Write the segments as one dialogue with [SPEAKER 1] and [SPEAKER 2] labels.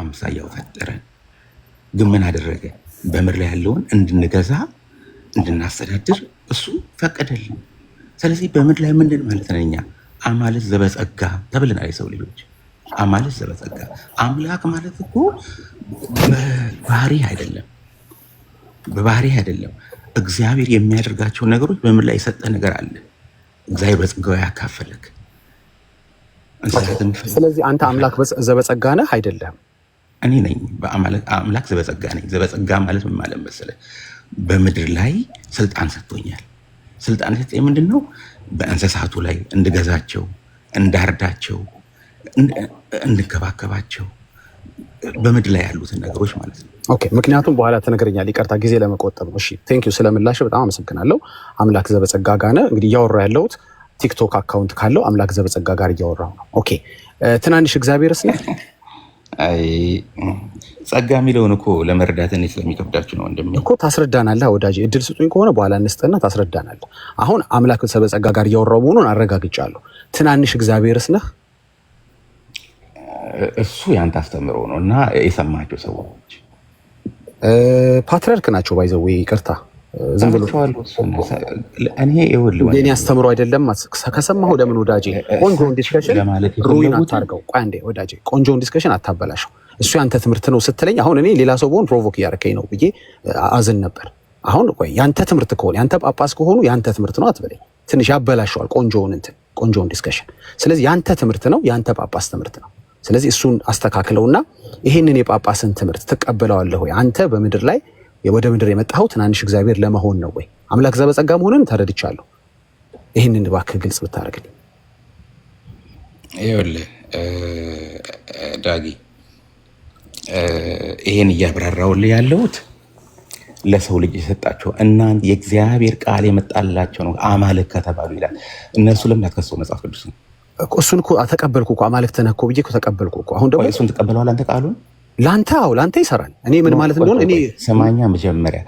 [SPEAKER 1] በአምሳያው ፈጠረን። ግን ምን አደረገ? በምድር ላይ ያለውን እንድንገዛ እንድናስተዳድር እሱ ፈቀደልን። ስለዚህ በምድር ላይ ምንድን ማለት ነው? እኛ አማልክት ዘበጸጋ ተብለናል። የሰው ልጆች አማልክት ዘበጸጋ። አምላክ ማለት እኮ በባህሪ አይደለም፣ በባህሪ አይደለም። እግዚአብሔር የሚያደርጋቸው ነገሮች በምድር ላይ የሰጠ ነገር አለ። እግዚአብሔር በጸጋው ያካፈለክ።
[SPEAKER 2] ስለዚህ አንተ አምላክ ዘበጸጋ ነህ አይደለም?
[SPEAKER 1] እኔ ነኝ አምላክ ዘበጸጋ ነኝ። ዘበጸጋ ማለት ምን ማለት መሰለህ? በምድር ላይ ስልጣን ሰጥቶኛል። ስልጣን ሰጠኝ ምንድን ነው? በእንስሳቱ ላይ እንድገዛቸው፣ እንዳርዳቸው፣ እንድንከባከባቸው በምድር ላይ ያሉትን ነገሮች ማለት ነው።
[SPEAKER 2] ኦኬ፣ ምክንያቱም በኋላ ተነግረኛል። ይቅርታ ጊዜ ለመቆጠብ ነው። እሺ፣ ቴንክ ዩ ስለምላሽ በጣም አመሰግናለሁ። አምላክ ዘበጸጋ ጋር ነህ። እንግዲህ እያወራሁ ያለሁት ቲክቶክ አካውንት ካለው አምላክ ዘበጸጋ ጋር እያወራሁ ነው። ኦኬ፣ ትናንሽ እግዚአብሔርስ ነህ?
[SPEAKER 1] አይ ጸጋ የሚለውን እኮ ለመረዳት እኔ ስለሚከብዳችሁ ነው ወንድሜ
[SPEAKER 2] እኮ። ታስረዳናለህ ወዳጅ። እድል ስጡኝ ከሆነ በኋላ እንስጥና ታስረዳናለህ። አሁን አምላክ ዘበጸጋ ጋር እያወራሁ መሆኑን አረጋግጫለሁ። ትናንሽ እግዚአብሔርስ ነህ?
[SPEAKER 1] እሱ ያንተ አስተምሮ ነው እና የሰማቸው ሰዎች
[SPEAKER 2] ፓትሪያርክ ናቸው። ባይዘው ይቅርታ ዝም ብሎ
[SPEAKER 1] እኔ ይኸውልህ
[SPEAKER 2] የኔ አስተምሮ አይደለም። ከሰማሁ ለምን ወዳጄ ቆንጆን ዲስከሽን ሩይን አታርገው። ቆይ አንዴ ወዳጄ ቆንጆን ዲስከሽን አታበላሸው። እሱ ያንተ ትምህርት ነው ስትለኝ አሁን እኔ ሌላ ሰው በሆን ፕሮቮክ እያደረከኝ ነው ብዬ አዝን ነበር። አሁን ቆይ ያንተ ትምህርት ከሆነ ያንተ ጳጳስ ከሆኑ ያንተ ትምህርት ነው አትበለኝ። ትንሽ ያበላሸዋል ቆንጆውን ዲስከሽን። ስለዚህ ያንተ ትምህርት ነው፣ ያንተ ጳጳስ ትምህርት ነው። ስለዚህ እሱን አስተካክለውና ይሄንን የጳጳስን ትምህርት ትቀበለዋለህ ወይ? አንተ በምድር ላይ ወደ ምድር የመጣኸው ትናንሽ እግዚአብሔር ለመሆን ነው ወይ? አምላክ ዘበጸጋ መሆንን ተረድቻለሁ። ይህንን እባክህ ግልጽ ብታደርግልኝ።
[SPEAKER 1] ይኸውልህ ዳጊ፣ ይሄን እያብራራሁልህ ያለሁት ለሰው ልጅ የሰጣቸው እናንተ የእግዚአብሔር ቃል የመጣላቸው ነው አማልክት ከተባሉ ይላል። እነሱ ለምን አትከሰው? መጽሐፍ ቅዱስ ነው።
[SPEAKER 2] እሱን እኮ ተቀበልኩ እኮ አማልክት ነህ እኮ ብዬ እኮ ተቀበልኩ እኮ። አሁን ደግሞ
[SPEAKER 1] እሱን ተቀበለዋል አንተ ቃሉን
[SPEAKER 2] ላንተ ይሰራል። እኔ ምን ማለት እንደሆነ እኔ
[SPEAKER 1] ሰማኛ መጀመሪያ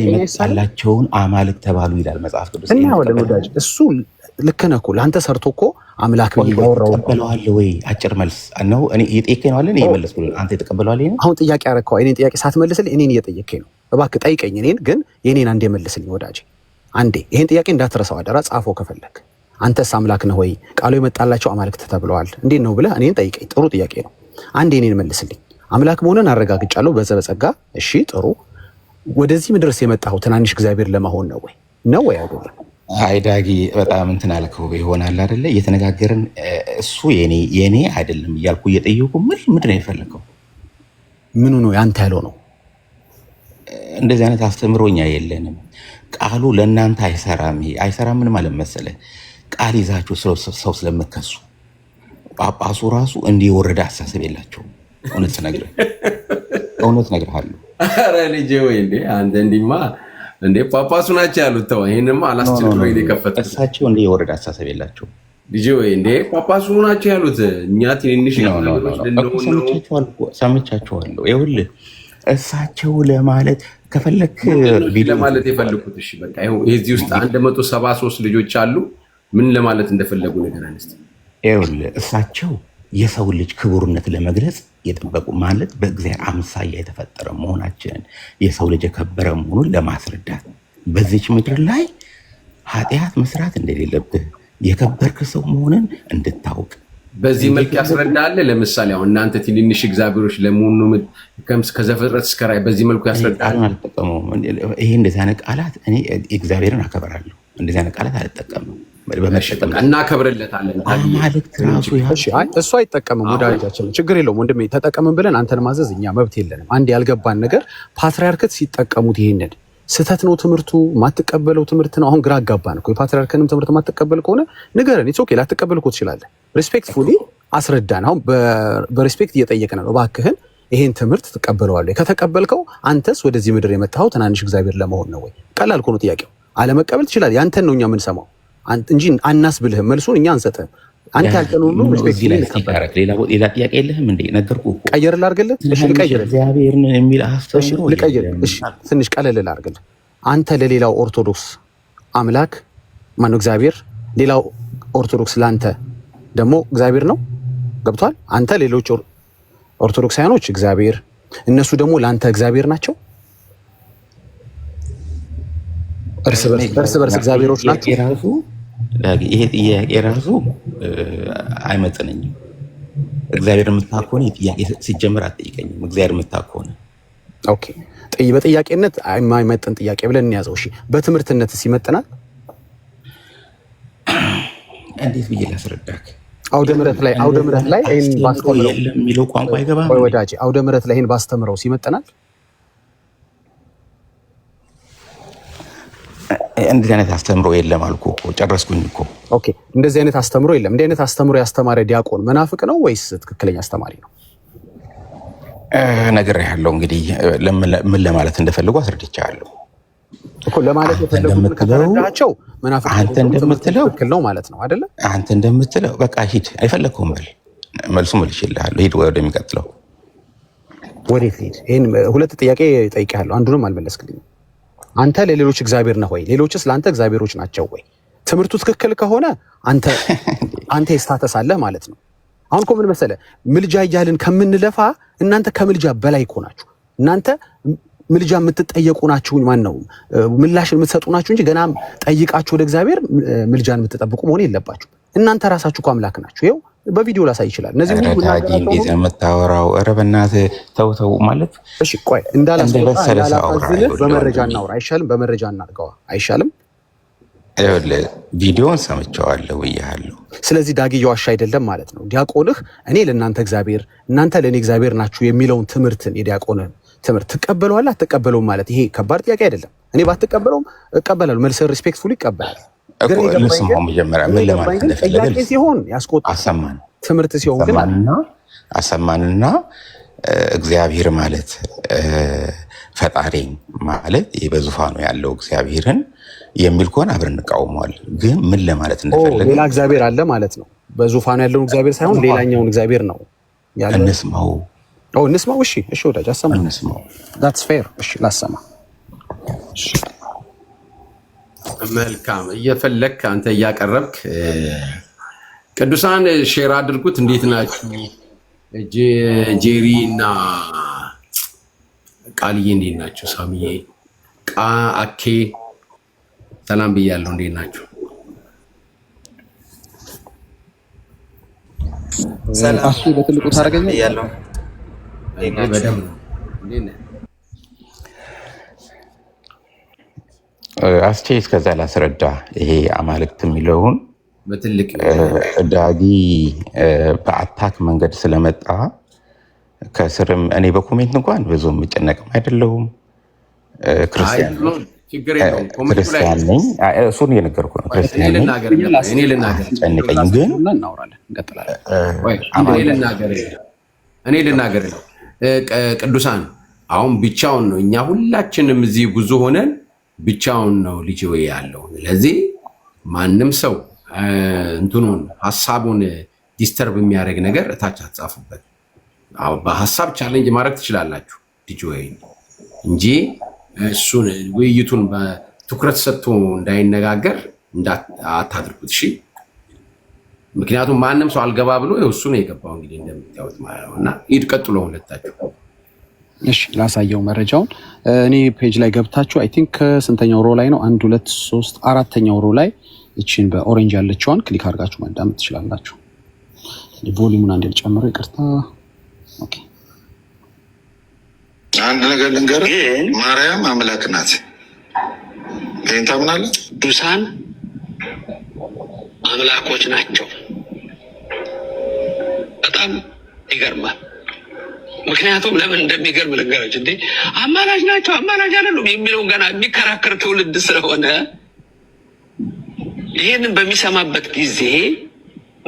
[SPEAKER 1] የመጣላቸውን አማልክት ተባሉ ይላል መጽሐፍ ቅዱስ
[SPEAKER 2] እና ወዳጅ እሱ ልክ ነህ እኮ ላንተ ሰርቶ እኮ አምላክ
[SPEAKER 1] ተቀበለዋል ወይ? አጭር መልስ ነው። እኔ እየጠየቀኝ ነው አለ እኔ እየመለስኩልህ አንተ ተቀበለዋል።
[SPEAKER 2] አሁን ጥያቄ አደረከው። እኔን ጥያቄ ሳትመልስልኝ እኔን እየጠየቀኝ ነው። እባክህ ጠይቀኝ እኔን ግን የኔን አንዴ መልስልኝ ወዳጅ። አንዴ ይሄን ጥያቄ እንዳትረሳው አደራ። ጻፈው ከፈለክ። አንተስ አምላክ ነህ ወይ? ቃሉ የመጣላቸው አማልክት ተብለዋል እንዴት ነው ብለህ እኔን ጠይቀኝ። ጥሩ ጥያቄ ነው። አንዴ እኔን መልስልኝ። አምላክ መሆንን አረጋግጫለሁ በዘበጸጋ። እሺ ጥሩ። ወደዚህ ምድርስ የመጣኸው ትናንሽ እግዚአብሔር ለመሆን ነው ወይ አይደለም?
[SPEAKER 1] አይ ዳጊ በጣም እንትን አልከው ይሆናል አይደለ? እየተነጋገርን እሱ የኔ አይደለም እያልኩ እየጠየቁ ምንድን ነው የፈለከው?
[SPEAKER 2] ምኑ ነው ያንተ ያለው ነው?
[SPEAKER 1] እንደዚህ አይነት አስተምሮኛ የለንም። ቃሉ ለእናንተ አይሰራም። አይሰራም ምን ማለት መሰለህ? ቃል ይዛችሁ ሰው ስለምከሱ ጳጳሱ ራሱ እንዲህ የወረደ አስተሳሰብ የላቸውም። እውነት እነግርሃለሁ።
[SPEAKER 3] ኧረ ልጄ ወይ እንዴ አንተ እንዲማ እንዴ ጳጳሱ ናቸው ያሉት። ተው ይሄንማ አላስቸግረው የከፈተ
[SPEAKER 1] እሳቸው እንዲህ የወረደ አስተሳሰብ የላቸውም።
[SPEAKER 3] ልጄ ወይ እንዴ ጳጳሱ ናቸው ያሉት። እኛ ትንንሽ
[SPEAKER 1] ሰምቻቸዋለሁ። ይኸውልህ እሳቸው ለማለት ከፈለክ
[SPEAKER 3] ለማለት የፈለኩት እሺ በቃ ይኸው እዚህ ውስጥ 173 ልጆች አሉ። ምን ለማለት እንደፈለጉ ነገር አንስት።
[SPEAKER 1] ይኸውልህ እሳቸው የሰው ልጅ ክቡርነት ለመግለጽ የጠበቁ ማለት በእግዚአብሔር አምሳያ የተፈጠረ መሆናችንን የሰው ልጅ የከበረ መሆኑን ለማስረዳት በዚች ምድር ላይ ኃጢአት መስራት እንደሌለብህ የከበርክ ሰው መሆንን እንድታውቅ
[SPEAKER 3] በዚህ መልክ ያስረዳል። ለምሳሌ አሁን እናንተ ትንንሽ እግዚአብሔሮች ለመሆኑ ከዘፍጥረት እስከ ራዕይ በዚህ መልኩ ያስረዳል።
[SPEAKER 1] ይሄ እንደዚህ አይነት ቃላት እኔ እግዚአብሔርን አከብራለሁ። እንደዚህ አይነት ቃላት አልጠቀምም።
[SPEAKER 3] እናከብርለታለን።
[SPEAKER 1] አማልክት ራሱ
[SPEAKER 2] እሱ አይጠቀምም። ወዳጃችን ችግር የለውም ወንድሜ፣ ተጠቀምን ብለን አንተን ማዘዝ እኛ መብት የለንም። አንድ ያልገባን ነገር ፓትሪያርክት ሲጠቀሙት ይሄንን ስህተት ነው ትምህርቱ፣ ማትቀበለው ትምህርት ነው። አሁን ግራ አጋባን እኮ። የፓትሪያርክንም ትምህርት ማትቀበል ከሆነ ንገረን። ኢትስ ኦኬ፣ ላትቀበል እኮ ትችላለህ። ሪስፔክትፉሊ አስረዳን። አሁን በሪስፔክት እየጠየቅን ነው። እባክህን ይሄን ትምህርት ትቀበለዋለህ? ከተቀበልከው አንተስ ወደዚህ ምድር የመጣኸው ትናንሽ እግዚአብሔር ለመሆን ነው ወይ? ቀላል እኮ ነው ጥያቄው። አለመቀበል ትችላለህ። ያንተን ነው እኛ የምንሰማው እንጂ አናስብልህም። መልሱን እኛ አንሰጥህም። አንተ ያልከን ሁሉ ሪስፔክት ይልከበራል።
[SPEAKER 1] ሌላ ጥያቄ የለህም እንዴ? ነገርኩህ እኮ።
[SPEAKER 2] ቀየር ላድርግልህ? እሺ ልቀይር።
[SPEAKER 1] እግዚአብሔር ነው የሚል አስተምሮ
[SPEAKER 2] ልቀይር። እሺ ትንሽ ቀለል ላድርግልህ። አንተ ለሌላው ኦርቶዶክስ አምላክ ማነው እግዚአብሔር፣ ሌላው ኦርቶዶክስ ለአንተ ደግሞ እግዚአብሔር ነው። ገብቷል? አንተ ሌሎች ኦርቶዶክሳውያኖች እግዚአብሔር፣ እነሱ ደግሞ ለአንተ እግዚአብሔር ናቸው። እርስ በርስ እግዚአብሔሮች ናቸው።
[SPEAKER 1] ይሄ ጥያቄ ራሱ አይመጥነኝም። እግዚአብሔር የምታውቅ ከሆነ ጥያቄ ሲጀምር አትጠይቀኝም። እግዚአብሔር የምታውቅ ከሆነ
[SPEAKER 2] ኦኬ፣ በጥያቄነት የማይመጥን ጥያቄ ብለን እንያዘው። እሺ፣ በትምህርትነትስ ይመጥናል?
[SPEAKER 1] እንዴት ብዬ ላስረዳክ?
[SPEAKER 2] አውደ ምሕረት ላይ ይሄን ባስተምረው
[SPEAKER 1] የሚለው ቋንቋ አይገባም
[SPEAKER 2] ወይ ወዳጄ? አውደ ምሕረት ላይ ይሄን ባስተምረው ሲመጥናል?
[SPEAKER 1] እንደዚህ አይነት አስተምሮ የለም አልኩህ እኮ ጨረስኩኝ እኮ።
[SPEAKER 2] ኦኬ፣ እንደዚህ አይነት አስተምሮ የለም። እንደዚህ አይነት አስተምሮ ያስተማረ ዲያቆን መናፍቅ ነው ወይስ ትክክለኛ አስተማሪ ነው?
[SPEAKER 1] ነገር ያለው እንግዲህ ምን ለማለት እንደፈልጉ አስረድቻለሁ
[SPEAKER 2] እኮ። ለማለት የፈለጉት ከተረዳቸው መናፍቅ
[SPEAKER 1] አንተ እንደምትለው
[SPEAKER 2] ትክክል ነው ማለት ነው አይደለ?
[SPEAKER 1] አንተ እንደምትለው በቃ ሂድ፣ አይፈለግኩም በል። መልሱ መልሼልሃለሁ። ሂድ ወደሚቀጥለው።
[SPEAKER 2] ወዴት ሂድ? ይሄን ሁለት ጥያቄ ጠይቄሃለሁ፣ አንዱንም አልመለስክልኝም። አንተ ለሌሎች እግዚአብሔር ነህ ወይ? ሌሎችስ ለአንተ እግዚአብሔሮች ናቸው ወይ? ትምህርቱ ትክክል ከሆነ አንተ የስታተስ አለህ ማለት ነው። አሁን እኮ ምን መሰለህ፣ ምልጃ እያልን ከምንለፋ እናንተ ከምልጃ በላይ እኮ ናችሁ። እናንተ ምልጃ የምትጠየቁ ናችሁ። ማን ነው ምላሽን የምትሰጡ ናችሁ እንጂ ገና ጠይቃችሁ ወደ እግዚአብሔር ምልጃን የምትጠብቁ መሆን የለባችሁ። እናንተ ራሳችሁ እኮ አምላክ ናችሁ። ይኸው በቪዲዮ ላሳይ ይችላል። እነዚህ ሁሉ
[SPEAKER 1] እንዴት የምታወራው? ኧረ በእናትህ ተው ማለት።
[SPEAKER 2] እሺ ቆይ እንዳላሳዝንህ በመረጃ እናውራ አይሻልም? በመረጃ እናድርገዋ አይሻልም?
[SPEAKER 1] ቪዲዮን ሰምቼዋለሁ ብያለሁ።
[SPEAKER 2] ስለዚህ ዳጊ እየዋሻ አይደለም ማለት ነው። ዲያቆንህ እኔ ለእናንተ እግዚአብሔር እናንተ ለእኔ እግዚአብሔር ናችሁ የሚለውን ትምህርትን የዲያቆንህን ትምህርት ትቀበለዋለህ አትቀበለውም ማለት ይሄ ከባድ ጥያቄ አይደለም። እኔ ባትቀበለውም እቀበላለሁ። መልስህ ሪስፔክትፉሊ ይቀበላል። ግን
[SPEAKER 1] መጀመሪያ ምን ለማለት እንደፈለገ
[SPEAKER 2] ጥያቄ ሲሆን ያስቆጣል።
[SPEAKER 1] አሰማን
[SPEAKER 2] ትምህርት ሲሆን ግን
[SPEAKER 1] አሰማንና እግዚአብሔር ማለት ፈጣሪ ማለት ይሄ በዙፋኑ ያለው እግዚአብሔርን የሚል ከሆነ አብረን እንቃወመዋለን። ግን ምን ለማለት እንደፈለገ
[SPEAKER 2] ሌላ እግዚአብሔር አለ ማለት ነው። በዙፋኑ ያለውን እግዚአብሔር ሳይሆን ሌላኛውን እግዚአብሔር ነው ያለው።
[SPEAKER 1] እንስማው
[SPEAKER 2] እንስማው። እሺ ወዳጅ አሰማ።
[SPEAKER 1] እንስማው።
[SPEAKER 2] that's fair። እሺ ላሰማ።
[SPEAKER 3] መልካም እየፈለክ አንተ እያቀረብክ ቅዱሳን ሼር አድርጉት። እንዴት ናችሁ? ጄሪ እና ቃልዬ እንዴት ናቸው? ሳሚዬ አኬ ሰላም ብያለሁ። እንዴት ናችሁ?
[SPEAKER 2] ሰላም። እሱ በትልቁ ታረጋኝ
[SPEAKER 3] ብያለሁ። በደም ነው።
[SPEAKER 1] አስቼ እስከዛ ላስረዳ። ይሄ አማልክት የሚለውን
[SPEAKER 3] በትልቅ
[SPEAKER 1] ዳጊ በአታክ መንገድ ስለመጣ ከስርም እኔ በኮሜንት እንኳን ብዙ የምጨነቅም አይደለሁም። ክርስቲያን ነኝ። እሱን እየነገርኩ ነው። ክርስቲያን ነኝ። ጨንቀኝ ግን
[SPEAKER 3] እኔ ልናገር ነው። ቅዱሳን አሁን ብቻውን ነው። እኛ ሁላችንም እዚህ ጉዞ ሆነን ብቻውን ነው ልጅ ወይ ያለው። ስለዚህ ማንም ሰው እንትኑን ሀሳቡን ዲስተርብ የሚያደርግ ነገር እታች አትጻፉበት። በሀሳብ ቻሌንጅ ማድረግ ትችላላችሁ ልጅ ወይ እንጂ እሱን ውይይቱን በትኩረት ሰጥቶ እንዳይነጋገር አታድርጉት። እሺ፣ ምክንያቱም ማንም ሰው አልገባ ብሎ እሱ ነው የገባው። እንግዲህ እንደምታዩት ማለት ነው። እና ሂድ ቀጥሎ ሁለታችሁ።
[SPEAKER 2] እሺ ላሳየው መረጃውን። እኔ ፔጅ ላይ ገብታችሁ አይ ቲንክ ስንተኛው ሮ ላይ ነው? 1 2 3 4ኛው ሮ ላይ እቺን በኦሬንጅ ያለችዋን ክሊክ አድርጋችሁ ማዳመጥ ትችላላችሁ። ቮሊዩሙን አንዴ ልጨምረው፣ ይቅርታ። ኦኬ
[SPEAKER 4] አንድ ነገር ልንገርህ፣ ማርያም አምላክ ናት። ይሄን ታምናለህ?
[SPEAKER 5] ቅዱሳን አምላኮች ናቸው። በጣም ይገርማል። ምክንያቱም ለምን እንደሚገርም ልንገራችሁ። እንዴ አማላጅ ናቸው አማላጅ አይደሉም የሚለውን ገና የሚከራከር ትውልድ ስለሆነ ይሄንን በሚሰማበት ጊዜ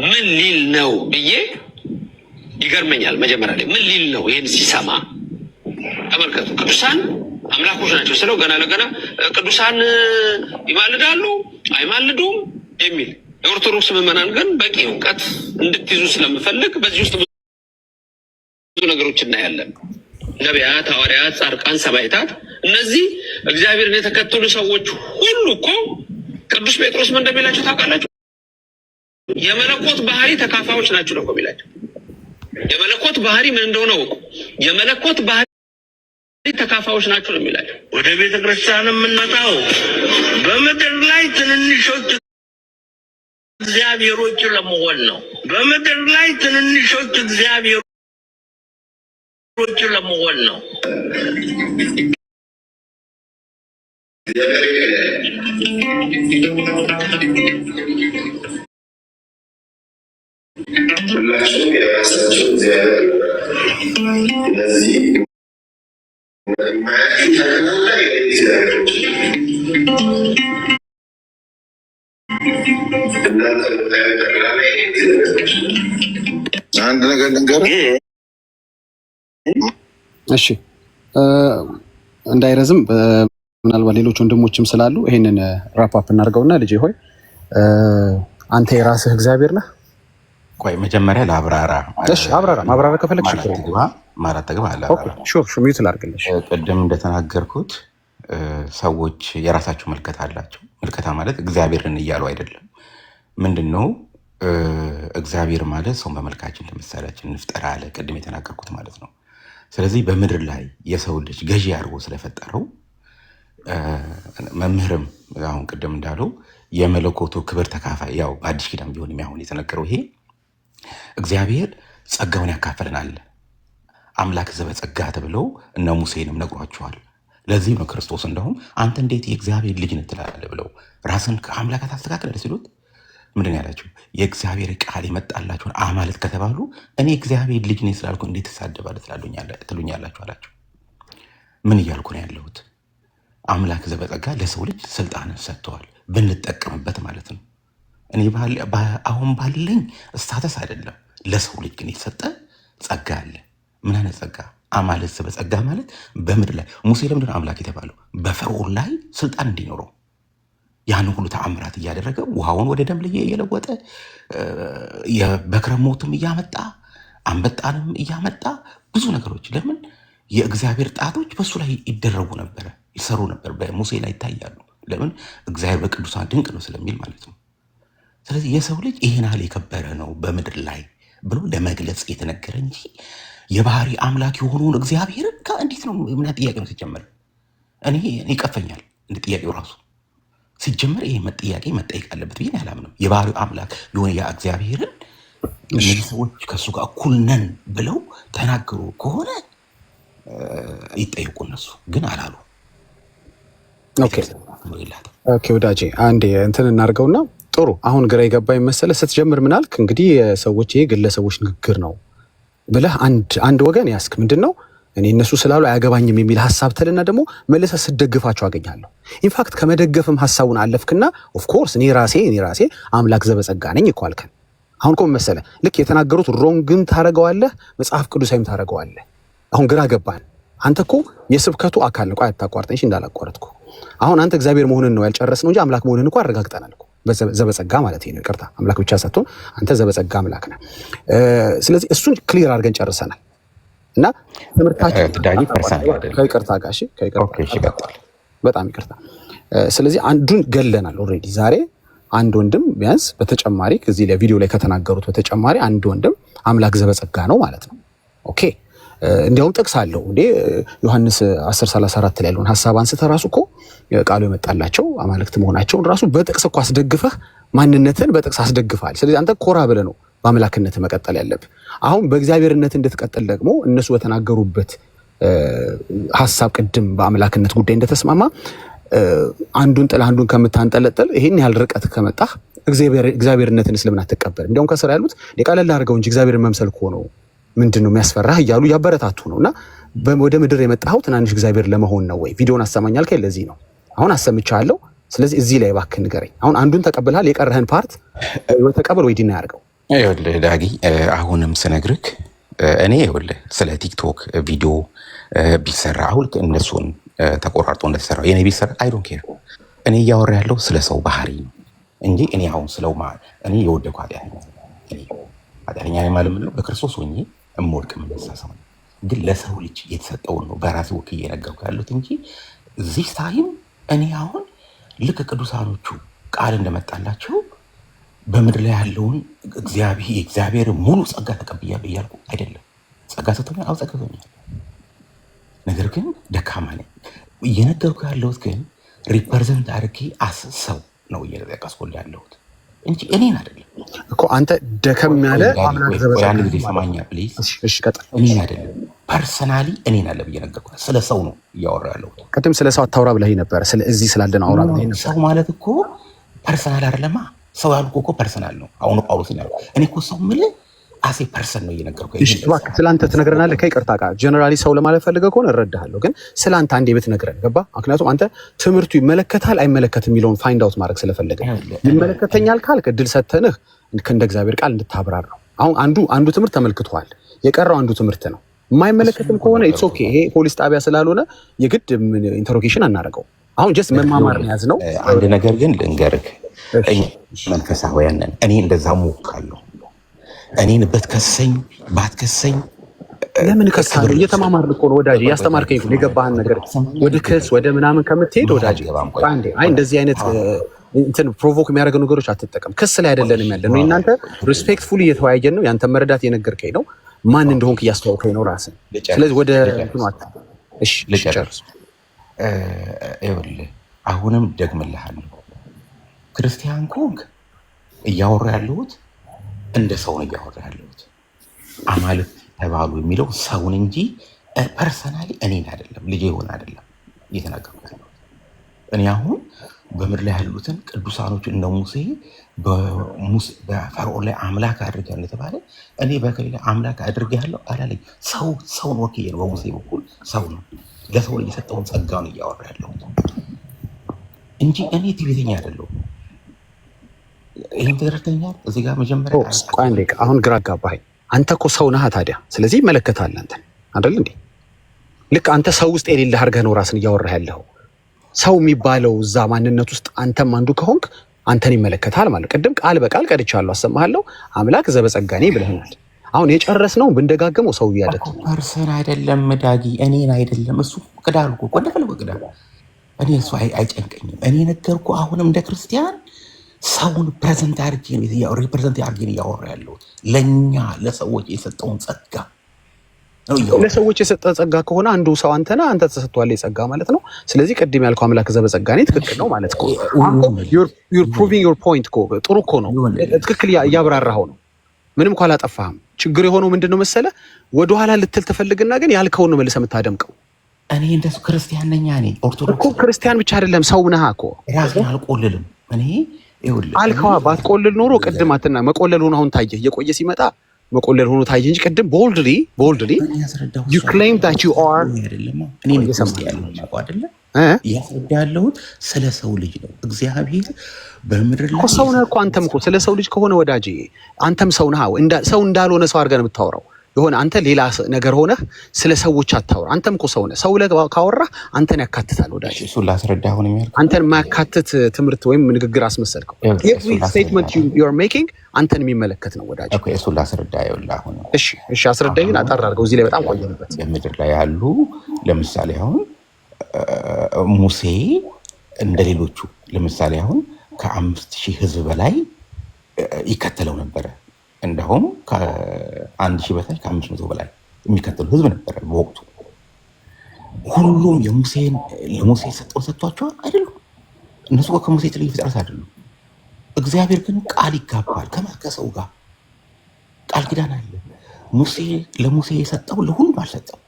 [SPEAKER 5] ምን ሊል ነው ብዬ ይገርመኛል። መጀመሪያ ላይ ምን ሊል ነው ይሄን ሲሰማ? ተመልከቱ። ቅዱሳን አምላኮች ናቸው ስለው ገና ለገና ቅዱሳን ይማልዳሉ አይማልዱም የሚል የኦርቶዶክስ ምዕመናን ግን በቂ እውቀት እንድትይዙ ስለምፈልግ በዚህ ውስጥ ብዙ ነገሮች እናያለን። ነቢያት፣ ሐዋርያት፣ ጻድቃን፣ ሰማዕታት እነዚህ እግዚአብሔርን የተከተሉ ሰዎች ሁሉ እኮ ቅዱስ ጴጥሮስ ምን እንደሚላቸው ታውቃላችሁ? የመለኮት ባህሪ ተካፋዮች ናቸው ነው የሚላቸው። የመለኮት ባህሪ ምን እንደሆነ ወቁ። የመለኮት ባህሪ ተካፋዮች ናቸው ነው የሚላቸው።
[SPEAKER 6] ወደ ቤተ ክርስቲያን የምንመጣው በምድር ላይ ትንንሾች እግዚአብሔሮች ለመሆን ነው። በምድር ላይ ትንንሾች እግዚአብሔሮች ለመሆን ነው።
[SPEAKER 7] ሁላችሁም የራሳችሁ እግዚአብሔር ለዚህ
[SPEAKER 4] አንድ ነገር ልንገርህ።
[SPEAKER 2] እሺ እንዳይረዝም ምናልባት ሌሎች ወንድሞችም ስላሉ ይሄንን ራፓፕ እናድርገውና ልጄ ሆይ አንተ የራስህ እግዚአብሔር ነህ።
[SPEAKER 1] ቆይ መጀመሪያ ለአብራራ።
[SPEAKER 2] እሺ አብራራ። ማብራራ ከፈለግሽ
[SPEAKER 1] ማለት ተግባ አለ።
[SPEAKER 2] ሹር ሚዩት ላድርግልሽ።
[SPEAKER 1] ቅድም እንደተናገርኩት ሰዎች የራሳቸው መልከታ አላቸው። መልከታ ማለት እግዚአብሔርን እያሉ አይደለም። ምንድን ነው እግዚአብሔር ማለት ሰውን በመልካችን እንደምሳሌያችን እንፍጠር አለ። ቅድም የተናገርኩት ማለት ነው። ስለዚህ በምድር ላይ የሰው ልጅ ገዢ አድርጎ ስለፈጠረው መምህርም አሁን ቅድም እንዳለው የመለኮቱ ክብር ተካፋይ ያው በአዲስ ኪዳን ቢሆንም አሁን የተነገረው ይሄ እግዚአብሔር ጸጋውን ያካፈለናል። አምላክ ዘበጸጋ ተብለው እነ ሙሴንም ነግሯቸዋል። ለዚህ ነው ክርስቶስ እንደውም አንተ እንዴት የእግዚአብሔር ልጅ ነህ ትላለህ ብለው ራስን ከአምላክ ታስተካክላለህ ሲሉት ምንድን ያላቸው የእግዚአብሔር ቃል የመጣላችሁን አማልክት ከተባሉ እኔ እግዚአብሔር ልጅ ነኝ ስላልኩ እንዴት ትሳደባለህ ትሉኛላችሁ አላቸው። ምን እያልኩ ነው ያለሁት? አምላክ ዘበጸጋ ለሰው ልጅ ስልጣንን ሰጥተዋል ብንጠቀምበት ማለት ነው። እኔ አሁን ባለኝ ስታተስ አይደለም፣ ለሰው ልጅ ግን የተሰጠ ጸጋ አለ። ምን አይነት ጸጋ? አማልክት ዘበጸጋ ማለት በምድር ላይ ሙሴ ለምንድን ነው አምላክ የተባለው? በፈርዖን ላይ ስልጣን እንዲኖረው ያን ሁሉ ተአምራት እያደረገ ውሃውን ወደ ደም እየለወጠ የበክረ ሞትም እያመጣ አንበጣንም እያመጣ ብዙ ነገሮች። ለምን የእግዚአብሔር ጣቶች በሱ ላይ ይደረጉ ነበረ፣ ይሰሩ ነበር፣ በሙሴ ላይ ይታያሉ። ለምን እግዚአብሔር በቅዱሳን ድንቅ ነው ስለሚል ማለት ነው። ስለዚህ የሰው ልጅ ይህን ያህል የከበረ ነው በምድር ላይ ብሎ ለመግለጽ የተነገረ እንጂ የባህሪ አምላክ የሆነውን እግዚአብሔርን እንዴት ነው? ምን ጥያቄ ነው ሲጀመር? እኔ ይቀፈኛል እንደ ጥያቄው ራሱ ሲጀመር። ይሄ ጥያቄ መጠየቅ አለበት ብዬ አላምንም። የባህሪ አምላክ የሆነ ያ እግዚአብሔርን እነዚህ ሰዎች ከእሱ ጋር እኩል ነን ብለው ተናገሩ ከሆነ ይጠየቁ። እነሱ ግን አላሉ።
[SPEAKER 2] ኦኬ ወዳጄ አንዴ እንትን እናድርገውና ጥሩ። አሁን ግራ የገባኝ መሰለህ ስትጀምር ምናልክ? እንግዲህ ሰዎች ይሄ ግለሰቦች ንግግር ነው ብለህ አንድ ወገን ያስክ ምንድን ነው እኔ እነሱ ስላሉ አያገባኝም የሚል ሀሳብ ተልና ደግሞ መልሰህ ስትደግፋቸው አገኛለሁ። ኢንፋክት ከመደገፍም ሀሳቡን አለፍክና ኦፍኮርስ እኔ ራሴ አምላክ ዘበጸጋ ነኝ እኮ አልከን። አሁን እኮ መሰለህ ልክ የተናገሩት ሮንግም ታደርገዋለህ፣ መጽሐፍ ቅዱሳዊም ታደርገዋለህ። አሁን ግራ ገባን። አንተ እኮ የስብከቱ አካል ነው። ቆይ አታቋርጠኝ እንዳላቋረጥኩ። አሁን አንተ እግዚአብሔር መሆንን ነው ያልጨረስነው እንጂ አምላክ መሆንን እኮ አረጋግጠናል እኮ። ዘበጸጋ ማለት ነው። ይቅርታ አምላክ ብቻ ሳትሆን አንተ ዘበጸጋ አምላክ ነህ። ስለዚህ እሱን ክሊር አድርገን ጨርሰናል። እና ትምህርታችን ከይቅርታ ጋር በጣም ይቅርታ። ስለዚህ አንዱን ገለናል ኦልሬዲ። ዛሬ አንድ ወንድም ቢያንስ በተጨማሪ ከዚህ ለቪዲዮ ላይ ከተናገሩት በተጨማሪ አንድ ወንድም አምላክ ዘበጸጋ ነው ማለት ነው። ኦኬ እንዲያውም ጥቅስ አለው እንዴ ዮሐንስ 10:34 ላይ ያለውን ሐሳብ አንስተ ራሱ እኮ ቃሉ የመጣላቸው አማልክት መሆናቸውን ራሱ በጥቅስ እኮ አስደግፈህ ማንነትን በጥቅስ አስደግፈሃል። ስለዚህ አንተ ኮራ ብለህ ነው በአምላክነት መቀጠል ያለብህ። አሁን በእግዚአብሔርነት እንድትቀጥል ደግሞ እነሱ በተናገሩበት ሐሳብ ቅድም በአምላክነት ጉዳይ እንደተስማማ አንዱን ጥላ አንዱን ከምታንጠለጥል ይሄን ያህል ርቀት ከመጣህ እግዚአብሔርነትን ስለምን አትቀበልም? እንዲያውም ከስር ያሉት ቀለል አድርገው እንጂ እግዚአብሔርን መምሰል እኮ ነው ምንድን ነው የሚያስፈራህ እያሉ ያበረታቱ ነው። እና ወደ ምድር የመጣኸው ትናንሽ እግዚአብሔር ለመሆን ነው ወይ? ቪዲዮን አሰማኛል ከይ ለዚህ ነው አሁን አሰምቻለሁ። ስለዚህ እዚህ ላይ እባክህ ንገረኝ። አሁን አንዱን ተቀብልሃል፣ የቀረህን ፓርት ወይ ተቀበል ወይ ዲና ያርገው።
[SPEAKER 1] ይኸውልህ ዳጊ አሁንም ስነግርህ እኔ ይኸውልህ ስለ ቲክቶክ ቪዲዮ ቢሰራ አሁን እነሱን ተቆራርጦ እንደተሰራው የኔ ቢሰራ አይ ዶንት ኬር። እኔ እያወራ ያለው ስለ ሰው ባህሪ ነው እንጂ እኔ አሁን ስለው እኔ የወደኩ ኃጢአተኛ ነኝ ማለት ምንድን ነው? በክርስቶስ ሆኜ እምወድቅ የምነሳ ሰው ነው። ግን ለሰው ልጅ የተሰጠውን ነው በራሴ ወክዬ እየነገርኩ ያሉት እንጂ እዚህ ታይም እኔ አሁን ልክ ቅዱሳኖቹ ቃል እንደመጣላቸው በምድር ላይ ያለውን እግዚአብሔር ሙሉ ጸጋ ተቀብያለሁ እያልኩ አይደለም። ጸጋ ሰጥቶኛል፣ አዎ ጸጋ ሰጥቶኛል። ነገር ግን ደካማ ነኝ። እየነገርኩ ያለሁት ግን ሪፐርዘንት አድርጌ ሰው ነው እየጠቀስኩልህ ያለሁት እንጂ እኔን አይደለም
[SPEAKER 2] እኮ። አንተ ደከም ያለ አምላክ
[SPEAKER 1] ያን ጊዜ ሰማኛ ፕሊዝ። እኔን አይደለም ፐርሰናሊ እኔን አለ ብዬ ነገርኩህ። ስለ ሰው ነው እያወራ ያለሁት።
[SPEAKER 2] ቅድም ስለ ሰው አታውራ ብለህ ነበር። ስለዚህ ስላለን አውራ ብለህ ነበር።
[SPEAKER 1] ሰው ማለት እኮ ፐርሰናል አይደለማ። ሰው ያልኩህ እኮ ፐርሰናል ነው። አሁን ጳውሎስ ነው ያልኩህ። እኔ እኮ ሰው የምልህ አሴ ፐርሰን ነው እየነገርኩህ።
[SPEAKER 2] እሺ እባክህ ስለአንተ ትነግረናለህ። ከይቅርታ ጋር ጀነራሊ ሰው ለማለት ፈልገህ ከሆነ እረዳሃለሁ፣ ግን ስለአንተ አንዴ ብትነግረን ገባ? ምክንያቱም አንተ ትምህርቱ ይመለከታል አይመለከትም የሚለውን ፋይንድ አውት ማድረግ ስለፈለገ ይመለከተኛል ካልክ እድል ሰተንህ እንደ እግዚአብሔር ቃል እንድታብራር ነው። አሁን አንዱ ትምህርት ተመልክቷል፣ የቀረው አንዱ ትምህርት ነው። የማይመለከትም ከሆነ ኢትስ ኦኬ። ይሄ ፖሊስ ጣቢያ ስላልሆነ የግድ ኢንተሮጌሽን አናደርገው። አሁን ጀስት መማማር ያዝ ነው።
[SPEAKER 1] አንድ ነገር ግን ልንገርህ፣ መንፈሳውያን ነን። እኔ እንደዛ ሞካለሁ። እኔን በትከሰኝ ባትከሰኝ
[SPEAKER 2] ለምን ከሳለ እየተማማርን እኮ ነው ወዳጅ። ያስተማርከኝ ነው የገባህን ነገር ወደ ክስ ወደ ምናምን ከምትሄድ ወዳጅ አንዴ እንደዚህ አይነት እንትን ፕሮቮክ የሚያደርጉ ነገሮች አትጠቀም። ክስ ላይ አይደለንም ያለ ነው። እናንተ ሪስፔክትፉሊ እየተወያየን ነው። ያንተ መረዳት የነገርከኝ ነው። ማን እንደሆንክ እያስተዋወቀኝ ነው ራስን። ስለዚህ ወደ እንትኑ እሺ ልጨርስ።
[SPEAKER 1] ይኸውልህ አሁንም ደግምልሃለሁ፣ ክርስቲያን ከሆንክ እያወራ ያለሁት እንደ ሰው ነው እያወራ ያለሁት። አማልክት ተባሉ የሚለው ሰውን እንጂ ፐርሰናሊ እኔን አይደለም፣ ልጄ የሆነ አይደለም እየተናገርኩ ያለሁት። እኔ አሁን በምድር ላይ ያሉትን ቅዱሳኖችን እነ ሙሴ በፈርዖን ላይ አምላክ አድርጌያለሁ የተባለ እኔ በከሌላ አምላክ አድርጌያለሁ አላለኝ። ሰውን ወክዬ ነው። በሙሴ በኩል ሰው ነው፣ ለሰው ላይ የሰጠውን ጸጋ ነው እያወራ ያለሁት እንጂ እኔ ትዕቢተኛ አይደለሁም። ይህን ተደርተኛል። እዚህ ጋር መጀመሪያ
[SPEAKER 2] አሁን ግራ አጋባኸኝ። አንተ እኮ ሰው ነህ ታዲያ፣ ስለዚህ ይመለከታል አንተን አይደል እንዴ? ልክ አንተ ሰው ውስጥ የሌለህ አድርገህ ነው ራስን እያወራህ ያለኸው። ሰው የሚባለው እዛ ማንነት ውስጥ አንተም አንዱ ከሆንክ አንተን ይመለከታል ማለት። ቅድም ቃል በቃል ቀድቻለሁ፣ አሰማሃለሁ። አምላክ ዘበጸጋ ነኝ ብለኸኛል። አሁን የጨረስነው ብንደጋገመው ሰው እያደረገ
[SPEAKER 1] ፐርሰን አይደለም ዳጊ፣ እኔን አይደለም እሱ ቅዳል እኮ እንደፈለገ ቅዳ። እኔ እሱ አይጨንቀኝም። እኔ ነገርኩህ። አሁንም እንደ ክርስቲያን ሰውን ፕሬዘንት አድርጌ ሪፕሬዘንት አድርጌ እያወራ ያለሁት ለእኛ ለሰዎች የሰጠውን ጸጋ ነው።
[SPEAKER 2] ለሰዎች የሰጠ ጸጋ ከሆነ አንዱ ሰው አንተና አንተ ተሰጥቷል የጸጋ ማለት ነው። ስለዚህ ቅድም ያልከው አምላክ ዘበጸጋ ነኝ ትክክል ነው ማለት እኮ። you're proving your point እኮ ጥሩ እኮ ነው። ትክክል እያብራራኸው ነው። ምንም እኮ አላጠፋህም። ችግር የሆነው ምንድነው መሰለህ? ወደኋላ ልትል ትፈልግና ግን ያልከውን ነው መልሰህ የምታደምቀው።
[SPEAKER 1] እኔ እንደሱ ክርስቲያን ነኝ። እኔ ኦርቶዶክስ
[SPEAKER 2] እኮ ክርስቲያን ብቻ አይደለም ሰው ነህ እኮ።
[SPEAKER 1] ራስን አልቆልልም እኔ
[SPEAKER 2] አልከዋ። ባትቆልል ኖሮ ቅድም አትና መቆለል ሆኖ አሁን ታየህ። እየቆየ ሲመጣ መቆለል ሆኖ ታየህ እንጂ ቅድም ቦልድሊ you claim that you are
[SPEAKER 1] እኔ እያስረዳ ያለሁት ስለ ሰው ልጅ ነው። እግዚአብሔር በምድር ላይ
[SPEAKER 2] ሰው ነህ እኮ አንተም እኮ ስለ ሰው ልጅ ከሆነ ወዳጄ አንተም ሰው ነህ። ሰው እንዳልሆነ ሰው አድርገህ ነው የምታወራው። የሆነ አንተ ሌላ ነገር ሆነህ ስለ ሰዎች አታወራ። አንተም እኮ ሰው ነህ። ሰው ካወራህ አንተን ያካትታል ወዳጄ።
[SPEAKER 1] እሱን ላስረዳ አሁን የሚያልኩት
[SPEAKER 2] አንተን የማያካትት ትምህርት ወይም ንግግር አስመሰልከው። every statement you are making አንተን የሚመለከት ነው ወዳጄ።
[SPEAKER 1] ኦኬ እሱን ላስረዳ ይኸውልህ አሁን
[SPEAKER 2] እሺ አስረዳኝ። ግን አጣራ አድርገው። እዚህ ላይ በጣም ቆየንበት።
[SPEAKER 1] በምድር ላይ ያሉ ለምሳሌ አሁን ሙሴ እንደሌሎቹ ለምሳሌ አሁን ከ5000 ህዝብ በላይ ይከተለው ነበረ። እንደውም ከ1000 በታች ከ500 በላይ የሚከተሉ ህዝብ ነበረ በወቅቱ። ሁሉም ለሙሴ የሰጠው ሰጥቷቸዋል አይደሉም? እነሱ ከሙሴ የተለየ ፍጥረት አይደሉም። እግዚአብሔር ግን ቃል ይጋባል ከሰው ጋር ቃል ኪዳን አለ። ለሙሴ የሰጠው ለሁሉም አልሰጠም።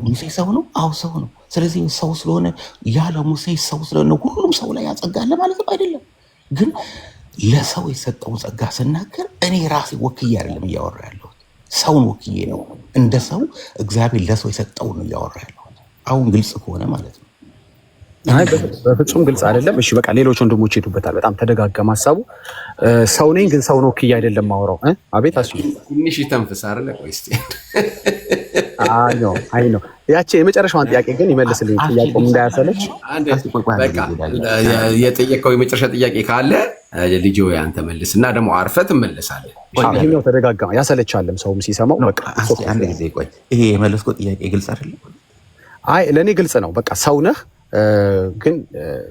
[SPEAKER 1] ሙሴ ሰው ነው። አዎ ሰው ነው። ስለዚህ ሰው ስለሆነ ያለ ሙሴ ሰው ስለሆነ ሁሉም ሰው ላይ ያጸጋለ ማለት ነው አይደለም። ግን ለሰው የሰጠውን ጸጋ ስናገር እኔ ራሴ ወክዬ አይደለም እያወራ ያለሁት፣ ሰውን ወክዬ ነው። እንደ ሰው እግዚአብሔር ለሰው የሰጠውን ነው እያወራ ያለሁት። አሁን ግልጽ ከሆነ ማለት ነው።
[SPEAKER 2] አይ በፍጹም ግልጽ አይደለም። እሺ በቃ ሌሎች ወንድሞች ይሄዱበታል። በጣም ተደጋገመ ሀሳቡ። ሰው ነኝ ግን ሰውን ወክዬ አይደለም ማወራው። አቤት አሱ
[SPEAKER 3] ትንሽ ተንፈስ አይደለ? ቆይ እስቲ
[SPEAKER 2] አይ ነው ያቺ የመጨረሻዋን ጥያቄ ግን ይመልስልኝ። ጥያቄው እንዳያሰለች
[SPEAKER 3] በቃ የጠየቀው የመጨረሻ ጥያቄ ካለ ልጅ ወይ አንተ መልስ እና ደግሞ አርፈህ ትመለሳለህ።
[SPEAKER 2] ይሄኛው ተደጋጋማ ያሰለቻለም ሰውም ሲሰማው በቃ
[SPEAKER 1] አንድ ጊዜ ቆይ፣ ይሄ የመለስከው ጥያቄ ግልጽ አይደለም።
[SPEAKER 2] አይ ለኔ ግልጽ ነው። በቃ ሰው ነህ ግን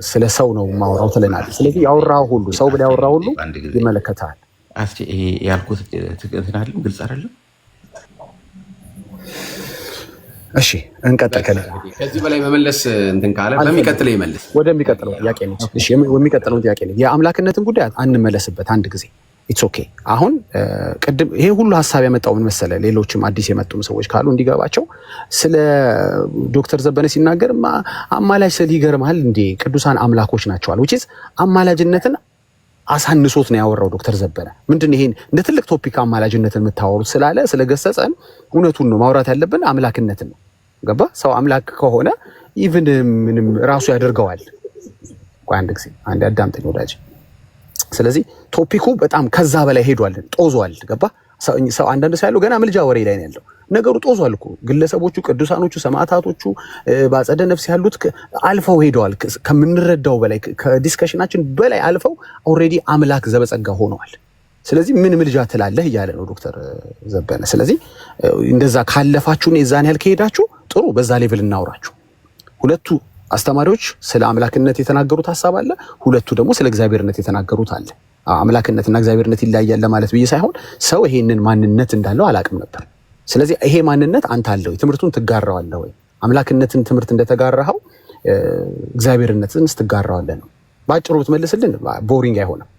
[SPEAKER 2] ስለ ሰው ነው ማውራው ትለናል። ስለዚህ ያወራው ሁሉ ሰው ብለ ያወራው ሁሉ ይመለከታል።
[SPEAKER 1] ይሄ ያልኩት እንትን አይደለም፣ ግልጽ አይደለም።
[SPEAKER 2] እሺ እንቀጥል።
[SPEAKER 3] ከዚህ በላይ መመለስ እንትን ካለ በሚቀጥለው ይመልስ።
[SPEAKER 2] ወደሚቀጥለው ጥያቄ ነው። እሺ ወደሚቀጥለው ጥያቄ ነው። የአምላክነትን ጉዳይ አንመለስበት አንድ ጊዜ። ኢትስ ኦኬ። አሁን ቅድም ይሄ ሁሉ ሀሳብ ያመጣው ምን መሰለ፣ ሌሎችም አዲስ የመጡም ሰዎች ካሉ እንዲገባቸው ስለ ዶክተር ዘበነ ሲናገር አማላጅ ስል ይገርማል እንዴ ቅዱሳን አምላኮች ናቸዋል። which is አማላጅነትን አሳንሶት ነው ያወራው ዶክተር ዘበነ። ምንድን ይሄን እንደ ትልቅ ቶፒክ አማላጅነትን የምታወሩት ስላለ ስለገሰጸን እውነቱን ነው ማውራት ያለብን፣ አምላክነትን ነው። ገባ? ሰው አምላክ ከሆነ ኢቭን ምንም ራሱ ያደርገዋል። ቆይ አንድ ጊዜ አንድ አዳምጠኝ ወዳጅ። ስለዚህ ቶፒኩ በጣም ከዛ በላይ ሄዷል፣ ጦዟል። ገባ? ሰው አንዳንድ ሰው ያለው ገና ምልጃ ወሬ ላይ ነው ያለው። ነገሩ ጦዟል እኮ። ግለሰቦቹ፣ ቅዱሳኖቹ፣ ሰማዕታቶቹ በአጸደ ነፍስ ያሉት አልፈው ሄደዋል። ከምንረዳው በላይ ከዲስከሽናችን በላይ አልፈው ኦልሬዲ አምላክ ዘበጸጋ ሆነዋል። ስለዚህ ምን ምልጃ ትላለህ እያለ ነው ዶክተር ዘበነ። ስለዚህ እንደዛ ካለፋችሁ የዛን ያህል ከሄዳችሁ ጥሩ፣ በዛ ሌቭል እናውራችሁ። ሁለቱ አስተማሪዎች ስለ አምላክነት የተናገሩት ሀሳብ አለ፣ ሁለቱ ደግሞ ስለ እግዚአብሔርነት የተናገሩት አለ። አምላክነትና እግዚአብሔርነት ይለያያል ለማለት ብዬ ሳይሆን ሰው ይሄንን ማንነት እንዳለው አላቅም ነበር። ስለዚህ ይሄ ማንነት አንተ አለው ትምህርቱን ትጋራዋለህ ወይ? አምላክነትን ትምህርት እንደተጋራኸው እግዚአብሔርነትን ስትጋራዋለህ ነው። ባጭሩ ብትመልስልን ቦሪንግ አይሆንም።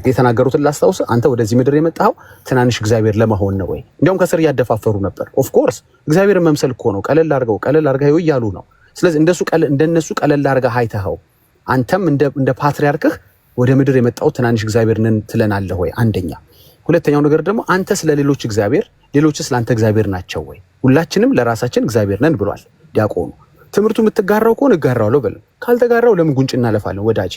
[SPEAKER 2] የተናገሩትን ላስታውስ። አንተ ወደዚህ ምድር የመጣኸው ትናንሽ እግዚአብሔር ለመሆን ነው ወይ? እንዲያውም ከስር እያደፋፈሩ ነበር። ኦፍ ኮርስ እግዚአብሔርን መምሰል እኮ ነው። ቀለል አድርገው እያሉ ነው። ስለዚህ እንደነሱ ቀለል አድርገህ አይተኸው አንተም እንደ ፓትሪያርክህ ወደ ምድር የመጣው ትናንሽ እግዚአብሔር ነን ትለናለህ ወይ? አንደኛ። ሁለተኛው ነገር ደግሞ አንተ ስለ ሌሎች እግዚአብሔር፣ ሌሎችስ ለአንተ እግዚአብሔር ናቸው ወይ? ሁላችንም ለራሳችን እግዚአብሔር ነን ብሏል ዲያቆኑ። ትምህርቱ የምትጋራው ከሆነ እጋራዋለሁ በል፣ ካልተጋራው ለምን ጉንጭ እናለፋለን ወዳጅ?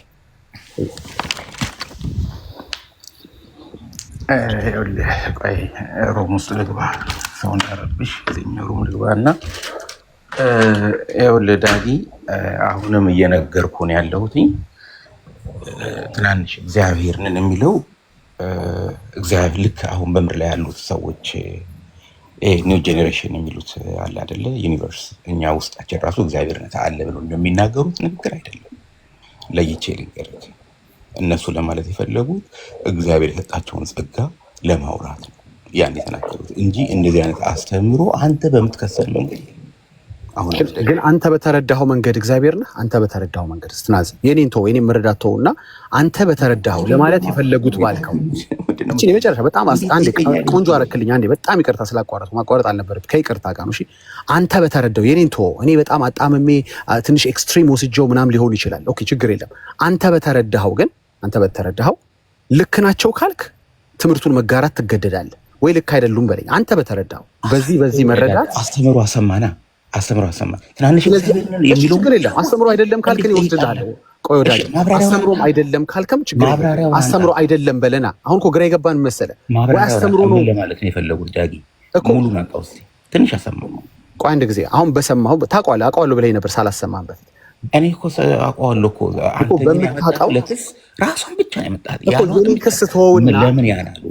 [SPEAKER 1] ቆይ ሮም ውስጥ ልግባ፣ ሰውን ረብሽ እዚህኛው ሮም ልግባ እና ይኸውልህ ዳጊ፣ አሁንም እየነገርኩ ነው ያለሁት። ትናንሽ እግዚአብሔር ነን የሚለው እግዚአብሔር ልክ አሁን በምድር ላይ ያሉት ሰዎች ኒው ጄኔሬሽን የሚሉት አለ አይደለ? ዩኒቨርስ እኛ ውስጣችን ራሱ እግዚአብሔርነት አለ ብለው እንደሚናገሩት ንግግር አይደለም። ለይቼ ልንገርህ፣ እነሱ ለማለት የፈለጉት እግዚአብሔር የሰጣቸውን ጸጋ ለማውራት ነው ያን የተናገሩት እንጂ እንደዚህ አይነት አስተምሮ አንተ በምትከሰል መንገድ
[SPEAKER 2] ግን አንተ በተረዳኸው መንገድ እግዚአብሔር ነህ። አንተ በተረዳኸው መንገድ ስትናዝ የኔን መረዳት ተውና አንተ በተረዳኸው ለማለት የፈለጉት ባልከው እቺ የመጨረሻ በጣም አንዴ ቆንጆ አረክልኝ። አንዴ በጣም ይቅርታ ስላቋረጥኩ፣ ማቋረጥ አልነበረብኝ። ከይቅርታ ጋር ነው። እሺ አንተ በተረዳኸው የኔን እኔ በጣም አጣምሜ ትንሽ ኤክስትሪም ወስጄው ምናምን ሊሆን ይችላል። ኦኬ ችግር የለም። አንተ በተረዳኸው ልክ ናቸው ካልክ ትምህርቱን መጋራት ትገደዳለህ ወይ? ልክ አይደሉም በለኝ። አንተ በተረዳኸው በዚህ መረዳት
[SPEAKER 1] አስተምሮ አሰማ ትናንሽ የሚለው
[SPEAKER 2] ችግር የለም። አስተምሮ አይደለም ካልከኝ ይወስድልሃለሁ። ቆይ ወዳጅ አስተምሮም አይደለም ካልከም ችግር የለም። አስተምሮ አይደለም በለና። አሁን እኮ ግራ የገባን መሰለ ወይ? አስተምሮ ነው
[SPEAKER 1] ለማለት ነው የፈለጉት ዳጊ። ሙሉ ናጣው እስቲ ትንሽ አሰማው።
[SPEAKER 2] ቆይ አንድ ጊዜ አሁን በሰማው አውቀዋለሁ ብለኝ ነበር ሳላሰማህ በፊት።
[SPEAKER 1] እኔ እኮ አውቀዋለሁ እኮ አንተ
[SPEAKER 2] በምታውቀው
[SPEAKER 1] ለክስ ራሱን ብቻ ነው የመጣው።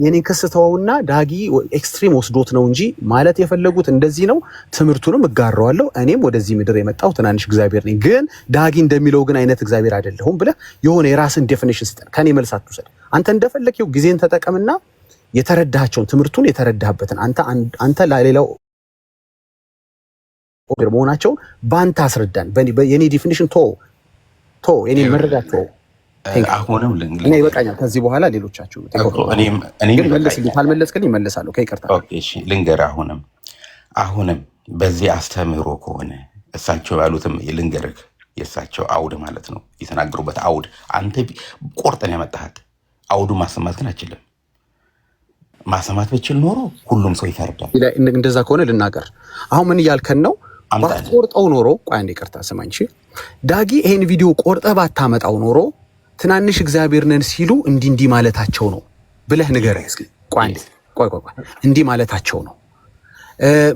[SPEAKER 2] የኔን ክስ ተወውና ዳጊ ኤክስትሪም ወስዶት ነው እንጂ ማለት የፈለጉት እንደዚህ ነው። ትምህርቱንም እጋራዋለሁ። እኔም ወደዚህ ምድር የመጣው ትናንሽ እግዚአብሔር ነኝ፣ ግን ዳጊ እንደሚለው ግን አይነት እግዚአብሔር አይደለሁም ብለህ የሆነ የራስን ዴፊኒሽን ስጠን። ከኔ መልስ አትውሰድ። አንተ እንደፈለግው ጊዜን ተጠቀምና የተረዳቸውን ትምህርቱን የተረዳበትን አንተ ለሌላው መሆናቸውን በአንተ አስረዳን። የኔ ዲፊኒሽን ቶ የኔ መረዳት ቶ
[SPEAKER 1] አሁንም
[SPEAKER 2] እኔ ይበቃኛል። ከዚህ በኋላ ሌሎቻችሁ ካልመለስክልኝ እመለሳለሁ ከይቅርታ።
[SPEAKER 1] ልንገርህ አሁንም በዚህ አስተምህሮ ከሆነ እሳቸው ያሉትም ልንገርህ፣ የእሳቸው አውድ ማለት ነው የተናገሩበት አውድ አንተ ቆርጠን ያመጣሃት አውዱ ማሰማት ግን አችልም። ማሰማት ብችል ኖሮ ሁሉም ሰው ይፈርዳል።
[SPEAKER 2] እንደዛ ከሆነ ልናገር። አሁን ምን እያልከን ነው? ባትቆርጠው ኖሮ ቆይ አንዴ ይቅርታ ስማኝ ዳጊ፣ ይሄን ቪዲዮ ቆርጠህ ባታመጣው ኖሮ ትናንሽ እግዚአብሔር ነን ሲሉ እንዲህ ማለታቸው ነው ብለህ ንገረኝ እስኪ። ቆይ እንዲህ ማለታቸው ነው።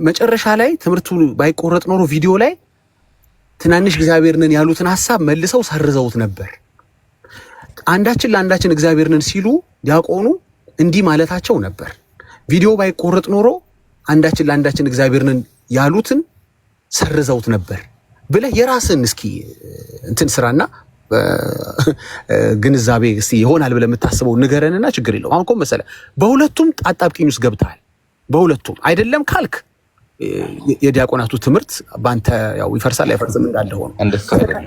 [SPEAKER 2] መጨረሻ ላይ ትምህርቱ ባይቆረጥ ኖሮ ቪዲዮ ላይ ትናንሽ እግዚአብሔር ነን ያሉትን ሐሳብ መልሰው ሰርዘውት ነበር። አንዳችን ለአንዳችን እግዚአብሔር ነን ሲሉ ዲያቆኑ እንዲህ ማለታቸው ነበር። ቪዲዮ ባይቆረጥ ኖሮ አንዳችን ለአንዳችን እግዚአብሔር ነን ያሉትን ሰርዘውት ነበር። ብለህ የራስን እስኪ እንትን ስራና ግንዛቤ እስቲ ይሆናል ብለህ የምታስበው ንገረንና ችግር የለውም። አሁን እኮ መሰለህ በሁለቱም አጣብቂኝ ውስጥ ገብተሃል። በሁለቱም አይደለም ካልክ የዲያቆናቱ ትምህርት በአንተ ያው ይፈርሳል አይፈርስም እንዳለ ሆኖ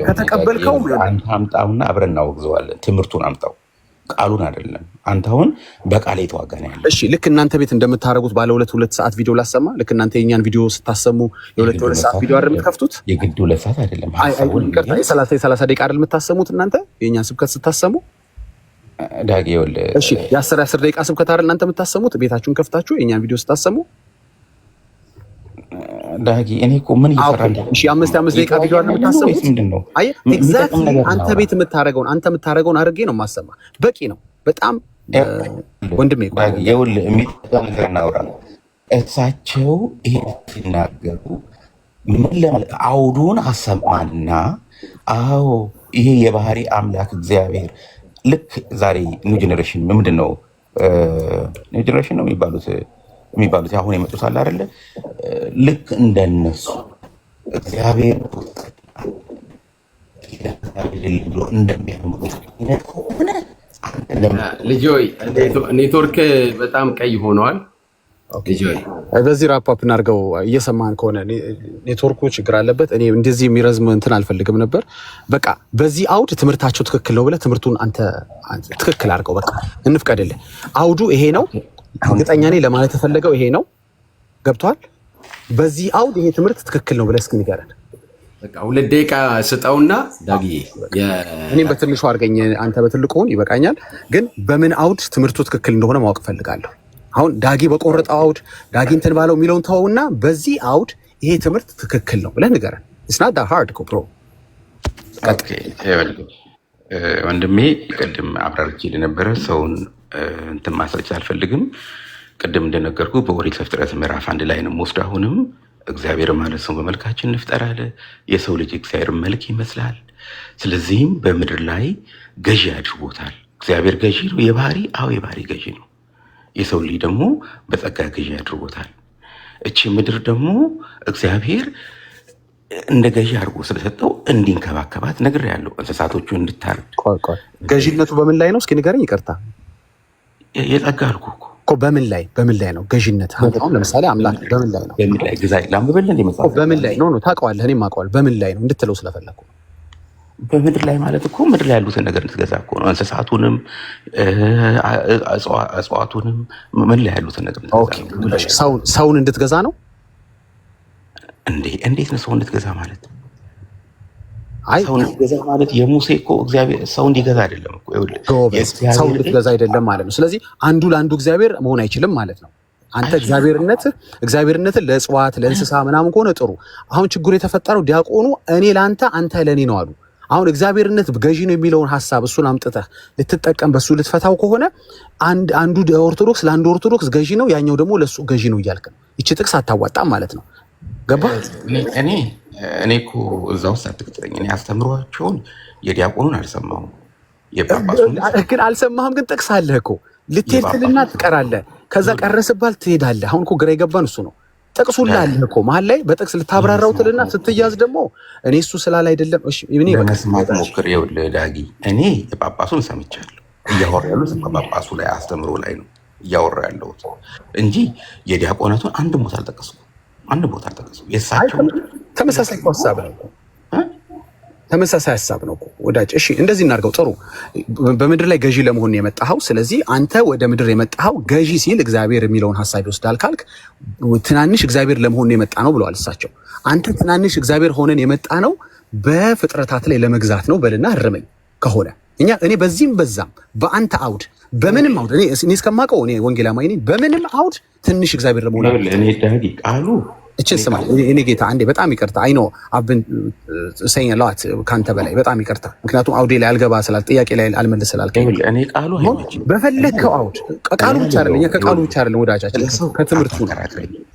[SPEAKER 2] ከተቀበልከው
[SPEAKER 1] አንተ አምጣውና አብረን እናወግዘዋለን። ትምህርቱን አምጣው ቃሉን አይደለም። አንተ አሁን በቃል የተዋጋ ነው ያለው።
[SPEAKER 2] እሺ ልክ እናንተ ቤት እንደምታረጉት ባለ 2 ሰዓት ቪዲዮ ላሰማ። ልክ እናንተ የኛን ቪዲዮ ስታሰሙ የ2 ሰዓት ቪዲዮ አይደል የምትከፍቱት?
[SPEAKER 1] የግድ 2 ሰዓት አይደለም።
[SPEAKER 2] አይ 30 ደቂቃ አይደል የምታሰሙት እናንተ የኛን ስብከት ስታሰሙ?
[SPEAKER 1] ዳጊ ይወል
[SPEAKER 2] እሺ የ10 ደቂቃ ስብከት አይደል እናንተ የምታሰሙት ቤታችሁን ከፍታችሁ የኛን ቪዲዮ ስታሰሙ?
[SPEAKER 1] ዳጊ እኔ እኮ ምን እየሰራን ነው?
[SPEAKER 2] እሺ 5 ደቂቃ ቪዲዮ አይደል የምታሰሙት?
[SPEAKER 1] ምንድነው?
[SPEAKER 2] አይ ኤግዛክትሊ አንተ ቤት የምታረገውን አድርጌ ነው የማሰማ። በቂ ነው በጣም ወንድሜ።
[SPEAKER 1] ይኸውል የሚጠቅም ነገር እናውራ። እሳቸው ይሄ ሲናገሩ ምን ለማለት አውዱን አሰማና፣ አዎ ይሄ የባህሪ አምላክ እግዚአብሔር ልክ ዛሬ ኒው ጄኔሬሽን ምንድን ነው ኒው ጄኔሬሽን ነው የሚባሉት አሁን የመጡት አለ አይደለ? ልክ እንደነሱ እግዚአብሔር ብሎ እንደሚያምኑት ሆነ።
[SPEAKER 3] ልጆይ ኔትወርክ በጣም ቀይ ሆነዋል። ልጆይ
[SPEAKER 2] በዚህ ራፓፕ እናድርገው። እየሰማን ከሆነ ኔትወርኩ ችግር አለበት። እኔ እንደዚህ የሚረዝም እንትን አልፈልግም ነበር። በቃ በዚህ አውድ ትምህርታቸው ትክክል ነው ብለህ ትምህርቱን አንተ ትክክል አድርገው። በቃ እንፍቀድልህ። አውዱ ይሄ ነው። እርግጠኛ ነኝ ለማለት የፈለገው ይሄ ነው። ገብቷል? በዚህ አውድ ይሄ ትምህርት ትክክል ነው ብለህ እስኪ ንገረን።
[SPEAKER 3] በቃ 2 ደቂቃ ስጠውና ዳግዬ
[SPEAKER 2] እኔም በትንሹ አድርገኝ፣ አንተ በትልቁን ይበቃኛል። ግን በምን አውድ ትምህርቱ ትክክል እንደሆነ ማወቅ ፈልጋለሁ። አሁን ዳጊ በቆረጠው አውድ ዳጊ እንትን ባለው የሚለውን ተወውና በዚህ አውድ ይሄ ትምህርት ትክክል ነው ብለህ ንገረን። it's not that hard ብሮ።
[SPEAKER 1] ኦኬ ወንድሜ ቅድም አብራርቼ የነበረ ሰውን እንትን ማሰልች አልፈልግም። ቅድም እንደነገርኩ በኦሪት ዘፍጥረት ምዕራፍ 1 ላይ ነው ወስድ። አሁንም እግዚአብሔር ማለት ሰው በመልካችን እንፍጠር አለ። የሰው ልጅ እግዚአብሔር መልክ ይመስላል። ስለዚህም በምድር ላይ ገዢ አድርጎታል። እግዚአብሔር ገዢ ነው የባህሪ የባህሪ ገዢ ነው። የሰው ልጅ ደግሞ በጸጋ ገዢ አድርጎታል። እቺ ምድር ደግሞ እግዚአብሔር እንደ ገዢ አድርጎ ስለሰጠው እንዲንከባከባት ነግሬያለሁ። እንስሳቶቹ እንድታርድ።
[SPEAKER 2] ገዢነቱ በምን ላይ ነው እስኪ ንገረኝ። ይቅርታ
[SPEAKER 1] የጸጋ አልኩህ እኮ
[SPEAKER 2] በምን ላይ ነው ገዢነት? አሁን ለምሳሌ አምላክ በምን ላይ ነው?
[SPEAKER 1] በምን ላይ ግዛ ላምበልን የመጽሐፍ
[SPEAKER 2] በምን ላይ ነው? ታውቀዋለህ፣ እኔም አውቀዋለሁ። በምን ላይ ነው እንድትለው ስለፈለኩ።
[SPEAKER 1] በምድር ላይ ማለት እኮ ምድር ላይ ያሉትን ነገር እንድትገዛ እኮ ነው። እንስሳቱንም እጽዋቱንም ምን ላይ ያሉትን ነገር እንድትገዛ።
[SPEAKER 2] ሰውን እንድትገዛ ነው
[SPEAKER 1] እንዴ? እንዴት ነው ሰው እንድትገዛ ማለት? ሰው እንድትገዛ ማለት የሙሴ እኮ እግዚአብሔር ሰው እንዲገዛ አይደለም እኮ። ይኸውልህ
[SPEAKER 2] ሰው እንድትገዛ አይደለም ማለት ነው። ስለዚህ አንዱ ለአንዱ እግዚአብሔር መሆን አይችልም ማለት ነው። አንተ እግዚአብሔርነትን ለእጽዋት ለእንስሳ ምናምን ከሆነ ጥሩ። አሁን ችግሩ የተፈጠረው ዲያቆኑ እኔ ለአንተ አንተ ለእኔ ነው አሉ። አሁን እግዚአብሔርነት ገዢ ነው የሚለውን ሀሳብ እሱን አምጥተህ ልትጠቀም በሱ ልትፈታው ከሆነ አንዱ ኦርቶዶክስ ለአንዱ ኦርቶዶክስ ገዢ ነው፣ ያኛው ደግሞ ለሱ ገዢ ነው እያልክ ነው። ይቺ ጥቅስ አታዋጣም ማለት ነው። ገባ?
[SPEAKER 1] እኔ እኮ እዛ ውስጥ አትቅጥረኝ። እኔ አስተምሯቸውን የዲያቆኑን አልሰማሁም፣ የጳጳሱን
[SPEAKER 2] ግን አልሰማህም። ግን ጥቅስ አለህ እኮ ልትሄድ ትልና ትቀራለህ። ከዛ ቀረስባል ትሄዳለህ። አሁን እኮ ግራ የገባን እሱ ነው። ጥቅሱ ላለህ እኮ መሀል ላይ በጥቅስ ልታብራራው ትልና ስትያዝ ደግሞ እኔ እሱ ስላል አይደለም። እሺ እኔ
[SPEAKER 1] በመስማት ሞክር። ይኸውልህ ዳጊ፣ እኔ የጳጳሱን ሰምቻለሁ። እያወራ ያሉት በጳጳሱ ላይ አስተምሮ ላይ ነው እያወራ ያለሁት እንጂ የዲያቆናቱን አንድ ቦታ አልጠቀስኩም። የእሳቸው
[SPEAKER 2] ተመሳሳይ ሀሳብ ነው። ተመሳሳይ ሀሳብ ነው ወዳጅ። እሺ እንደዚህ እናድርገው። ጥሩ በምድር ላይ ገዢ ለመሆን የመጣኸው፣ ስለዚህ አንተ ወደ ምድር የመጣኸው ገዢ ሲል እግዚአብሔር የሚለውን ሀሳብ ይወስዳል ካልክ ትናንሽ እግዚአብሔር ለመሆን የመጣ ነው ብለዋል እሳቸው። አንተ ትናንሽ እግዚአብሔር ሆነን የመጣ ነው በፍጥረታት ላይ ለመግዛት ነው በልና እርመኝ ከሆነ እኔ በዚህም በዛም በአንተ አውድ በምንም አውድ እኔ እስከማውቀው እኔ ወንጌላማዊ ነኝ። በምንም አውድ ትንሽ እግዚአብሔር ለመሆን
[SPEAKER 1] እኔ ዳጊ ቃሉ
[SPEAKER 2] እችን ስማ እኔ ጌታ አንዴ በጣም ይቅርታ። አይኖ አብን ሰኝ ላት ካንተ በላይ በጣም ይቅርታ። ምክንያቱም አውዴ ላይ አልገባ ስላል ጥያቄ ላይ አልመልስ ስላልከኝ
[SPEAKER 1] እኔ ቃሉ አይመችም።
[SPEAKER 2] በፈለግከው አውድ ቃሉ ብቻ አይደለም፣ ከቃሉ ብቻ አይደለም ወዳጃችን፣ ከትምህርቱ ነው።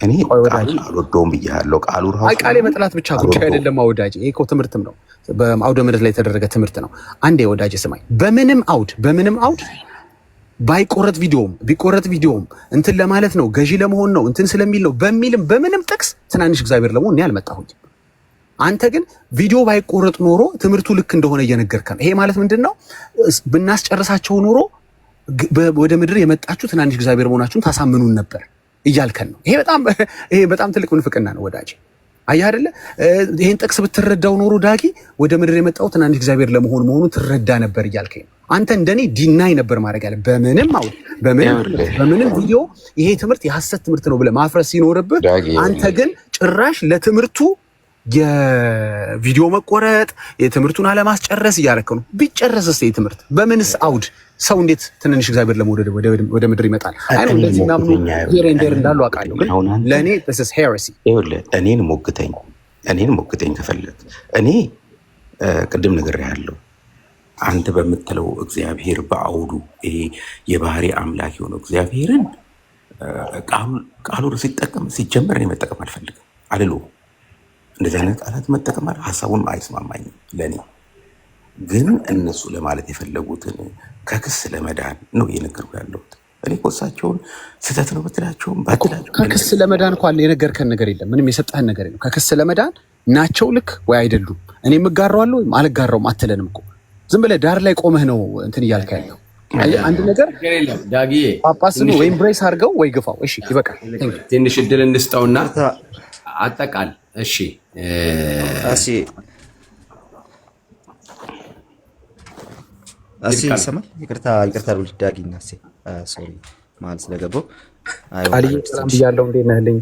[SPEAKER 1] እኔ ቃሉን አልወደውም ብያለሁ። ቃሉ ራሱ
[SPEAKER 2] ቃሌ መጥላት ብቻ ጉዳይ አይደለም ወዳጅ። ይሄ እኮ ትምህርትም ነው፣ በአውደ ምሕረት ላይ የተደረገ ትምህርት ነው። አንዴ ወዳጅ ስማኝ። በምንም አውድ ባይቆረጥ ቪዲዮም እንትን ለማለት ነው ገዢ ለመሆን ነው እንትን ስለሚል ነው በሚልም በምንም ጥቅስ ትናንሽ እግዚአብሔር ለመሆን እኔ አልመጣሁኝ። አንተ ግን ቪዲዮ ባይቆረጥ ኖሮ ትምህርቱ ልክ እንደሆነ እየነገርከን ነው። ይሄ ማለት ምንድነው? ብናስጨርሳቸው ኖሮ ወደ ምድር የመጣችሁ ትናንሽ እግዚአብሔር መሆናችሁን ታሳምኑን ነበር እያልከን ነው። ይሄ በጣም ትልቅ ምንፍቅና ነው ወዳጅ። አየህ አይደለ? ይሄን ጥቅስ ብትረዳው ኖሮ ዳጊ ወደ ምድር የመጣው ትናንሽ እግዚአብሔር ለመሆን መሆኑን ትረዳ ነበር እያልከኝ ነው። አንተ እንደኔ ዲናይ ነበር ማድረግ ያለ በምንም ቪዲዮ ይሄ ትምህርት የሐሰት ትምህርት ነው ብለህ ማፍረስ ሲኖርብህ፣ አንተ ግን ጭራሽ ለትምህርቱ የቪዲዮ መቆረጥ የትምህርቱን አለማስጨረስ እያደረከው ነው። ቢጨረስስ ይሄ ትምህርት በምንስ አውድ ሰው እንዴት ትንንሽ እግዚአብሔር ለመውደድ ወደ ምድር ይመጣል? አይ ነው እንደዚህ ምናምን ሄሬንደር እንዳሉ አውቃለሁ፣ ግን ለእኔ this is heresy።
[SPEAKER 1] እኔን ሞግተኝ ከፈለግ እኔ ቅድም ነግሬሃለሁ። አንተ በምትለው እግዚአብሔር በአውዱ ይሄ የባህሪ አምላክ የሆነው እግዚአብሔርን ቃሉን ሲጠቀም ሲጀመር እኔ መጠቀም አልፈልግም አልለውም። እንደዚህ አይነት ቃላት መጠቀም ሀሳቡን አይስማማኝም። ለእኔ ግን እነሱ ለማለት የፈለጉትን ከክስ ለመዳን ነው እየነገርኩ ያለሁት። እኔ እሳቸውን ስህተት ነው ብትላቸውም ባትላቸው
[SPEAKER 2] ከክስ ለመዳን እኮ የነገርከን ነገር የለም። ምንም የሰጠህን ነገር የለም። ከክስ ለመዳን ናቸው ልክ ወይ አይደሉም። እኔ የምጋራዋለሁ ወይም አልጋራውም አትለንም እኮ። ዝም ብለህ ዳር ላይ ቆመህ ነው እንትን እያልክ ያለው። አንድ ነገር ጳጳስን ወይም ብሬስ አድርገው ወይ ግፋው። እሺ ይበቃል።
[SPEAKER 3] ትንሽ እድል እንስጠውና አጠቃል። እሺ
[SPEAKER 8] ይሰማል? ይቅርታ ዳጊና ሶሪ ማለት ስለገባው
[SPEAKER 2] ቃልዬ ሰላም ብያለሁ። እንዴት ነህልኝ?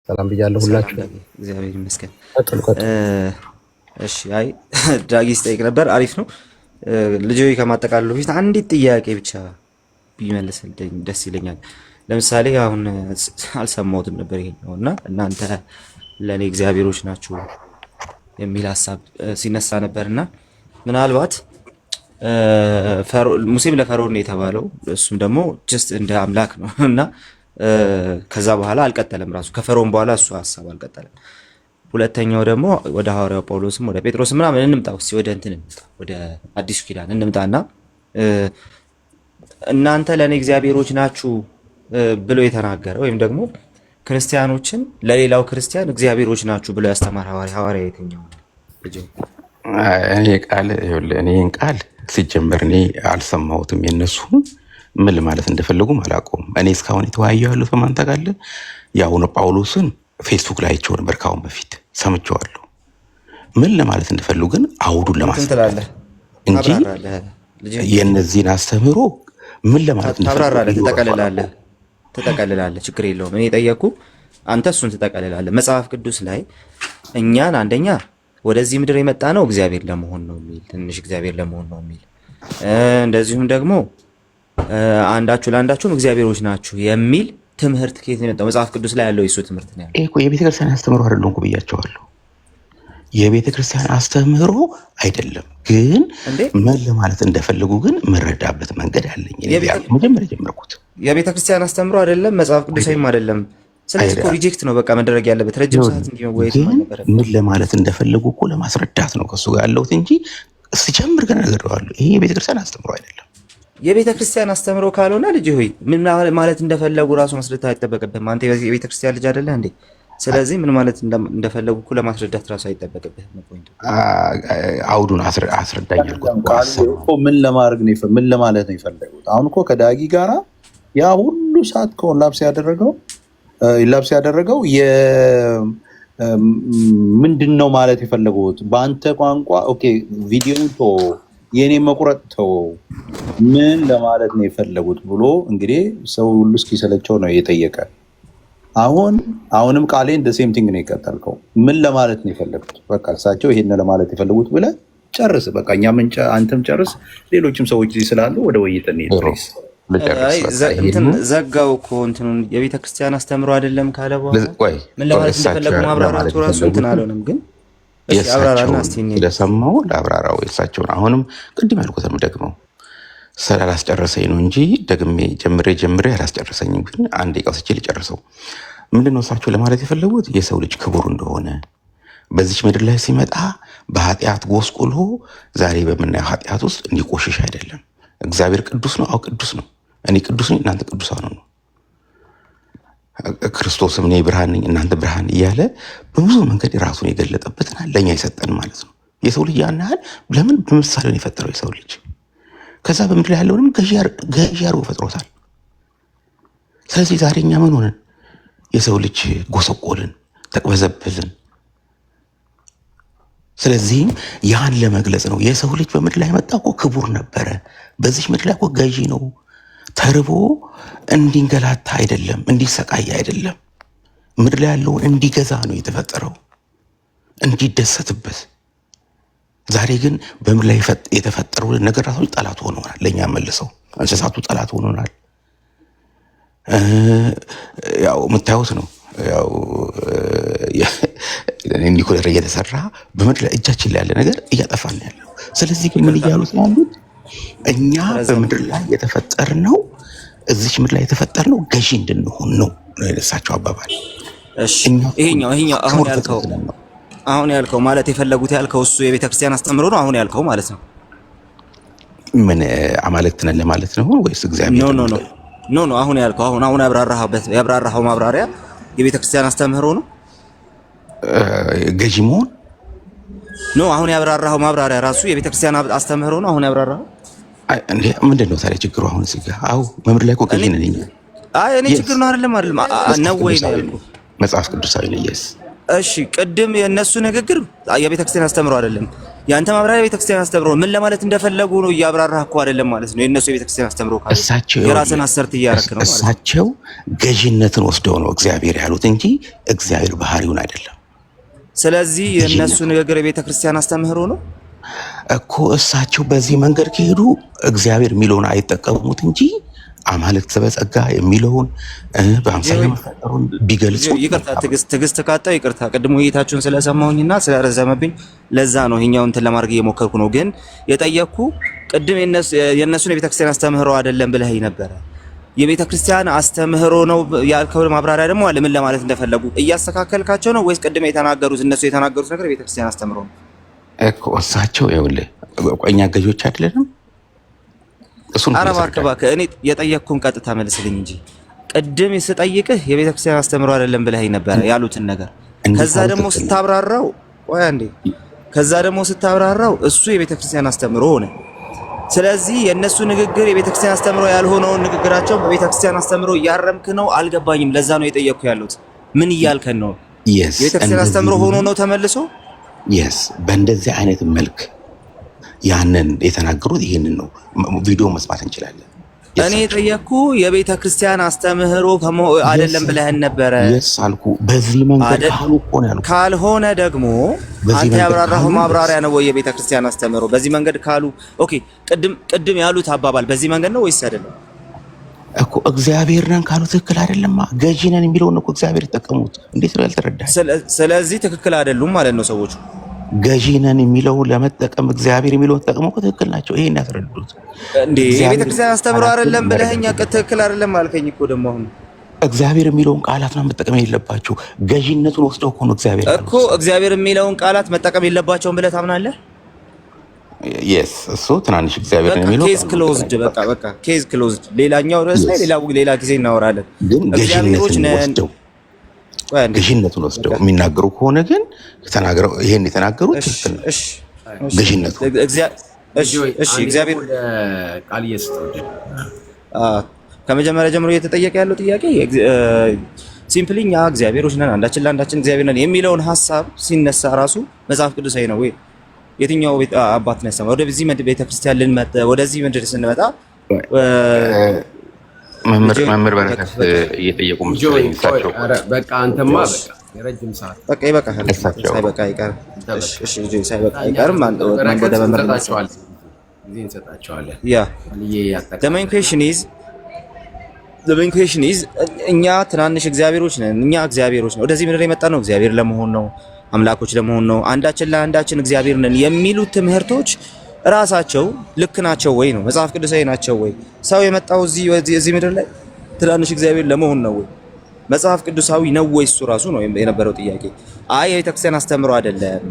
[SPEAKER 2] ሰላም ብያለሁ ሁላችሁ።
[SPEAKER 8] እግዚአብሔር ይመስገን። እሺ አይ ዳጊ ስጠይቅ ነበር። አሪፍ ነው። ልጅ ከማጠቃለሉ በፊት አንዲት ጥያቄ ብቻ ቢመልስልኝ ደስ ይለኛል። ለምሳሌ አሁን አልሰማሁትም ነበር ይሄን ነውና እናንተ ለኔ እግዚአብሔሮች ናችሁ የሚል ሐሳብ ሲነሳ ነበርና ምናልባት ሙሴም ለፈርዖን የተባለው እሱም ደግሞ ጀስት እንደ አምላክ ነው እና ከዛ በኋላ አልቀጠለም። ራሱ ከፈርዖን በኋላ እሱ ሐሳብ አልቀጠለም። ሁለተኛው ደግሞ ወደ ሐዋርያው ጳውሎስም ወደ ጴጥሮስም ምናምን እንምጣው እስቲ ወደ አዲሱ ኪዳን እንምጣና እናንተ ለኔ እግዚአብሔሮች ናችሁ ብሎ የተናገረ ወይም ደግሞ ክርስቲያኖችን ለሌላው ክርስቲያን እግዚአብሔሮች ናችሁ ብሎ ያስተማር ሐዋርያ የትኛው ነው?
[SPEAKER 1] እኔን ቃል ሲጀመር እኔ አልሰማሁትም። የነሱን ምን ለማለት እንደፈለጉም አላውቀውም። እኔ እስካሁን የተወያየው ያለው ከማን ታውቃለ? የአሁኑ ጳውሎስን ፌስቡክ ላይ አይቼው ነበር፣ ካሁን በፊት ሰምቼዋለሁ። ምን ለማለት እንደፈለጉ ግን አውዱን ለማስረዳት እንጂ የነዚህን አስተምህሮ ምን ለማለት
[SPEAKER 8] እንደፈለጉ ትጠቀልላለህ። ችግር የለውም። እኔ ጠየቅኩ፣ አንተ እሱን ትጠቀልላለህ። መጽሐፍ ቅዱስ ላይ እኛን አንደኛ ወደዚህ ምድር የመጣ ነው እግዚአብሔር ለመሆን ነው የሚል ትንሽ እግዚአብሔር ለመሆን ነው የሚል እንደዚሁም ደግሞ አንዳችሁ ለአንዳችሁም እግዚአብሔሮች ናችሁ የሚል ትምህርት ከየት ነው የመጣው? መጽሐፍ ቅዱስ ላይ ያለው የሱ ትምህርት ነው ያለው።
[SPEAKER 1] እኮ የቤተክርስቲያን አስተምህሮ አይደለም እኮ ብያቸዋለሁ። የቤተክርስቲያን አስተምህሮ አይደለም፣ ግን ምን ለማለት እንደፈለጉ ግን መረዳበት መንገድ አለኝ። መጀመሪያ ጀመርኩት
[SPEAKER 8] የቤተክርስቲያን አስተምህሮ አይደለም፣ መጽሐፍ ቅዱሳዊም አይደለም። ስለዚህ እኮ ሪጀክት ነው በቃ መደረግ ያለበት። ረጅም ሰዓት እንዲወያይ ነበር።
[SPEAKER 1] ምን ለማለት እንደፈለጉ እኮ ለማስረዳት ነው ከሱ ጋር ያለሁት እንጂ ሲጀምር ግን ነገርዋለሁ። ይሄ የቤተክርስቲያን አስተምህሮ አይደለም።
[SPEAKER 8] የቤተክርስቲያን አስተምህሮ ካልሆነ ልጅ ሆይ ምን ማለት እንደፈለጉ ራሱ ማስረዳት አይጠበቅብህም። አንተ የቤተክርስቲያን ልጅ አይደለህ እንዴ? ስለዚህ ምን ማለት እንደፈለጉ እኮ ለማስረዳት ራሱ አይጠበቅብህም። ፖይንቱ
[SPEAKER 1] አውዱን አስረዳኝ
[SPEAKER 9] እኮ ምን ለማድረግ ነው ምን ለማለት ነው የፈለጉት? አሁን እኮ ከዳጊ ጋራ ያ ሁሉ ሰዓት ከሆነ ላብስ ያደረገው ምንድን ነው ማለት የፈለጉት? በአንተ ቋንቋ ኦኬ፣ ቪዲዮን ተወው፣ የኔ መቁረጥ ተወው፣ ምን ለማለት ነው የፈለጉት ብሎ እንግዲህ ሰው ሁሉ እስኪሰለቸው ነው የጠየቀ። አሁንም ቃሌ እንደ ሴም ቲንግ ነው የቀጠልከው። ምን ለማለት ነው የፈለጉት? በቃ እሳቸው ይሄን ለማለት የፈለጉት ብለህ ጨርስ። በቃ እኛም አንተም ጨርስ፣ ሌሎችም ሰዎች ስላሉ ወደ ውይይት እንሂድ።
[SPEAKER 8] ዘጋው እኮ እንትኑን የቤተ ክርስቲያን አስተምሮ አይደለም ካለ በኋላ ምን ለማለት እንደፈለጉ ማብራራቱ ራሱ እንትን አልሆነም። ግን አብራራና እስቲ
[SPEAKER 1] ለሰማው ለአብራራው የእሳቸውን አሁንም ቅድም ያልኩትም ደግሞ ስላላስጨረሰኝ ነው እንጂ ደግሜ ጀምሬ አላስጨረሰኝም። ግን አንድ ቀውስቼ ልጨርሰው። ምንድነው እሳቸው ለማለት የፈለጉት? የሰው ልጅ ክቡር እንደሆነ በዚች ምድር ላይ ሲመጣ በኃጢአት ጎስቁሎ ዛሬ በምናየው ኃጢአት ውስጥ እንዲቆሽሽ አይደለም። እግዚአብሔር ቅዱስ ነው። ቅዱስ ነው። እኔ ቅዱስ ነኝ፣ እናንተ ቅዱሳን ነው። ክርስቶስም እኔ ብርሃን ነኝ እናንተ ብርሃን እያለ በብዙ መንገድ ራሱን የገለጠበትን ለእኛ የሰጠን ማለት ነው። የሰው ልጅ ያን ያህል ለምን በምሳሌ ነው የፈጠረው የሰው ልጅ። ከዛ በምድር ላይ ያለውንም ገዢ አድርጎ ፈጥሮታል። ስለዚህ ዛሬ እኛ ምን ሆነን የሰው ልጅ ጎሰቆልን፣ ተቅበዘበዝን። ስለዚህም ያን ለመግለጽ ነው የሰው ልጅ በምድር ላይ መጣ እኮ ክቡር ነበረ። በዚህ ምድር ላይ እኮ ገዢ ነው። ተርቦ እንዲንገላታ አይደለም፣ እንዲሰቃይ አይደለም። ምድር ላይ ያለውን እንዲገዛ ነው የተፈጠረው፣ እንዲደሰትበት። ዛሬ ግን በምድር ላይ የተፈጠሩ ነገር ራሶች ጠላት ሆነናል። ለእኛ መልሰው እንስሳቱ ጠላት ሆነናል። ያው የምታዩት ነው። ያው ኒኩሌር እየተሰራ በምድር ላይ እጃችን ላይ ያለ ነገር እያጠፋን ነው ያለው። ስለዚህ ግን ምን እያሉት ያሉት እኛ በምድር ላይ የተፈጠርነው እዚች ምድር ላይ የተፈጠርነው ገዢ እንድንሆን ነው የእሳቸው አባባል።
[SPEAKER 8] ይሄኛው አሁን ያልከው ማለት የፈለጉት ያልከው እሱ የቤተ ክርስቲያን አስተምሮ ነው አሁን ያልከው ማለት ነው።
[SPEAKER 1] ምን አማልክት ነን ለማለት ነው ወይስ እግዚአብሔር?
[SPEAKER 8] ኖ አሁን ያልከው አሁን ያብራራኸው ማብራሪያ የቤተ ክርስቲያን አስተምህሮ ነው
[SPEAKER 1] ገዢ መሆን
[SPEAKER 8] ነው። አሁን ያብራራኸው ማብራሪያ ራሱ የቤተ ክርስቲያን አስተምህሮ ነው አሁን ያብራራኸው።
[SPEAKER 1] እንዴ ምንድን ነው ታዲያ ችግሩ? አሁን እዚህ ጋር መምር ላይ እኮ ገዢ ነን እኛ።
[SPEAKER 8] እኔ ችግር ነው አይደለም ነው ወይ ነው ያልኩት።
[SPEAKER 1] መጽሐፍ ቅዱሳዊ ነው።
[SPEAKER 8] እሺ ቅድም የእነሱ ንግግር የቤተ ክርስቲያን አስተምህሮ አይደለም። ያንተ ማብራሪያ የቤተ ክርስቲያን አስተምህሮ ምን ለማለት እንደፈለጉ ነው እያብራራህ እኮ አይደለም ማለት ነው። የእነሱ የቤተ ክርስቲያን አስተምህሮ ካለ የራስን አሰርት እያረክ ነው ማለት ነው።
[SPEAKER 1] እሳቸው ገዢነትን ወስደው ነው እግዚአብሔር ያሉት እንጂ እግዚአብሔር ባህሪውን አይደለም።
[SPEAKER 8] ስለዚህ የእነሱ ንግግር የቤተ ክርስቲያን አስተምህሮ ነው
[SPEAKER 1] እኮ። እሳቸው በዚህ መንገድ ከሄዱ እግዚአብሔር የሚለውን አይጠቀሙት እንጂ አማልክት ዘበጸጋ የሚለውን በአምሳሌ መፈጠሩን ቢገልጹ።
[SPEAKER 8] ይቅርታ ትዕግስት ካጣው ይቅርታ፣ ቅድም ውይይታችሁን ስለሰማሁኝና ስለረዘመብኝ ለዛ ነው ይሄኛው እንትን ለማድረግ እየሞከርኩ ነው። ግን የጠየቅኩ ቅድም የእነሱን የቤተክርስቲያን አስተምህሮ አይደለም ብለኸኝ ነበረ። የቤተክርስቲያን አስተምህሮ ነው ያልከው ማብራሪያ ደግሞ አለ። ምን ለማለት እንደፈለጉ እያስተካከልካቸው ነው ወይስ ቅድም የተናገሩት እነሱ የተናገሩት ነገር የቤተክርስቲያን አስተምህሮ ነው
[SPEAKER 1] እኮ? እሳቸው ይኸውልህ እኛ ገዢዎች አይደለንም።
[SPEAKER 8] እባክህ እኔ የጠየቅኩን ቀጥታ መልስልኝ እንጂ ቅድም ስጠይቅህ የቤተክርስቲያን አስተምህሮ አይደለም ብለኸኝ ነበረ ያሉትን ነገር። ከዛ ደግሞ ስታብራራው እሱ የቤተክርስቲያን አስተምህሮ ሆነ። ስለዚህ የእነሱ ንግግር የቤተክርስቲያን አስተምህሮ ያልሆነውን ንግግራቸው በቤተክርስቲያን አስተምህሮ እያረምክ ነው። አልገባኝም። ለዛ ነው የጠየቅኩ ያሉት። ምን እያልከን ነው? የቤተክርስቲያን አስተምህሮ ሆኖ ነው ተመልሶ
[SPEAKER 1] በእንደዚህ አይነት መልክ ያንን የተናገሩት ይሄንን ነው። ቪዲዮ መስማት እንችላለን።
[SPEAKER 8] እኔ የጠየቅኩ የቤተ ክርስቲያን አስተምህሮ አይደለም ብለህን ነበረ
[SPEAKER 1] አልኩ። በዚህ መንገድ
[SPEAKER 8] ካልሆነ ደግሞ አንተ ያብራራኸው ማብራሪያ ነው ወይ የቤተ ክርስቲያን አስተምህሮ? በዚህ መንገድ ካሉ ኦኬ። ቅድም ያሉት አባባል በዚህ መንገድ ነው ወይስ አይደለም
[SPEAKER 1] እኮ? እግዚአብሔር ነን ካሉ ትክክል አይደለም። ገዢ ነን የሚለውን እኮ እግዚአብሔር ተጠቀሙት። እንዴት ነው ያልተረዳህ?
[SPEAKER 8] ስለዚህ ትክክል አይደሉም ማለት ነው ሰዎቹ።
[SPEAKER 1] ገዢ ነን የሚለውን ለመጠቀም እግዚአብሔር የሚለውን ተጠቅመው ትክክል ናቸው። ይሄን ያስረዱት
[SPEAKER 8] እንዴ? የቤተክርስቲያን አስተምህሮ አይደለም ብለኸኝ ትክክል አይደለም አልከኝ እኮ። ደግሞ አሁን
[SPEAKER 1] እግዚአብሔር የሚለውን ቃላት ነው መጠቀም የሌለባቸው። ገዢነቱን ወስደው እኮ ነው እግዚአብሔር
[SPEAKER 8] እኮ እግዚአብሔር የሚለውን ቃላት መጠቀም የለባቸውም ብለህ ታምናለህ?
[SPEAKER 1] እሱ ትናንሽ እግዚአብሔር ነው የሚለው
[SPEAKER 8] ኬዝ ክሎዝድ። በቃ ኬዝ ክሎዝድ። ሌላኛው ርዕስ ላይ ሌላ ጊዜ እናወራለን።
[SPEAKER 1] ግን ገዢነቱን ወስደው የሚናገሩ ከሆነ ግን ተናግረው ይሄን የተናገሩት ትክክል ነው። ገዢነቱ
[SPEAKER 8] እግዚአብሔር
[SPEAKER 3] ቃል እየሰጠው
[SPEAKER 8] ከመጀመሪያ ጀምሮ እየተጠየቀ ያለው ጥያቄ ሲምፕሊ እኛ እግዚአብሔሮች ነን፣ አንዳችን ለአንዳችን እግዚአብሔር ነን የሚለውን ሀሳብ ሲነሳ ራሱ መጽሐፍ ቅዱሳዊ ነው ወይ? የትኛው አባት ነው ያስተማረው? ወደዚህ ቤተክርስቲያን ወደዚህ ምድር ስንመጣ
[SPEAKER 1] መምህር በረከት እየጠየቁ መሰለኝ እሳቸው።
[SPEAKER 3] በቃ አንተማ የረጅም ሰዓት
[SPEAKER 8] በቃ ይበቃል። ሳይበቃ አይቀርም። እሺ ሳይበቃ አይቀርም። ወደ መምህር
[SPEAKER 3] እንሰጣቸዋለን።
[SPEAKER 8] the main question is እኛ ትናንሽ እግዚአብሔሮች ነን። እኛ እግዚአብሔሮች ነን። ወደዚህ ምድር የመጣ ነው እግዚአብሔር ለመሆን ነው፣ አምላኮች ለመሆን ነው። አንዳችን ለአንዳችን እግዚአብሔር ነን የሚሉት ትምህርቶች ራሳቸው ልክ ናቸው ወይ ነው? መጽሐፍ ቅዱሳዊ ናቸው ወይ? ሰው የመጣው እዚህ ምድር ላይ ትናንሽ እግዚአብሔር ለመሆን ነው ወይ? መጽሐፍ ቅዱሳዊ ነው ወይ? እሱ ራሱ ነው የነበረው ጥያቄ። አይ የቤተክርስቲያን አስተምሮ አይደለም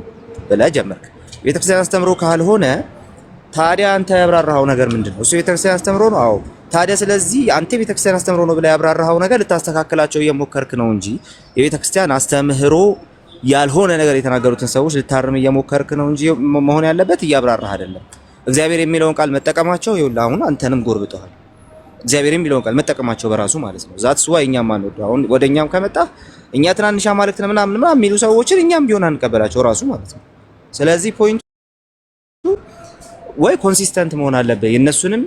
[SPEAKER 8] ብለህ ጀመርክ። የቤተክርስቲያን አስተምሮ ካልሆነ ታዲያ አንተ ያብራራኸው ነገር ምንድነው? እሱ የቤተክርስቲያን አስተምሮ ነው። አዎ ታዲያ ስለዚህ አንተ የቤተክርስቲያን አስተምህሮ ነው ብላ ያብራራኸው ነገር ልታስተካክላቸው እየሞከርክ ነው እንጂ የቤተክርስቲያን አስተምህሮ ያልሆነ ነገር የተናገሩትን ሰዎች ልታርም እየሞከርክ ነው እንጂ መሆን ያለበት እያብራራህ አይደለም። እግዚአብሔር የሚለውን ቃል መጠቀማቸው ይኸውልህ አሁን አንተንም ጎርብጠዋል። እግዚአብሔር የሚለውን ቃል መጠቀማቸው በራሱ ማለት ነው። ዛትስ ዋይ እኛም አንወደው። አሁን ወደኛም ከመጣ እኛ ትናንሽ አማልክት ነው ምናምን የሚሉ ሰዎችን እኛም ቢሆን አንቀበላቸው ራሱ ማለት ነው። ስለዚህ ፖይንቱ ወይ ኮንሲስተንት መሆን አለበት። የነሱንም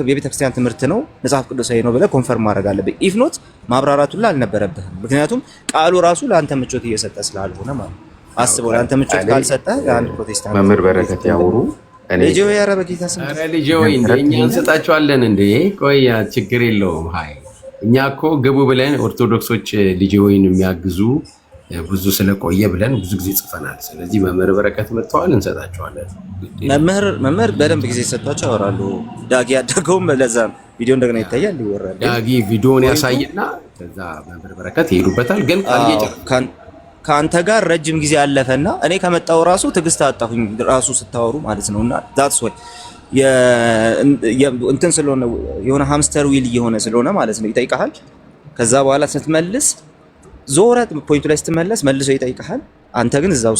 [SPEAKER 8] የቤተክርስቲያን ትምህርት ነው መጽሐፍ ቅዱሳዊ ነው ብለህ ኮንፈርም ማድረግ አለበት። ኢፍ ኖት ማብራራቱን አልነበረብህም። ምክንያቱም ቃሉ ራሱ ለአንተ ምቾት እየሰጠ ስላልሆነ ማለት ነው። አስበው፣ ለአንተ ምቾት ካልሰጠ ለአንድ ፕሮቴስታንት
[SPEAKER 3] መምህር በረከት ያወሩ
[SPEAKER 8] ልጅ ወይ ኧረ በጌታ ስም
[SPEAKER 3] ኧረ ልጅ ወይ እኛ እንሰጣቸዋለን እንዴ? ቆያ ችግር የለውም። ሃይ እኛ እኮ ግቡ ብለን ኦርቶዶክሶች ልጅ ወይን የሚያግዙ ብዙ ስለቆየ ብለን ብዙ ጊዜ ጽፈናል። ስለዚህ መምህር በረከት መጥተዋል፣ እንሰጣቸዋለን።
[SPEAKER 8] መምህር በደንብ ጊዜ ሰጥቷቸው ያወራሉ። ዳጊ ያደገውም ለዛ ቪዲዮ እንደገና ይታያል፣ ይወራል።
[SPEAKER 3] ዳጊ ቪዲዮን ያሳይና ከዛ መምህር በረከት ይሄዱበታል። ግን
[SPEAKER 8] ከአንተ ጋር ረጅም ጊዜ አለፈና እኔ ከመጣው ራሱ ትዕግስት አጣሁኝ ራሱ ስታወሩ ማለት ነውና ዛትስ ወይ እንትን ስለሆነ የሆነ ሃምስተር ዊል እየሆነ ስለሆነ ማለት ነው ይጠይቃል። ከዛ በኋላ ስትመልስ ዞረት ፖይንቱ ላይ ስትመለስ መልሶ ይጠይቃል። አንተ ግን እዛው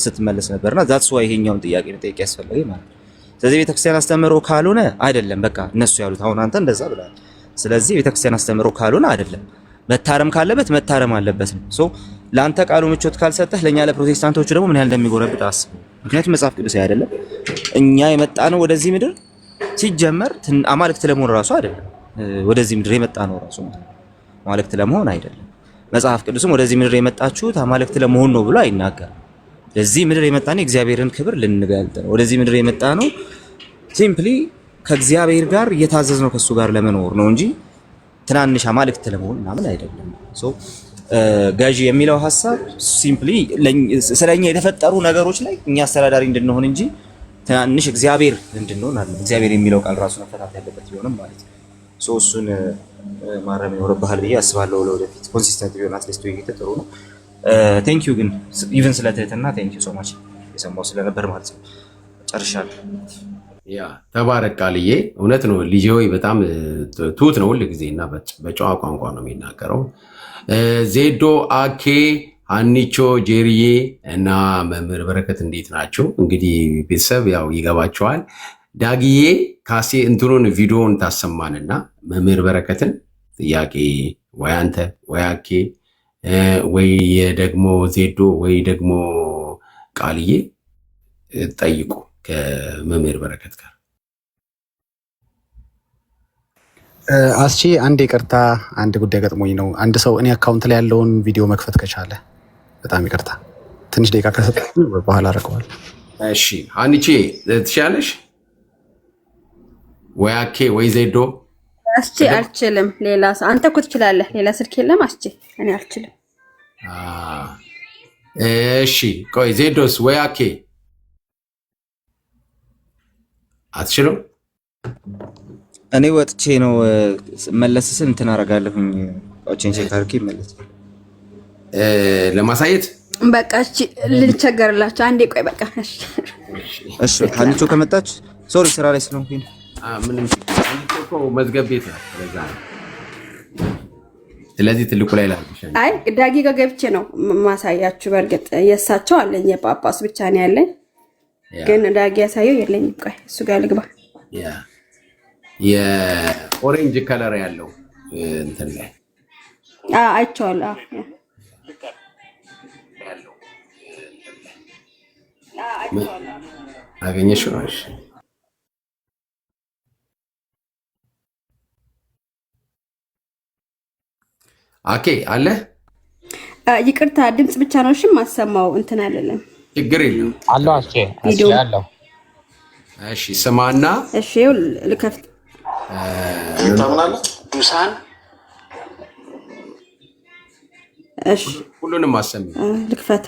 [SPEAKER 8] ስትመለስ ነበርና ዛትስ ዋይ ይሄኛውን ጥያቄ ነው ጠይቄ ያስፈልገኝ ማለት ነው። ስለዚህ ቤተክርስቲያን አስተምሮ ካልሆነ አይደለም በቃ እነሱ ያሉት አሁን አንተ እንደዛ ብለሃል። ስለዚህ ቤተክርስቲያን አስተምሮ ካልሆነ አይደለም መታረም ካለበት መታረም አለበት ነው። ሶ ለአንተ ቃሉ ምቾት ካልሰጠህ ለኛ ለፕሮቴስታንቶቹ ደግሞ ምን ያህል እንደሚጎረብጥ አስብ። ምክንያቱም መጽሐፍ ቅዱስ አይደለም እኛ የመጣ ነው ወደዚህ ምድር ሲጀመር አማልክት ለመሆን ራሱ አይደለም ወደዚህ ምድር የመጣ ነው ራሱ አማልክት ለመሆን አይደለም። መጽሐፍ ቅዱስም ወደዚህ ምድር የመጣችሁት አማልክት ለመሆን ነው ብሎ አይናገርም። ለዚህ ምድር የመጣነው የእግዚአብሔርን ክብር ልንገልጥ ነው። ወደዚህ ምድር የመጣነው ሲምፕሊ ከእግዚአብሔር ጋር እየታዘዝነው ከሱ ጋር ለመኖር ነው እንጂ ትናንሽ አማልክት ለመሆን ምናምን አይደለም። ሶ ገዢ የሚለው ሐሳብ ሲምፕሊ ስለኛ የተፈጠሩ ነገሮች ላይ እኛ አስተዳዳሪ እንድንሆን እንጂ ትናንሽ እግዚአብሔር እንድንሆን አይደለም። እግዚአብሔር የሚለው ቃል ራሱ መፈታት ያለበት ቢሆንም ማለት ነው። ሶ እሱን ማረም ይኖርብሃል ብዬ አስባለሁ። ለወደፊት ኮንሲስተንት ቢሆን አትሊስት ይሄ ጥሩ ነው። ቴንክ ዩ ግን ኢቭን ስለተህትና ቴንክ ዩ ሶ ማች የሰማው ስለነበር ማለት ነው። ጨርሻለሁ።
[SPEAKER 3] ያ ተባረክ ቃልዬ፣ እውነት ነው። ልጄ ሆይ በጣም ትሁት ነው ሁል ጊዜ እና በጨዋ ቋንቋ ነው የሚናገረው። ዜዶ፣ አኬ፣ ሀኒቾ፣ ጄሪዬ እና መምህር በረከት እንዴት ናቸው? እንግዲህ ቤተሰብ ያው ይገባቸዋል። ዳግዬ ካሴ እንትኑን ቪዲዮውን ታሰማንና መምህር በረከትን ጥያቄ ወይ አንተ ወይ አኬ ወይ ደግሞ ዜዶ ወይ ደግሞ ቃልዬ ጠይቁ ከመምህር በረከት ጋር።
[SPEAKER 2] አስቺ አንድ ይቅርታ፣ አንድ ጉዳይ ገጥሞኝ ነው። አንድ ሰው እኔ አካውንት ላይ ያለውን ቪዲዮ መክፈት ከቻለ በጣም ይቅርታ፣ ትንሽ ደቂቃ ከሰጠ በኋላ አደርገዋለሁ።
[SPEAKER 3] እሺ ሀኒቼ ትችያለሽ? ወይ አኬ ወይ ዜዶ?
[SPEAKER 10] አስቺ አልችልም። ሌላ ሰው አንተ እኮ ትችላለህ። ሌላ ስልክ የለም። አስቺ እኔ አልችልም።
[SPEAKER 3] እሺ ቆይ ዜዶስ ወይ አኬ አትችሉም?
[SPEAKER 8] እኔ ወጥቼ ነው መለስ ስል እንትን አደርጋለሁኝ። ኦቼን ቼክ አድርጌ መለስ
[SPEAKER 3] ለማሳየት
[SPEAKER 10] በቃ እሺ፣ ልቸገርላችሁ አንዴ ቆይ በቃ እሺ።
[SPEAKER 3] እሺ
[SPEAKER 8] ሀኒቾ ከመጣች ሶሪ ስራ ላይ ስለሆንኩኝ
[SPEAKER 3] ምንም እኮ መዝገብ ቤት ነው። ስለዚህ ትልቁ ላይ ላልኩሽ።
[SPEAKER 10] አይ ዳጊ ጋር ገብቼ ነው ማሳያችሁ። በእርግጥ የእሳቸው አለኝ የጳጳስ ብቻ ነው ያለኝ፣ ግን ዳጊ ያሳየው የለኝም። ቆይ እሱ ጋር ልግባ።
[SPEAKER 3] የኦሬንጅ ከለር ያለው እንትን ላይ
[SPEAKER 10] አይቼዋለሁ።
[SPEAKER 3] አገኘሽው? እሺ ኦኬ አለ።
[SPEAKER 10] ይቅርታ ድምጽ ብቻ ነው እሺ ማሰማው እንትን አይደለም።
[SPEAKER 3] ችግር የለም
[SPEAKER 11] አለው። አስቼ አለው።
[SPEAKER 3] እሺ ስማና
[SPEAKER 10] እሺ ልከፍት።
[SPEAKER 4] ታምናለህ?
[SPEAKER 5] ቅዱሳን
[SPEAKER 10] እሺ
[SPEAKER 3] ሁሉንም አሰሚ
[SPEAKER 10] ልክፈት።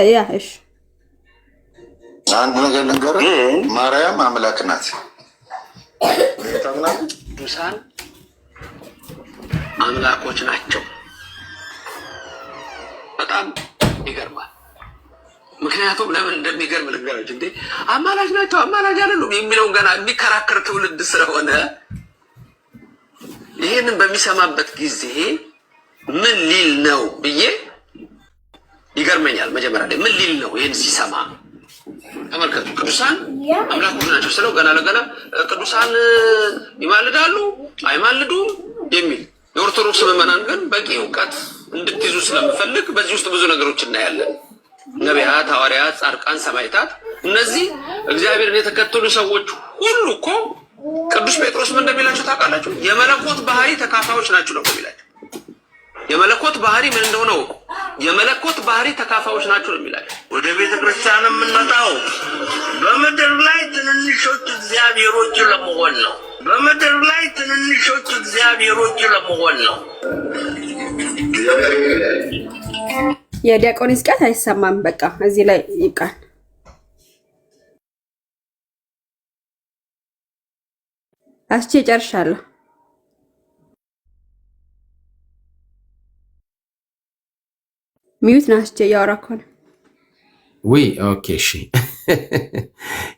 [SPEAKER 10] ያ እሺ
[SPEAKER 4] አንድ ነገር ልንገርህ፣ ማርያም አምላክ ናት። ታምናለህ?
[SPEAKER 5] ቅዱሳን አምላኮች ናቸው። በጣም ይገርማል። ምክንያቱም ለምን እንደሚገርም ልንገራችሁ። እንዴ አማላጅ ናቸው አማላጅ አይደሉም የሚለውን ገና የሚከራከር ትውልድ ስለሆነ ይሄንን በሚሰማበት ጊዜ ምን ሊል ነው ብዬ ይገርመኛል። መጀመሪያ ላይ ምን ሊል ነው ይሄን ሲሰማ? ተመልከቱ። ቅዱሳን አምላኮች ናቸው ስለው ገና ለገና ቅዱሳን ይማልዳሉ አይማልዱም የሚል የኦርቶዶክስ ምዕመናን ግን በቂ እውቀት እንድትይዙ ስለምፈልግ በዚህ ውስጥ ብዙ ነገሮች እናያለን። ነቢያት፣ ሐዋርያት፣ ጻድቃን፣ ሰማዕታት እነዚህ እግዚአብሔርን የተከተሉ ሰዎች ሁሉ እኮ ቅዱስ ጴጥሮስ ምን እንደሚላቸው ታውቃላችሁ? የመለኮት ባህሪ ተካፋዮች ናቸው ነው የሚላቸው። የመለኮት ባህሪ ምን እንደሆነ እኮ የመለኮት ባህሪ ተካፋዮች ናቸው ነው የሚላቸው።
[SPEAKER 6] ወደ ቤተ ክርስቲያን የምንመጣው በምድር ላይ ትንንሾች እግዚአብሔሮች ለመሆን ነው። በምድር ላይ ትንንሾች እግዚአብሔሮች ለመሆን ነው።
[SPEAKER 10] የዲያቆን ሕዝቅያስ አይሰማም። በቃ እዚህ ላይ ይቃል። አስቼ ጨርሻለሁ። ሚዩት ናስቼ እያወራ እኮ ነው።
[SPEAKER 3] ውይ ኦኬ እሺ።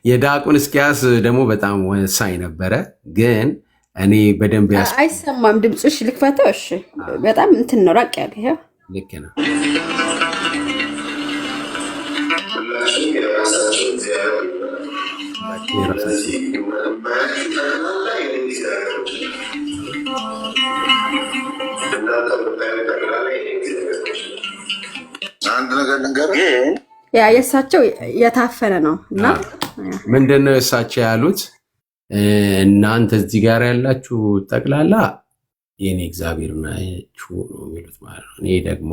[SPEAKER 3] የዲያቆን ሕዝቅያስ ደግሞ በጣም ወሳኝ ነበረ፣ ግን እኔ በደንብ
[SPEAKER 10] አይሰማም ድምፁ። እሺ ልክፈተው። እሺ በጣም እንትን ነው ራቅ ያለ። ይሄ
[SPEAKER 3] ልክ ነው።
[SPEAKER 4] አንድ ነገር ልንገርህ፣
[SPEAKER 10] ያ የእሳቸው የታፈነ ነው እና
[SPEAKER 3] ምንድን ነው እሳቸው ያሉት? እናንተ እዚህ ጋር ያላችሁ ጠቅላላ የኔ እግዚአብሔር ናችሁ ነው የሚሉት ማለት ነው። እኔ ደግሞ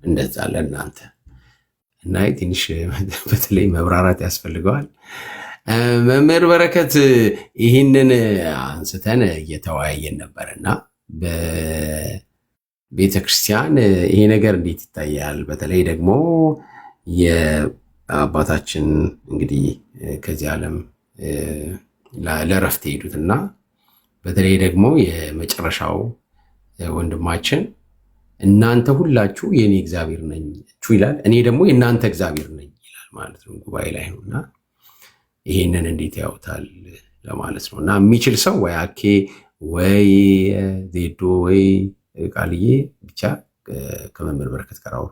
[SPEAKER 3] እንደዛ ለእናንተ እና ትንሽ በተለይ መብራራት ያስፈልገዋል። መምህር በረከት ይህንን አንስተን እየተወያየን ነበርና በቤተክርስቲያን ይሄ ነገር እንዴት ይታያል? በተለይ ደግሞ የአባታችን እንግዲህ ከዚህ ዓለም ለእረፍት የሄዱትና በተለይ ደግሞ የመጨረሻው ወንድማችን እናንተ ሁላችሁ የኔ እግዚአብሔር ነችሁ ይላል፣ እኔ ደግሞ የእናንተ እግዚአብሔር ነኝ ይላል ማለት ነው። ጉባኤ ላይ ነውና ይሄንን እንዴት ያውታል ለማለት ነው። እና የሚችል ሰው ወይ አኬ ወይ ዜዶ ወይ ቃልዬ ብቻ ከመምህር በረከት ጋር አውሩ።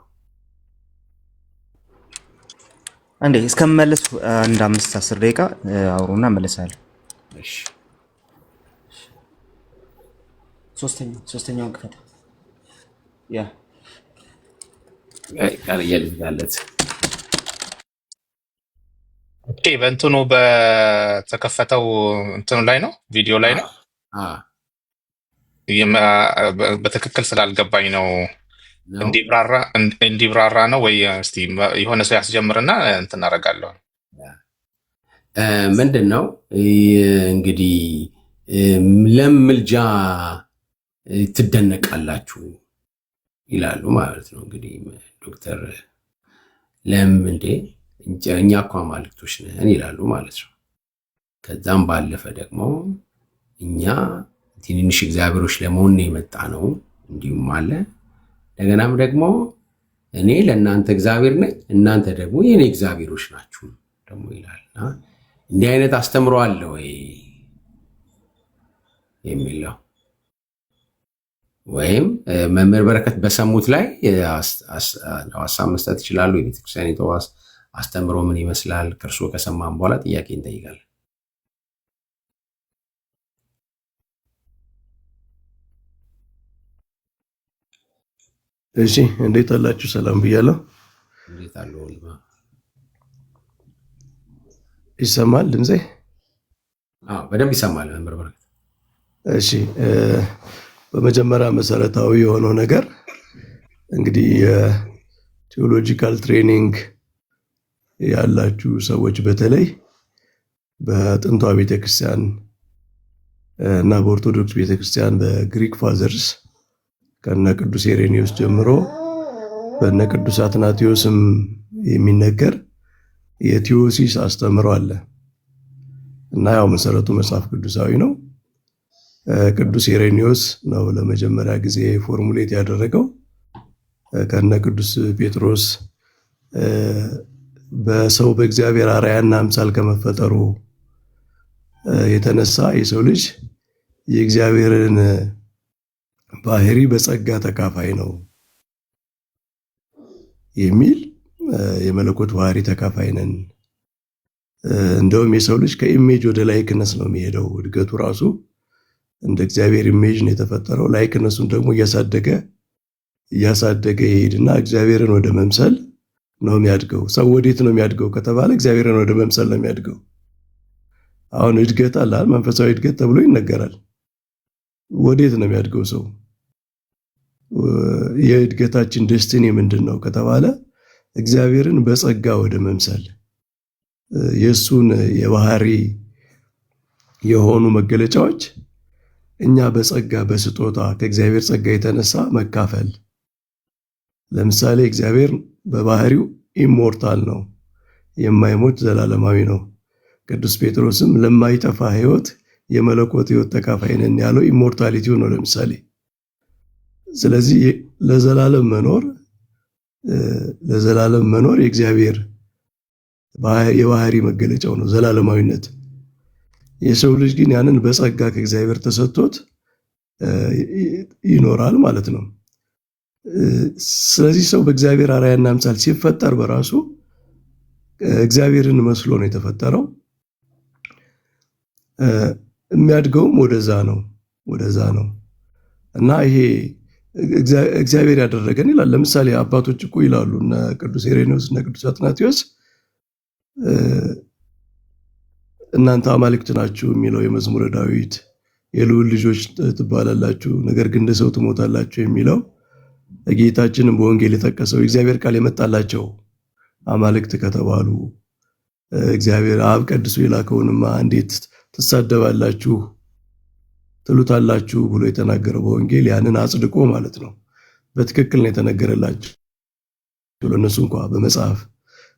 [SPEAKER 8] አንዴ እስከምመለስ አንድ 5-10 ደቂቃ አውሩና እመለሳለሁ።
[SPEAKER 3] እሺ
[SPEAKER 8] ሶስተኛውን ክፈታ። ያ
[SPEAKER 3] ቃልዬ ልዝጋለት።
[SPEAKER 11] ኦኬ በእንትኑ በተከፈተው እንትኑ ላይ ነው፣ ቪዲዮ ላይ ነው። በትክክል ስላልገባኝ ነው እንዲብራራ ነው ወይ? እስቲ የሆነ ሰው ያስጀምርና እንትን እናደርጋለሁ።
[SPEAKER 3] ምንድን ነው እንግዲህ ለምልጃ ትደነቃላችሁ ይላሉ ማለት ነው። እንግዲህ ዶክተር እንዴ እኛ እኮ አማልክቶች ነን ይላሉ ማለት ነው። ከዛም ባለፈ ደግሞ እኛ ትንንሽ እግዚአብሔሮች ለመሆን የመጣ ነው እንዲሁም አለ። እንደገናም ደግሞ እኔ ለእናንተ እግዚአብሔር ነኝ፣ እናንተ ደግሞ የኔ እግዚአብሔሮች ናችሁ ደግሞ ይላልና እንዲህ አይነት አስተምሮ አለ ወይ የሚለው ወይም መምህር በረከት በሰሙት ላይ ሀሳብ መስጠት ይችላሉ። የቤተክርስቲያኒቱ አስተምሮ ምን ይመስላል? ከእርሶ ከሰማን በኋላ ጥያቄ እንጠይቃለን።
[SPEAKER 12] እሺ እንዴት አላችሁ? ሰላም ብያለሁ።
[SPEAKER 3] እንዴት አሉ?
[SPEAKER 12] ይሰማል ድምጼ?
[SPEAKER 3] አዎ በደንብ ይሰማል መምህር በረከት።
[SPEAKER 12] እሺ በመጀመሪያ መሰረታዊ የሆነው ነገር እንግዲህ የቴዎሎጂካል ትሬኒንግ ያላችሁ ሰዎች በተለይ በጥንቷ ቤተክርስቲያን እና በኦርቶዶክስ ቤተክርስቲያን በግሪክ ፋዘርስ ከነ ቅዱስ ኢሬኒዮስ ጀምሮ በነ ቅዱስ አትናቴዎስም የሚነገር የቲዮሲስ አስተምሮ አለ እና ያው መሰረቱ መጽሐፍ ቅዱሳዊ ነው። ቅዱስ ኢሬኒዮስ ነው ለመጀመሪያ ጊዜ ፎርሙሌት ያደረገው ከነ ቅዱስ ጴጥሮስ በሰው በእግዚአብሔር አርአያና አምሳል ከመፈጠሩ የተነሳ የሰው ልጅ የእግዚአብሔርን ባህሪ በጸጋ ተካፋይ ነው የሚል የመለኮት ባህሪ ተካፋይ ነን። እንደውም የሰው ልጅ ከኢሜጅ ወደ ላይክነስ ነው የሚሄደው። እድገቱ ራሱ እንደ እግዚአብሔር ኢሜጅ ነው የተፈጠረው። ላይክነሱን ደግሞ እያሳደገ ይሄድና እግዚአብሔርን ወደ መምሰል ነው የሚያድገው። ሰው ወዴት ነው የሚያድገው ከተባለ እግዚአብሔርን ወደ መምሰል ነው የሚያድገው። አሁን እድገት አለ፣ መንፈሳዊ እድገት ተብሎ ይነገራል። ወዴት ነው የሚያድገው ሰው? የእድገታችን ደስቲኒ ምንድን ነው ከተባለ እግዚአብሔርን በጸጋ ወደ መምሰል የእሱን የባህሪ የሆኑ መገለጫዎች እኛ በጸጋ በስጦታ ከእግዚአብሔር ጸጋ የተነሳ መካፈል። ለምሳሌ እግዚአብሔር በባህሪው ኢሞርታል ነው፣ የማይሞት ዘላለማዊ ነው። ቅዱስ ጴጥሮስም ለማይጠፋ ሕይወት የመለኮት ሕይወት ተካፋይ ነን ያለው ኢሞርታሊቲው ነው ለምሳሌ። ስለዚህ ለዘላለም መኖር የእግዚአብሔር የባህሪ መገለጫው ነው፣ ዘላለማዊነት። የሰው ልጅ ግን ያንን በጸጋ ከእግዚአብሔር ተሰጥቶት ይኖራል ማለት ነው። ስለዚህ ሰው በእግዚአብሔር አርአያና አምሳል ሲፈጠር በራሱ እግዚአብሔርን መስሎ ነው የተፈጠረው። የሚያድገውም ወደዛ ነው እና ይሄ እግዚአብሔር ያደረገን ይላል። ለምሳሌ አባቶች እኮ ይላሉ እነ ቅዱስ ኢሬኔዎስ እና ቅዱስ አትናቴዎስ እናንተ አማልክት ናችሁ የሚለው የመዝሙረ ዳዊት፣ የልዑል ልጆች ትባላላችሁ ነገር ግን እንደ ሰው ትሞታላችሁ የሚለው ጌታችንን በወንጌል የጠቀሰው የእግዚአብሔር ቃል የመጣላቸው አማልክት ከተባሉ እግዚአብሔር አብ ቀድሶ የላከውንማ እንዴት ትሳደባላችሁ ትሉታላችሁ ብሎ የተናገረው በወንጌል ያንን አጽድቆ ማለት ነው። በትክክል ነው የተነገረላቸው ለነሱ እንኳ በመጽሐፍ።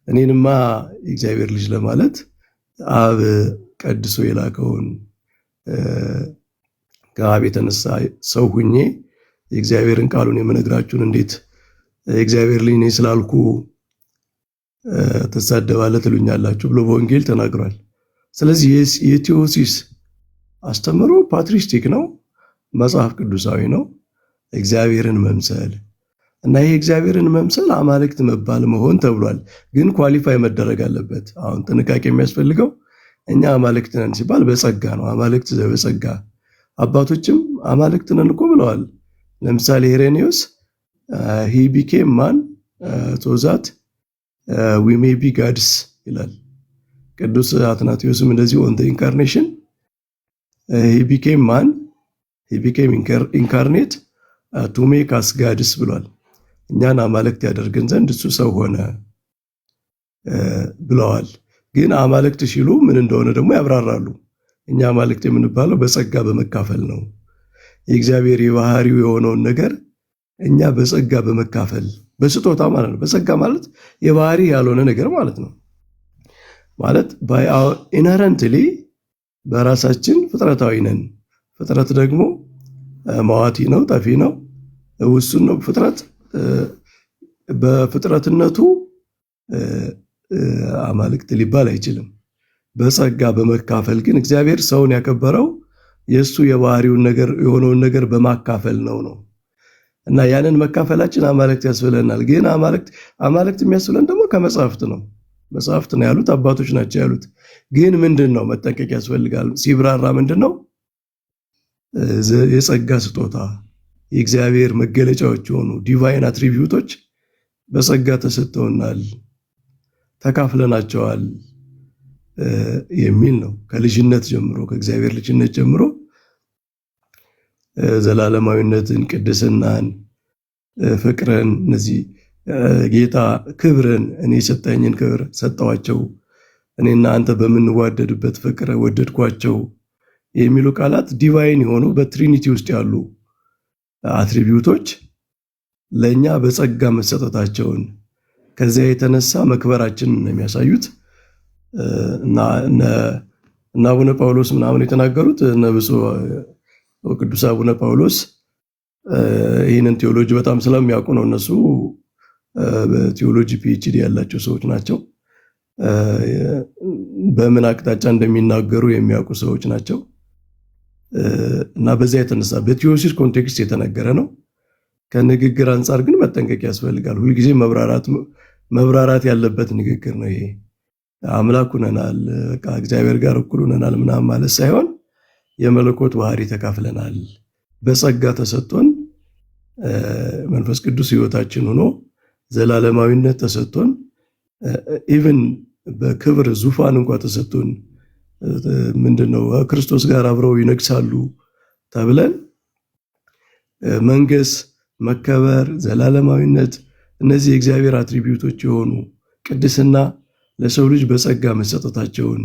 [SPEAKER 12] እኔንማ የእግዚአብሔር ልጅ ለማለት አብ ቀድሶ የላከውን ከአብ የተነሳ ሰው ሁኜ የእግዚአብሔርን ቃሉን የምነግራችሁን እንዴት የእግዚአብሔር ልጅ ነኝ ስላልኩ ትሳደባለህ ትሉኛላችሁ ብሎ በወንጌል ተናግሯል። ስለዚህ የቴዎሲስ አስተምሮ ፓትሪስቲክ ነው፣ መጽሐፍ ቅዱሳዊ ነው። እግዚአብሔርን መምሰል እና ይሄ እግዚአብሔርን መምሰል አማልክት መባል መሆን ተብሏል። ግን ኳሊፋይ መደረግ አለበት። አሁን ጥንቃቄ የሚያስፈልገው እኛ አማልክት ነን ሲባል በጸጋ ነው። አማልክት ዘበጸጋ። አባቶችም አማልክት ነን እኮ ብለዋል። ለምሳሌ ኢሬኔዎስ he became man so that we may be gods ይላል። ቅዱስ አትናቴዎስም እንደዚህ on the incarnation he became man, he became incarnate to make us gods ብሏል። እኛን አማልክት ያደርገን ዘንድ እሱ ሰው ሆነ ብለዋል። ግን አማልክት ሲሉ ምን እንደሆነ ደግሞ ያብራራሉ። እኛ አማልክት የምንባለው በጸጋ በመካፈል ነው። የእግዚአብሔር የባህሪው የሆነውን ነገር እኛ በጸጋ በመካፈል በስጦታ ማለት ነው። በጸጋ ማለት የባህሪ ያልሆነ ነገር ማለት ነው። ማለት ኢነረንትሊ በራሳችን ፍጥረታዊ ነን። ፍጥረት ደግሞ መዋቲ ነው፣ ጠፊ ነው፣ ውሱን ነው። ፍጥረት በፍጥረትነቱ አማልክት ሊባል አይችልም። በጸጋ በመካፈል ግን እግዚአብሔር ሰውን ያከበረው የእሱ የባህሪውን ነገር የሆነውን ነገር በማካፈል ነው እና ያንን መካፈላችን አማልክት ያስብለናል። ግን አማልክት የሚያስብለን ደግሞ ከመጽሐፍት ነው። መጽሐፍት ነው ያሉት፣ አባቶች ናቸው ያሉት። ግን ምንድነው መጠንቀቅ ያስፈልጋል። ሲብራራ ምንድነው የጸጋ ስጦታ የእግዚአብሔር መገለጫዎች የሆኑ ዲቫይን አትሪቢዩቶች በጸጋ ተሰጥተውናል፣ ተካፍለናቸዋል የሚል ነው። ከልጅነት ጀምሮ ከእግዚአብሔር ልጅነት ጀምሮ ዘላለማዊነትን፣ ቅድስናን፣ ፍቅርን፣ እነዚህ ጌታ ክብርን እኔ የሰጠኝን ክብር ሰጠዋቸው፣ እኔና አንተ በምንዋደድበት ፍቅር ወደድኳቸው የሚሉ ቃላት ዲቫይን የሆኑ በትሪኒቲ ውስጥ ያሉ አትሪቢዩቶች ለኛ በጸጋ መሰጠታቸውን ከዚያ የተነሳ መክበራችንን ነው የሚያሳዩት። እና አቡነ ጳውሎስ ምናምን የተናገሩት እነ ብፁዕ ቅዱስ አቡነ ጳውሎስ ይህንን ቴዎሎጂ በጣም ስለሚያውቁ ነው። እነሱ በቴዎሎጂ ፒኤችዲ ያላቸው ሰዎች ናቸው። በምን አቅጣጫ እንደሚናገሩ የሚያውቁ ሰዎች ናቸው። እና በዛ የተነሳ በቴዎሲስ ኮንቴክስት የተነገረ ነው። ከንግግር አንጻር ግን መጠንቀቅ ያስፈልጋል። ሁልጊዜ መብራራት ያለበት ንግግር ነው ይሄ። አምላክ ሆነናል፣ በቃ እግዚአብሔር ጋር እኩል ሆነናል ምናምን ማለት ሳይሆን የመለኮት ባህሪ ተካፍለናል፣ በጸጋ ተሰጥቶን መንፈስ ቅዱስ ሕይወታችን ሆኖ ዘላለማዊነት ተሰጥቶን ኢቭን በክብር ዙፋን እንኳ ተሰጥቶን ምንድነው ክርስቶስ ጋር አብረው ይነግሳሉ ተብለን መንገስ፣ መከበር፣ ዘላለማዊነት እነዚህ የእግዚአብሔር አትሪቢዩቶች የሆኑ ቅድስና ለሰው ልጅ በጸጋ መሰጠታቸውን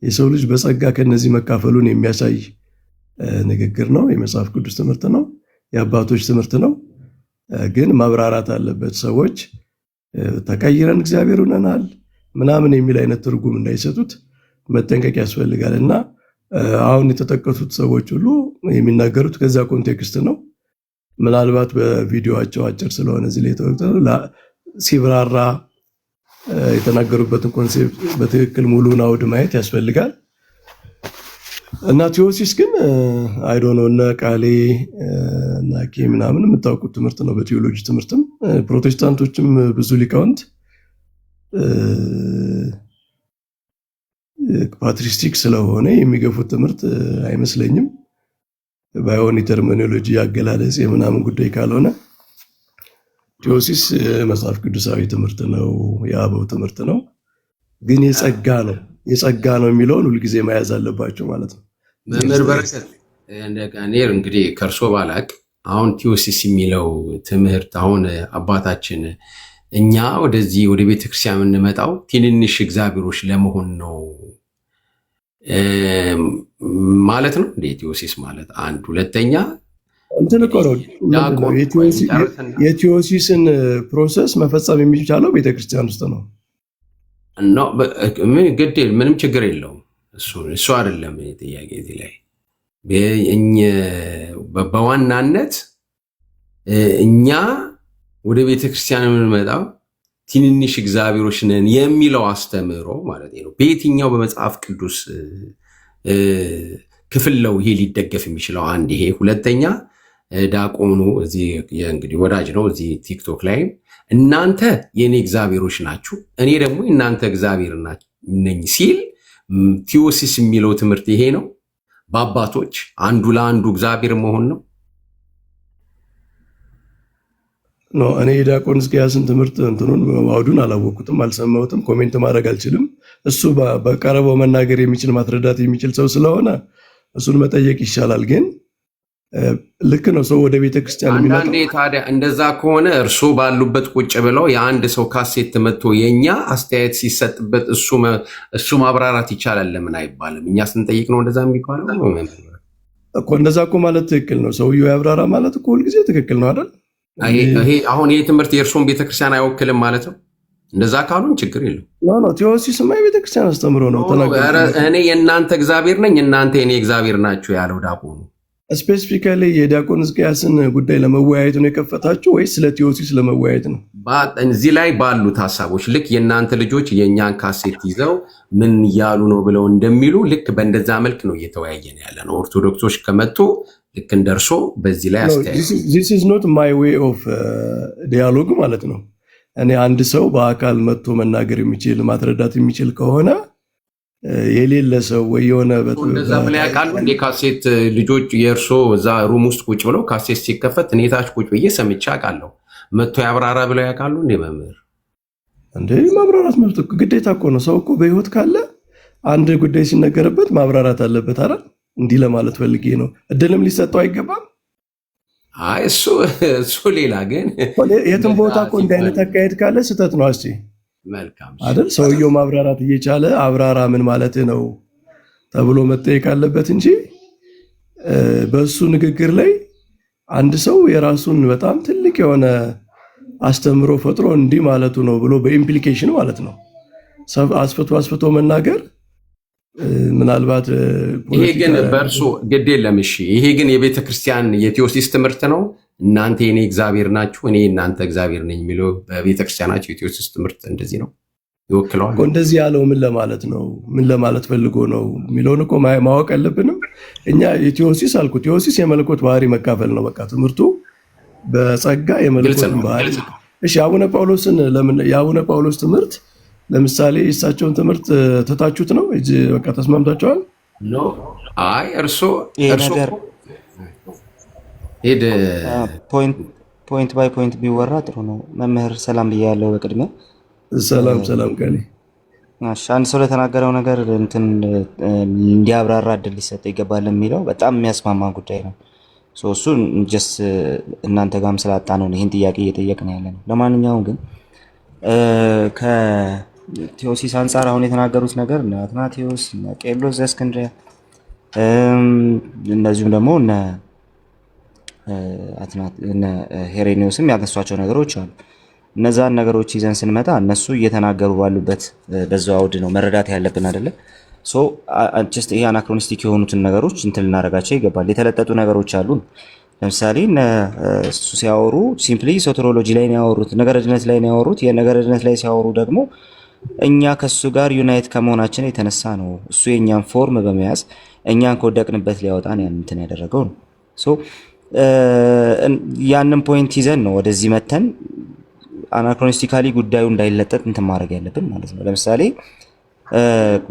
[SPEAKER 12] የሰው ልጅ በጸጋ ከነዚህ መካፈሉን የሚያሳይ ንግግር ነው። የመጽሐፍ ቅዱስ ትምህርት ነው። የአባቶች ትምህርት ነው። ግን ማብራራት አለበት። ሰዎች ተቀይረን እግዚአብሔር ሆነናል ምናምን የሚል አይነት ትርጉም እንዳይሰጡት መጠንቀቅ ያስፈልጋል። እና አሁን የተጠቀሱት ሰዎች ሁሉ የሚናገሩት ከዛ ኮንቴክስት ነው። ምናልባት በቪዲዮአቸው አጭር ስለሆነ እዚህ ላይ ሲብራራ የተናገሩበትን ኮንሴፕት በትክክል ሙሉን አውድ ማየት ያስፈልጋል። እና ቴዎሲስ ግን አይ ዶንት ኖ እነ ቃሌ እና ኬ ምናምን የምታውቁት ትምህርት ነው። በቴዎሎጂ ትምህርትም ፕሮቴስታንቶችም ብዙ ሊቃውንት ፓትሪስቲክ ስለሆነ የሚገፉት ትምህርት አይመስለኝም። ባይሆን የተርሚኖሎጂ አገላለጽ የምናምን ጉዳይ ካልሆነ ቴዎሲስ መጽሐፍ ቅዱሳዊ ትምህርት ነው፣ የአበው ትምህርት ነው። ግን የጸጋ ነው የሚለውን ሁልጊዜ መያዝ አለባቸው ማለት ነው።
[SPEAKER 3] መምህር በረከት እንግዲህ ከእርሶ ባላቅ አሁን ቴዎሲስ የሚለው ትምህርት አሁን አባታችን እኛ ወደዚህ ወደ ቤተክርስቲያን የምንመጣው ትንንሽ እግዚአብሔሮች ለመሆን ነው ማለት ነው እንዴ? ቴዎሲስ ማለት አንድ ሁለተኛ
[SPEAKER 12] እንትን እኮ ነው የቴዎሲስን ፕሮሰስ መፈጸም የሚቻለው ቤተክርስቲያን ውስጥ ነው።
[SPEAKER 3] ግድ ምንም ችግር የለውም። እሱ አይደለም ጥያቄ። እዚህ ላይ በዋናነት እኛ ወደ ቤተክርስቲያን የምንመጣው ትንንሽ እግዚአብሔሮች ነን የሚለው አስተምህሮ ማለት ነው። በየትኛው በመጽሐፍ ቅዱስ ክፍል ነው ይሄ ሊደገፍ የሚችለው? አንድ ይሄ። ሁለተኛ ዲያቆኑ እዚህ እንግዲህ ወዳጅ ነው እዚህ ቲክቶክ ላይ እናንተ የኔ እግዚአብሔሮች ናችሁ እኔ ደግሞ እናንተ እግዚአብሔር ነኝ ሲል ቴዎሲስ የሚለው ትምህርት ይሄ ነው። በአባቶች አንዱ ለአንዱ እግዚአብሔር መሆን ነው።
[SPEAKER 12] እኔ የዲያቆን ሕዝቅያስን ትምህርት እንትኑን አውዱን አላወቅኩትም፣ አልሰማሁትም፣ ኮሜንት ማድረግ አልችልም። እሱ በቀረበው መናገር የሚችል ማስረዳት የሚችል ሰው ስለሆነ እሱን መጠየቅ ይሻላል። ግን ልክ ነው ሰው ወደ ቤተክርስቲያን የሚመጣው።
[SPEAKER 3] አንዳንዴ ታዲያ እንደዛ ከሆነ እርሶ ባሉበት ቁጭ ብለው የአንድ ሰው ካሴት መጥቶ የኛ አስተያየት ሲሰጥበት እሱ ማብራራት ይቻላል ለምን አይባልም? እኛ ስንጠይቅ ነው እንደዛ የሚባለው
[SPEAKER 12] እኮ። እንደዛ እኮ ማለት ትክክል ነው። ሰውየው ያብራራ ማለት እኮ ሁልጊዜ ትክክል ነው አይደል?
[SPEAKER 3] አሁን ይህ ትምህርት የእርሶን ቤተክርስቲያን አይወክልም ማለት ነው። እንደዛ ካሉን ችግር የለም።
[SPEAKER 12] ቴዎሲስማ የቤተክርስቲያን አስተምሮ ነው።
[SPEAKER 3] እኔ የእናንተ እግዚአብሔር ነኝ እናንተ የኔ እግዚአብሔር ናችሁ ያለው ዲያቆኑ
[SPEAKER 12] ስፔሲፊካሊ የዲያቆን ሕዝቅያስን ጉዳይ ለመወያየት ነው የከፈታችሁ ወይስ ስለ ቴዎሲስ ለመወያየት ነው?
[SPEAKER 3] እዚህ ላይ ባሉት ሀሳቦች ልክ የእናንተ ልጆች የእኛን ካሴት ይዘው ምን እያሉ ነው ብለው እንደሚሉ ልክ በእንደዛ መልክ ነው እየተወያየን ያለ ነው። ኦርቶዶክሶች ከመጡ ልክ እንደርሶ በዚህ ላይ አስተያየት
[SPEAKER 12] this is not my way of dialogue ማለት ነው። እኔ አንድ ሰው በአካል መጥቶ መናገር የሚችል ማስረዳት የሚችል ከሆነ የሌለ ሰው ወይ የሆነ
[SPEAKER 3] እንደዛ ምን ያውቃሉ እንዴ? ካሴት ልጆች የእርሶ እዛ ሩም ውስጥ ቁጭ ብለው ካሴት ሲከፈት እኔ ታች ቁጭ ብዬ ሰምቼ አውቃለሁ። መጥቶ ያብራራ ብለው ያውቃሉ እንዴ? መምህር
[SPEAKER 12] እንዴ ማብራራት መብት ግዴታ እኮ ነው። ሰው እኮ በህይወት ካለ አንድ ጉዳይ ሲነገርበት ማብራራት አለበት አይደል? እንዲህ ለማለት ፈልጌ ነው። እድልም ሊሰጠው አይገባም?
[SPEAKER 3] አይ እሱ ሌላ ግን
[SPEAKER 12] የትም ቦታ እኮ እንዲህ አይነት አካሄድ ካለ ስህተት ነው። እስቲ
[SPEAKER 3] መልካም
[SPEAKER 12] አይደል? ሰውየው ማብራራት እየቻለ አብራራ ምን ማለት ነው ተብሎ መጠየቅ አለበት እንጂ በሱ ንግግር ላይ አንድ ሰው የራሱን በጣም ትልቅ የሆነ አስተምሮ ፈጥሮ እንዲህ ማለቱ ነው ብሎ በኢምፕሊኬሽን ማለት ነው አስፍቶ መናገር ምናልባት
[SPEAKER 3] ይሄ ግን በእርሱ ግድ የለም። እሺ ይሄ ግን የቤተ ክርስቲያን የቴዎሲስ ትምህርት ነው። እናንተ የኔ እግዚአብሔር ናችሁ እኔ እናንተ እግዚአብሔር ነኝ የሚለው በቤተ ክርስቲያናቸው የቴዎሲስ ትምህርት እንደዚህ ነው። ይወክለዋል
[SPEAKER 12] እኮ እንደዚህ ያለው ምን ለማለት ነው? ምን ለማለት ፈልጎ ነው የሚለውን እኮ ማወቅ ያለብንም እኛ። የቴዎሲስ አልኩት ቴዎሲስ የመለኮት ባህሪ መካፈል ነው። በቃ ትምህርቱ በጸጋ የመለኮትን ባህሪ። እሺ አቡነ ጳውሎስን ለምን የአቡነ ጳውሎስ ትምህርት ለምሳሌ የእሳቸውን ትምህርት ተታችሁት ነው እጅ በቃ ተስማምታችኋል?
[SPEAKER 3] አይ እርሶ ሄድ
[SPEAKER 8] ፖይንት ባይ ፖይንት ቢወራ ጥሩ ነው። መምህር ሰላም ብያለሁ። በቅድሚያ
[SPEAKER 12] ሰላም ቀሌ።
[SPEAKER 8] አንድ ሰው ለተናገረው ነገር እንትን እንዲያብራራ እድል ሊሰጥ ይገባል የሚለው በጣም የሚያስማማ ጉዳይ ነው። እሱ ጀስት እናንተ ጋርም ስላጣ ነው ይህን ጥያቄ እየጠየቅን ያለ ነው። ለማንኛውም ግን ከቴዎሲስ አንጻር አሁን የተናገሩት ነገር እነ አትናቴዎስ እነ ቄርሎስ ዘእስክንድርያ እነዚሁም ደግሞ እነ ሄሬኔዎስም ያነሷቸው ነገሮች አሉ። እነዛን ነገሮች ይዘን ስንመጣ እነሱ እየተናገሩ ባሉበት በዛው አውድ ነው መረዳት ያለብን አይደለ? ጀስት ይሄ አናክሮኒስቲክ የሆኑትን ነገሮች እንትን ልናደርጋቸው ይገባል። የተለጠጡ ነገሮች አሉ። ለምሳሌ እሱ ሲያወሩ ሲምፕሊ ሶተሮሎጂ ላይ ነው ያወሩት፣ ነገረ ድነት ላይ ነው ያወሩት። የነገረ ድነት ላይ ሲያወሩ ደግሞ እኛ ከሱ ጋር ዩናይት ከመሆናችን የተነሳ ነው እሱ የኛን ፎርም በመያዝ እኛን ከወደቅንበት ሊያወጣን ያን እንትን ያደረገው ነው። ያንን ፖይንት ይዘን ነው ወደዚህ መተን አናክሮኒስቲካሊ ጉዳዩ እንዳይለጠጥ እንትን ማድረግ ያለብን ማለት ነው። ለምሳሌ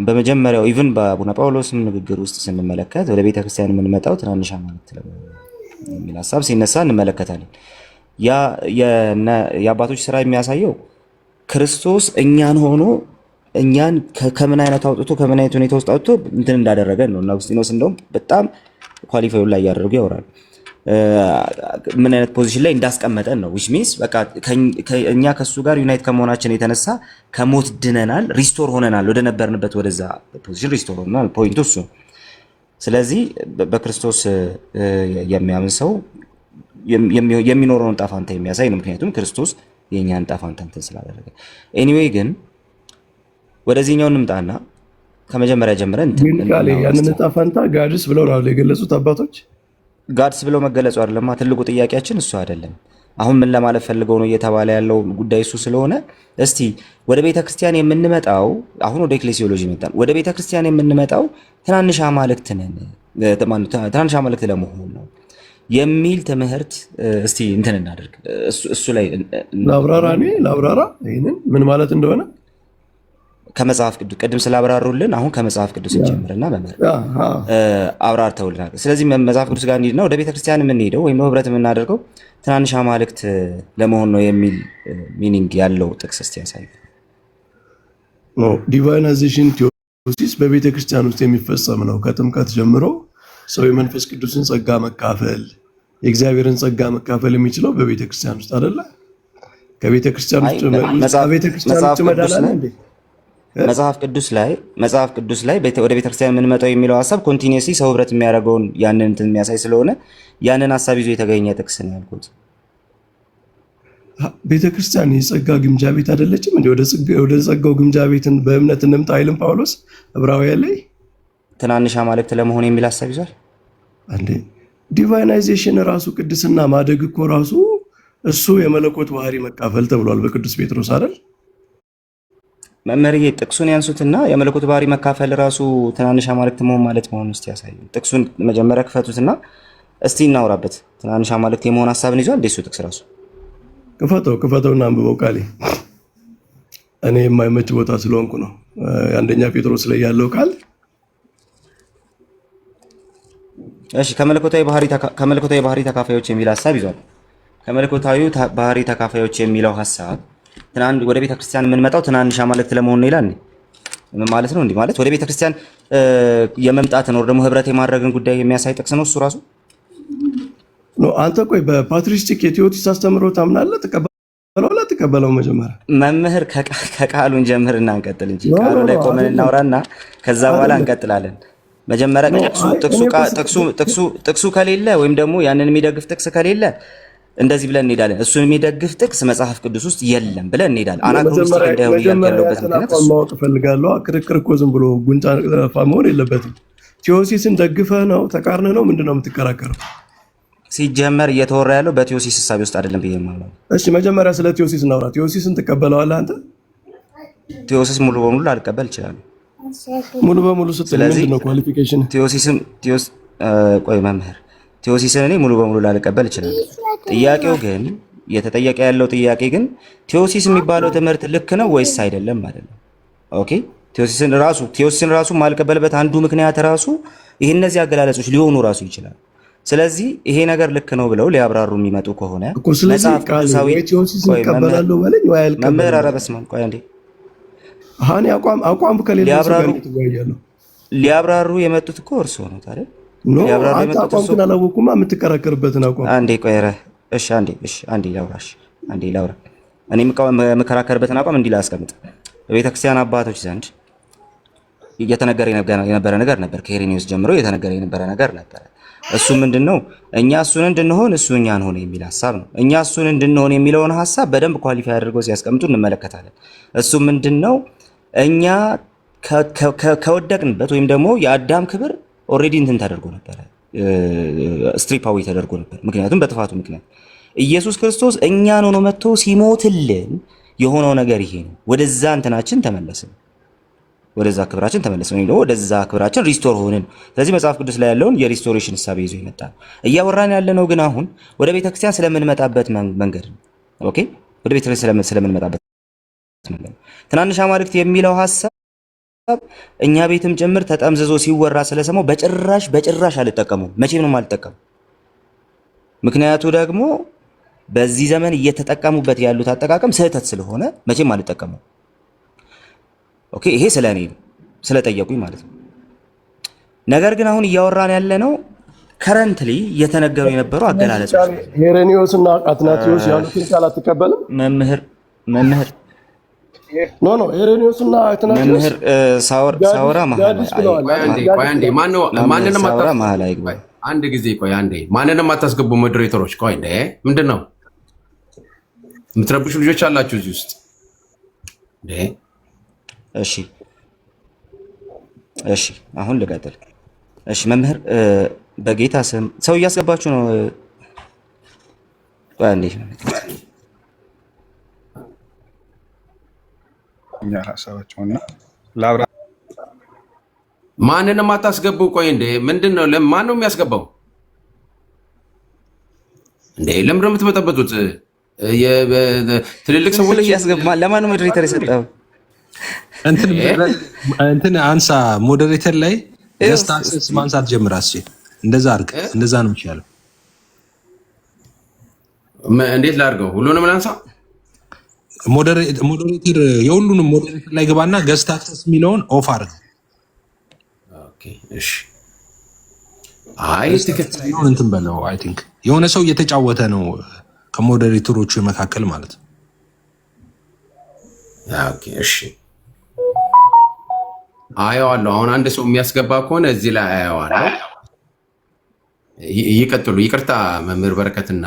[SPEAKER 8] በመጀመሪያው ኢቭን በአቡነ ጳውሎስም ንግግር ውስጥ ስንመለከት ወደ ቤተክርስቲያን የምንመጣው ትናንሽ አማልክት የሚል ሀሳብ ሲነሳ እንመለከታለን። የአባቶች ስራ የሚያሳየው ክርስቶስ እኛን ሆኖ እኛን ከምን አይነት አውጥቶ ከምን አይነት ሁኔታ ውስጥ አውጥቶ እንትን እንዳደረገን ነው። እና አውግስጢኖስ እንደውም በጣም ኳሊፋዩን ላይ ያደረጉ ያወራሉ። ምን አይነት ፖዚሽን ላይ እንዳስቀመጠን ነው። which means በቃ እኛ ከሱ ጋር ዩናይት ከመሆናችን የተነሳ ከሞት ድነናል፣ ሪስቶር ሆነናል፣ ወደ ነበርንበት ወደዛ ፖዚሽን ሪስቶር ሆነናል። ፖይንቱ እሱ። ስለዚህ በክርስቶስ የሚያምን ሰው የሚኖረውን ጣፋንታ የሚያሳይ ነው። ምክንያቱም ክርስቶስ የኛን ጣፋንታ እንትን ስላደረገ። ኤኒዌይ ግን ወደዚህኛው እንምጣና ከመጀመሪያ ጀምረን
[SPEAKER 12] ያንን ጣፋንታ ጋድስ ብለው ነው የገለጹት አባቶች።
[SPEAKER 8] ጋድስ ብለው መገለጹ አይደለም ትልቁ ጥያቄያችን፣ እሱ አይደለም። አሁን ምን ለማለት ፈልገው ነው እየተባለ ያለው ጉዳይ እሱ ስለሆነ፣ እስቲ ወደ ቤተክርስቲያን የምንመጣው አሁን ወደ ኤክሌሲዮሎጂ መጣን። ወደ ቤተክርስቲያን የምንመጣው ትናንሽ አማልክት ለመሆን ነው የሚል ትምህርት እስቲ እንትን እናደርግ። እሱ ላይ
[SPEAKER 12] ላብራራ ይሄንን ምን ማለት እንደሆነ
[SPEAKER 8] ከመጽሐፍ ቅዱስ ቅድም ስላብራሩልን አሁን ከመጽሐፍ ቅዱስ እንጀምርና መምህር አብራርተውልናል። ስለዚህ መጽሐፍ ቅዱስ ጋር እንሂድና ወደ ቤተክርስቲያን የምንሄደው ወይም ህብረት የምናደርገው ትናንሽ አማልክት ለመሆን ነው የሚል ሚኒንግ ያለው ጥቅስ እስቲ ያሳይ።
[SPEAKER 12] ዲቫይናይዜሽን ቴዎሲስ በቤተክርስቲያን ውስጥ የሚፈጸም ነው። ከጥምቀት ጀምሮ ሰው የመንፈስ ቅዱስን ጸጋ መካፈል የእግዚአብሔርን ጸጋ መካፈል የሚችለው በቤተክርስቲያን ውስጥ አይደለ? ከቤተክርስቲያን ውስጥ መዳን እንዴ?
[SPEAKER 8] መጽሐፍ ቅዱስ ላይ ወደ ቤተክርስቲያን የምንመጣው የሚለው ሀሳብ ኮንቲኒየስሊ ሰው ህብረት የሚያደርገውን ያንን እንትን የሚያሳይ ስለሆነ ያንን ሀሳብ ይዞ የተገኘ ጥቅስ ነው ያልኩት።
[SPEAKER 12] ቤተክርስቲያን የጸጋ ግምጃ ቤት አይደለችም እንዴ? ወደ ጸጋው ግምጃ ቤትን በእምነት እንምጣ አይልም ጳውሎስ ዕብራውያን ላይ?
[SPEAKER 8] ትናንሽ አማልክት ለመሆን የሚል ሀሳብ ይዟል
[SPEAKER 12] እንዴ? ዲቫይናይዜሽን ራሱ ቅድስና ማደግ እኮ ራሱ እሱ የመለኮት ባህሪ መካፈል ተብሏል በቅዱስ ጴጥሮስ አይደል?
[SPEAKER 8] መምህርዬ ጥቅሱን ያንሱትና የመለኮት ባህሪ መካፈል ራሱ ትናንሽ አማልክት መሆን ማለት መሆኑን እስቲ ያሳዩ። ጥቅሱን መጀመሪያ ክፈቱትና እስቲ እናውራበት። ትናንሽ አማልክት የመሆን ሀሳብን ይዟል እንዴ? እሱ ጥቅስ ራሱ
[SPEAKER 12] ክፈተውና አንብበው። ቃሌ እኔ የማይመች ቦታ ስለሆንኩ ነው። አንደኛ ጴጥሮስ ላይ ያለው ቃል
[SPEAKER 8] እሺ፣ ከመለኮታዊ ባህሪ ተካፋዮች የሚል ሀሳብ ይዟል። ከመለኮታዊ ባህሪ ተካፋዮች የሚለው ሀሳብ ወደ ቤተክርስቲያን የምንመጣው ትናንሽ አማልክት ለመሆን ነው ይላል። ምን ማለት ነው? እንዲህ ማለት ወደ ቤተክርስቲያን የመምጣትን ወር ደግሞ ህብረት የማድረግን ጉዳይ የሚያሳይ ጥቅስ ነው እሱ ራሱ።
[SPEAKER 12] አንተ ቆይ በፓትሪስቲክ የቴዎሲስ አስተምሮ ታምናለህ? ተቀበለው መጀመሪያ መምህር
[SPEAKER 8] ከቃሉን ጀምርና እንቀጥል እንጂ ቃሉ ላይ ቆመን እናውራና ከዛ በኋላ እንቀጥላለን። መጀመሪያ ጥቅሱ ከሌለ ወይም ደግሞ ያንን የሚደግፍ ጥቅስ ከሌለ እንደዚህ ብለን እንሄዳለን። እሱን የሚደግፍ ጥቅስ መጽሐፍ ቅዱስ ውስጥ የለም ብለን እንሄዳለን። አናክሮኒስቲክ እንዳይሆን ያለበት ምክንያት
[SPEAKER 12] እሱ ማወቅ እፈልጋለሁ። ክርክር እኮ ዝም ብሎ ጉንጫ ጠፋ መሆን የለበትም። ቴዎሲስን ደግፈህ ነው ተቃርነህ ነው ምንድነው የምትከራከረው?
[SPEAKER 8] ሲጀመር እየተወራ ያለው በቴዎሲስ ሐሳብ ውስጥ አይደለም ብዬ ማለት ነው።
[SPEAKER 12] እሺ መጀመሪያ ስለ ቴዎሲስ እናውራ። ቴዎሲስን ትቀበለዋለህ አንተ?
[SPEAKER 8] ቴዎሲስ ሙሉ በሙሉ ላልቀበል እችላለሁ።
[SPEAKER 12] ሙሉ በሙሉ ስትል ምንድን ነው ኳሊፊኬሽን?
[SPEAKER 8] ቆይ መምህር፣ ቴዎሲስን እኔ ሙሉ በሙሉ ላልቀበል እችላለሁ። ጥያቄው ግን እየተጠየቀ ያለው ጥያቄ ግን ቴዎሲስ የሚባለው ትምህርት ልክ ነው ወይስ አይደለም ማለት ነው። ኦኬ ቴዎሲስን ራሱ ማልቀበልበት አንዱ ምክንያት ራሱ ይሄ እነዚህ አገላለጾች ሊሆኑ ራሱ ይችላል። ስለዚህ ይሄ ነገር ልክ ነው ብለው ሊያብራሩ የሚመጡ ከሆነ መጽሐፍ ቅዱሳዊ መምህር ኧረ በስመ አብ ቆይ አንዴ ሊያብራሩ የመጡት እኮ እርስዎ ነው አይደል? ሊያብራሩ የመጡት እርስዎ
[SPEAKER 12] አላወቁማ። የምትከራከርበትን አቋም
[SPEAKER 8] አንዴ ቆይ ኧረ እሺ አንዴ ላውራ እኔ የምከራከርበትን አቋም እንዲህ ላስቀምጥ። በቤተክርስቲያን አባቶች ዘንድ እየተነገረ የነበረ ነገር ነበር። ከሄሬኒዮስ ጀምሮ እየተነገረ የነበረ ነገር ነበር። እሱ ምንድነው? እኛ እሱን እንድንሆን እሱ እኛን ሆነ የሚል ሐሳብ ነው። እኛ እሱን እንድንሆን የሚለውን ሐሳብ በደንብ ኳሊፋይ አድርገው ሲያስቀምጡ እንመለከታለን። እሱ ምንድነው? እኛ ከወደቅንበት ወይም ደግሞ የአዳም ክብር ኦልሬዲ እንትን ተደርጎ ነበር፣ ስትሪፓዊ ተደርጎ ነበር። ምክንያቱም በጥፋቱ ምክንያት ኢየሱስ ክርስቶስ እኛን ሆኖ መጥቶ ሲሞትልን የሆነው ነገር ይሄ ነው። ወደዛ እንትናችን ተመለስን፣ ወደዛ ክብራችን ተመለስን፣ ወይም ደግሞ ወደዛ ክብራችን ሪስቶር ሆንን። ስለዚህ መጽሐፍ ቅዱስ ላይ ያለውን የሪስቶሬሽን ሐሳብ ይዞ ይመጣል። እያወራን ያለነው ግን አሁን ወደ ቤተክርስቲያን ስለምንመጣበት መንገድ ነው። ኦኬ፣ ወደ ቤተክርስቲያን ስለምንመጣበት መንገድ ትናንሽ አማልክት የሚለው ሐሳብ እኛ ቤትም ጭምር ተጠምዝዞ ሲወራ ስለሰማው በጭራሽ አልጠቀሙም። መቼም ነው አልጠቀሙም። ምክንያቱ ደግሞ በዚህ ዘመን እየተጠቀሙበት ያሉት አጠቃቀም ስህተት ስለሆነ መቼም አልጠቀሙም። ኦኬ፣ ይሄ ስለኔ ነው ስለጠየቁኝ ማለት ነው። ነገር ግን አሁን እያወራን ያለ ነው ከረንትሊ እየተነገሩ የነበሩ አገላለጾች።
[SPEAKER 12] ሄሬኒዮስ እና አትናቴዎስ ያሉትን ቃል አትቀበልም?
[SPEAKER 8] መምህር
[SPEAKER 12] ኖ ሄሬኒዮስ እና አትናቴዎስ
[SPEAKER 8] መምህር ሳወራ መሀል አይግባ።
[SPEAKER 3] አንድ ጊዜ ቆይ፣ አንዴ ማንንም አታስገቡ ሞዴሬተሮች። ቆይ እንዴ ምንድን ነው የምትረብሹ ልጆች አላችሁ እዚህ ውስጥ እንዴ? እሺ አሁን ልቀጥል። እሺ መምህር በጌታ ስም ሰው እያስገባችሁ ነው። ቆይ አንዴ ማንንም አታስገቡ። ቆይ እንዴ ምንድን ነው? ማን ነው የሚያስገባው እንዴ? ለምንድን ነው የምትበጠበጡት? ትልልቅ ሰዎች
[SPEAKER 8] እያስገባ ለማን ነው ሞዴሬተር የሰጠው?
[SPEAKER 13] እንትን አንሳ ሞዴሬተር ላይ ገስት አክሰስ ማንሳት ጀምራስ። እንደዛ አድርግ። እንደዛ ነው የሚሻለው።
[SPEAKER 3] እንዴት ላድርገው? ሁሉንም ላንሳ?
[SPEAKER 13] ሞዴሬተር የሁሉንም ሞዴሬተር ላይ ገባና ገስት አክሰስ የሚለውን ኦፍ አድርገው።
[SPEAKER 3] ኦኬ እሺ። አይ ትክክል
[SPEAKER 13] እንትን በለው። አይ ቲንክ የሆነ ሰው እየተጫወተ ነው ከሞዴሬተሮቹ መካከል ማለት ነው።
[SPEAKER 3] ኦኬ እሺ፣ አየዋለሁ። አሁን አንድ ሰው የሚያስገባ ከሆነ እዚህ ላይ አየዋለሁ። ይቀጥሉ። ይቅርታ መምህር በረከትና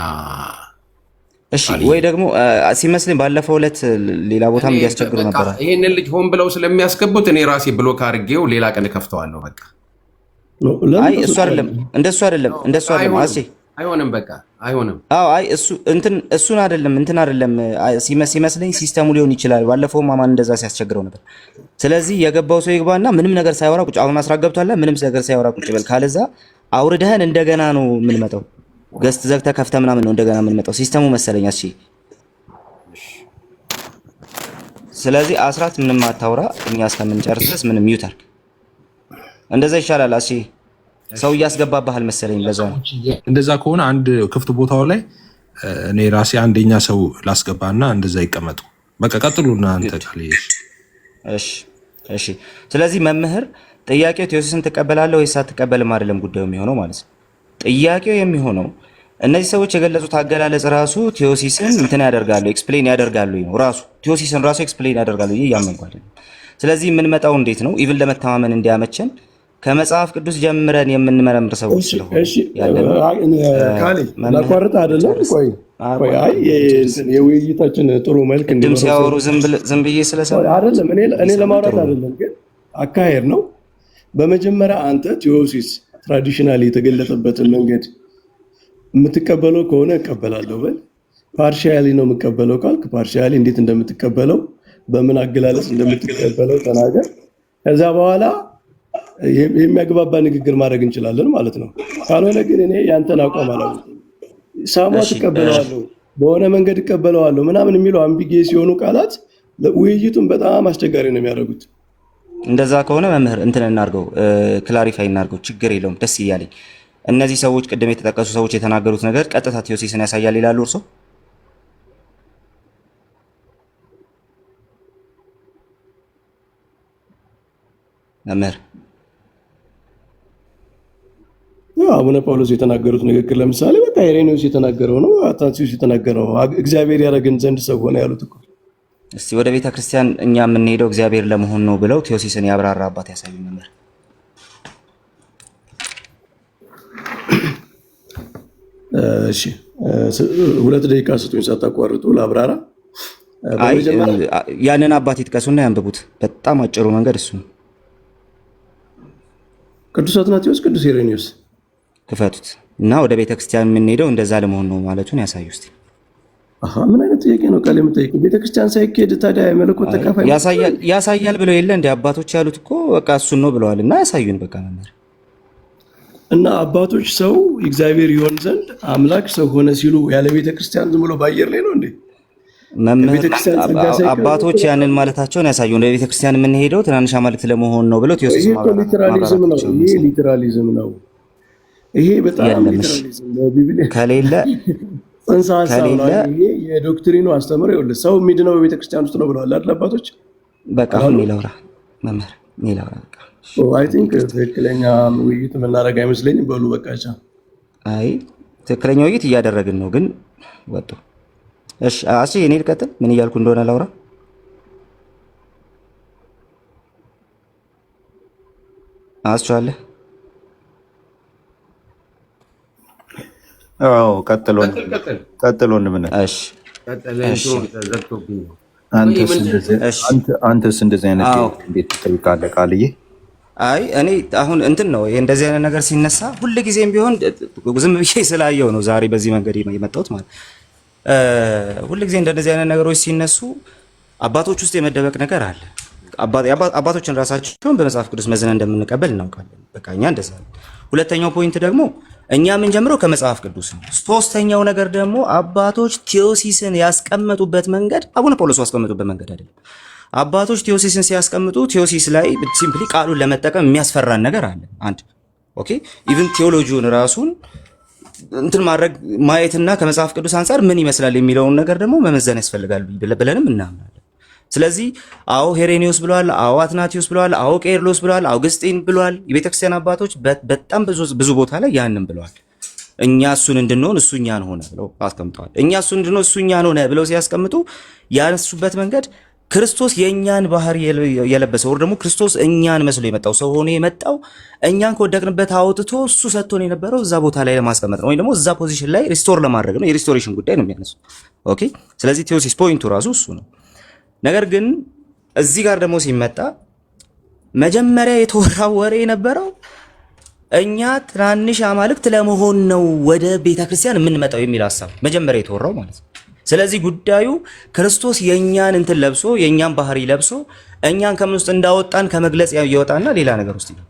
[SPEAKER 8] እሺ። ወይ ደግሞ ሲመስለኝ ባለፈው ዕለት ሌላ ቦታም እንዲያስቸግሩ ነበር።
[SPEAKER 3] ይሄንን ልጅ ሆን ብለው ስለሚያስገቡት እኔ ራሴ ብሎክ አድርጌው ሌላ ቀን ከፍተዋለሁ። በቃ
[SPEAKER 8] አይ እሱ አይደለም፣ እንደሱ አይደለም።
[SPEAKER 3] አይሆንም፣ በቃ አይሆንም።
[SPEAKER 8] አዎ አይ እሱን አይደለም ሲመስለኝ ሲስተሙ ሊሆን ይችላል። ባለፈው ማማን እንደዛ ሲያስቸግረው ነበር። ስለዚህ የገባው ሰው ይግባና ምንም ነገር ሳያወራ ቁጭ። አሁን አስራ ገብቷል። ምንም ነገር ሳያወራ ቁጭ በል። ካለዛ አውርደህን እንደገና ነው የምንመጣው። ገስት ዘግተህ ከፍተህ ምናምን ነው እንደገና የምንመጣው ሲስተሙ መሰለኝ። እሺ ስለዚህ አስራት ምንም አታውራ፣ እኛ እስከምንጨርስ ድረስ ምንም ሚውት አድርግ። እንደዛ ይሻላል። እሺ ሰው እያስገባባሃል መሰለኝ። ለዛ ነው
[SPEAKER 13] እንደዛ ከሆነ አንድ ክፍት ቦታው ላይ እኔ ራሴ አንደኛ ሰው ላስገባና እንደዛ ይቀመጡ። በቃ ቀጥሉና አንተ ታለሽ።
[SPEAKER 8] እሺ ስለዚህ መምህር ጥያቄው ቴዎሲስን ትቀበላለህ ወይስ አትቀበልም አይደለም ጉዳዩ የሚሆነው ማለት ነው። ጥያቄው የሚሆነው እነዚህ ሰዎች የገለጹት አገላለጽ ራሱ ቴዎሲስን እንትን ያደርጋሉ፣ ኤክስፕሌን ያደርጋሉ ነው። ራሱ ቴዎሲስን ራሱ ኤክስፕሌን ያደርጋሉ እያመንኩ አይደለም። ስለዚህ የምንመጣው እንዴት ነው? ኢቭን ለመተማመን እንዲያመቸን ከመጽሐፍ ቅዱስ ጀምረን የምንመረምር ሰዎች ስለሆነ
[SPEAKER 12] ላቋርጥ አይደለም። ቆይ አይ የውይይታችን ጥሩ መልክ
[SPEAKER 8] እንዲኖር ሲያወሩ ዝም ብዬ ስለሰማ
[SPEAKER 12] አይደለም። እኔ ለማውራት አይደለም፣ ግን አካሄድ ነው። በመጀመሪያ አንተ ቴዎሲስ ትራዲሽናሊ የተገለጠበትን መንገድ የምትቀበለው ከሆነ እቀበላለሁ በል። ፓርሻሊ ነው የምቀበለው ካልክ ፓርሻሊ እንዴት እንደምትቀበለው በምን አገላለጽ እንደምትቀበለው ተናገር። ከዛ በኋላ የሚያግባባ ንግግር ማድረግ እንችላለን ማለት ነው። ካልሆነ ግን እኔ ያንተን አቋም አላውቅም። ሳሟ ትቀበለዋለሁ፣ በሆነ መንገድ እቀበለዋለሁ ምናምን የሚለው አምቢጌስ የሆኑ ቃላት ውይይቱን በጣም አስቸጋሪ ነው የሚያደርጉት።
[SPEAKER 8] እንደዛ ከሆነ መምህር እንትን እናርገው፣ ክላሪፋይ እናርገው፣ ችግር የለውም። ደስ እያለኝ እነዚህ ሰዎች ቅድም የተጠቀሱ ሰዎች የተናገሩት ነገር ቀጥታ ቴዎሲስን ያሳያል ይላሉ እርሶ? መምህር
[SPEAKER 12] አቡነ ጳውሎስ የተናገሩት ንግግር ለምሳሌ በቃ ኢሬኔዎስ የተናገረው ነው፣ አታንሲዮስ የተናገረው እግዚአብሔር ያደረገን ዘንድ ሰው ሆነ ያሉት እኮ።
[SPEAKER 8] እስቲ ወደ ቤተ ክርስቲያን እኛ የምንሄደው እግዚአብሔር ለመሆን ነው ብለው ቴዎሲስን ያብራራ አባት ያሳዩ መምህር።
[SPEAKER 12] እሺ 2 ደቂቃ ስጡኝ ሳታቋርጡ ላብራራ።
[SPEAKER 8] አይ ያንን አባት ይጥቀሱና ያንብቡት። በጣም አጭሩ መንገድ እሱ ነው።
[SPEAKER 12] ቅዱስ አትናቴዎስ፣ ቅዱስ ኢሬኔዎስ
[SPEAKER 8] ክፈቱት እና ወደ ቤተ ክርስቲያን የምንሄደው እንደዛ ለመሆን ነው ማለቱን ያሳዩ እስቲ።
[SPEAKER 12] ምን አይነት ጥያቄ ነው ቃል የምጠይቀው? ቤተክርስቲያን ሳይኬድ ታዲያ የመለኮት ተካፋይ
[SPEAKER 8] ያሳያል ብለው የለ እንደ አባቶች ያሉት እኮ በቃ እሱን ነው ብለዋል። እና ያሳዩን በቃ መምህር።
[SPEAKER 12] እና አባቶች ሰው እግዚአብሔር ይሆን ዘንድ አምላክ ሰው ሆነ ሲሉ ያለ ቤተክርስቲያን ዝም ብሎ በአየር ላይ ነው እንዴ?
[SPEAKER 8] መምህር አባቶች ያንን ማለታቸውን ያሳዩ። ወደ ቤተክርስቲያን የምንሄደው ትናንሽ አማልክት ለመሆን ነው ብለው ቴዎሲስ
[SPEAKER 12] ሊትራሊዝም ነው። ይሄ ሊትራሊዝም ነው። ይሄ በጣም ሊትራሊዝም ነው። ቢብሊያ
[SPEAKER 8] ከሌለ
[SPEAKER 12] ጽንሰ ሐሳብ ነው። ይሄ የዶክትሪኑ አስተምሮ ይኸውልህ ሰው የሚድነው በቤተክርስቲያን ውስጥ ነው ብለዋል አይደል አባቶች?
[SPEAKER 8] በቃ አሁን ላውራ መምህር ላውራ በቃ
[SPEAKER 12] አይ ቲንክ ትክክለኛ ውይይት የምናደርግ አይመስለኝም። በሉ በቃ ቻ
[SPEAKER 8] አይ ትክክለኛ ውይይት እያደረግን ነው ግን ወጡ። እሺ አሲ እኔ ልቀጥል ምን እያልኩ እንደሆነ ላውራ። አስቻለ
[SPEAKER 9] አዎ ቀጥሎ እንደምን
[SPEAKER 8] እሺ
[SPEAKER 9] አንተስ እንደዚህ አይነት እንዴት ትጠይቃለህ ቃልዬ?
[SPEAKER 8] አይ እኔ አሁን እንትን ነው ይሄ እንደዚህ አይነት ነገር ሲነሳ ሁሉ ጊዜም ቢሆን ዝም ብዬ ስላየው ነው ዛሬ በዚህ መንገድ የመጣሁት ማለት ሁሉ ጊዜ እንደዚህ አይነት ነገሮች ሲነሱ አባቶች ውስጥ የመደበቅ ነገር አለ። አባቶችን ራሳቸውን በመጽሐፍ ቅዱስ መዝነን እንደምንቀበል እናውቃለን። በቃ እኛ እንደዛ ነው። ሁለተኛው ፖይንት ደግሞ እኛ የምንጀምረው ከመጽሐፍ ቅዱስ ነው። ሶስተኛው ነገር ደግሞ አባቶች ቴዎሲስን ያስቀመጡበት መንገድ አቡነ ጳውሎስ ያስቀመጡበት መንገድ አይደለም። አባቶች ቴዎሲስን ሲያስቀምጡ ቴዎሲስ ላይ ሲምፕሊ ቃሉን ለመጠቀም የሚያስፈራን ነገር አለ። አንድ ኦኬ ኢቭን ቴዎሎጂውን ራሱን እንትን ማድረግ ማየትና ከመጽሐፍ ቅዱስ አንፃር ምን ይመስላል የሚለውን ነገር ደግሞ መመዘን ያስፈልጋል ብለንም እናምናለን። ስለዚህ አዎ ሄሬኒዮስ ብለዋል፣ አዎ አትናቲዮስ ብለዋል፣ አዎ ቄርሎስ ብለዋል፣ አውግስጢን ብለዋል። የቤተክርስቲያን አባቶች በጣም ብዙ ቦታ ላይ ያንን ብለዋል። እኛ እሱን እንድንሆን እሱ እኛን ሆነ ብለው አስቀምጠዋል። እኛ እሱን እንድንሆን እሱ እኛን ሆነ ብለው ሲያስቀምጡ ያነሱበት መንገድ ክርስቶስ የእኛን ባህሪ የለበሰው ወር ደግሞ ክርስቶስ እኛን መስሎ የመጣው ሰው ሆኖ የመጣው እኛን ከወደቅንበት አውጥቶ እሱ ሰጥቶን የነበረው እዛ ቦታ ላይ ለማስቀመጥ ነው፣ ወይ ደግሞ እዛ ፖዚሽን ላይ ሪስቶር ለማድረግ ነው። የሪስቶሬሽን ጉዳይ ነው የሚያነሱት። ኦኬ ስለዚህ ቴዎሲስ ፖይንቱ ራሱ እሱ ነው። ነገር ግን እዚህ ጋር ደግሞ ሲመጣ መጀመሪያ የተወራው ወሬ የነበረው እኛ ትናንሽ አማልክት ለመሆን ነው ወደ ቤተክርስቲያን የምንመጣው የሚል ሀሳብ መጀመሪያ የተወራው ማለት ነው። ስለዚህ ጉዳዩ ክርስቶስ የኛን እንትን ለብሶ የኛን ባህሪ ለብሶ እኛን ከምን ውስጥ እንዳወጣን ከመግለጽ ይወጣና ሌላ ነገር ውስጥ ይገባል።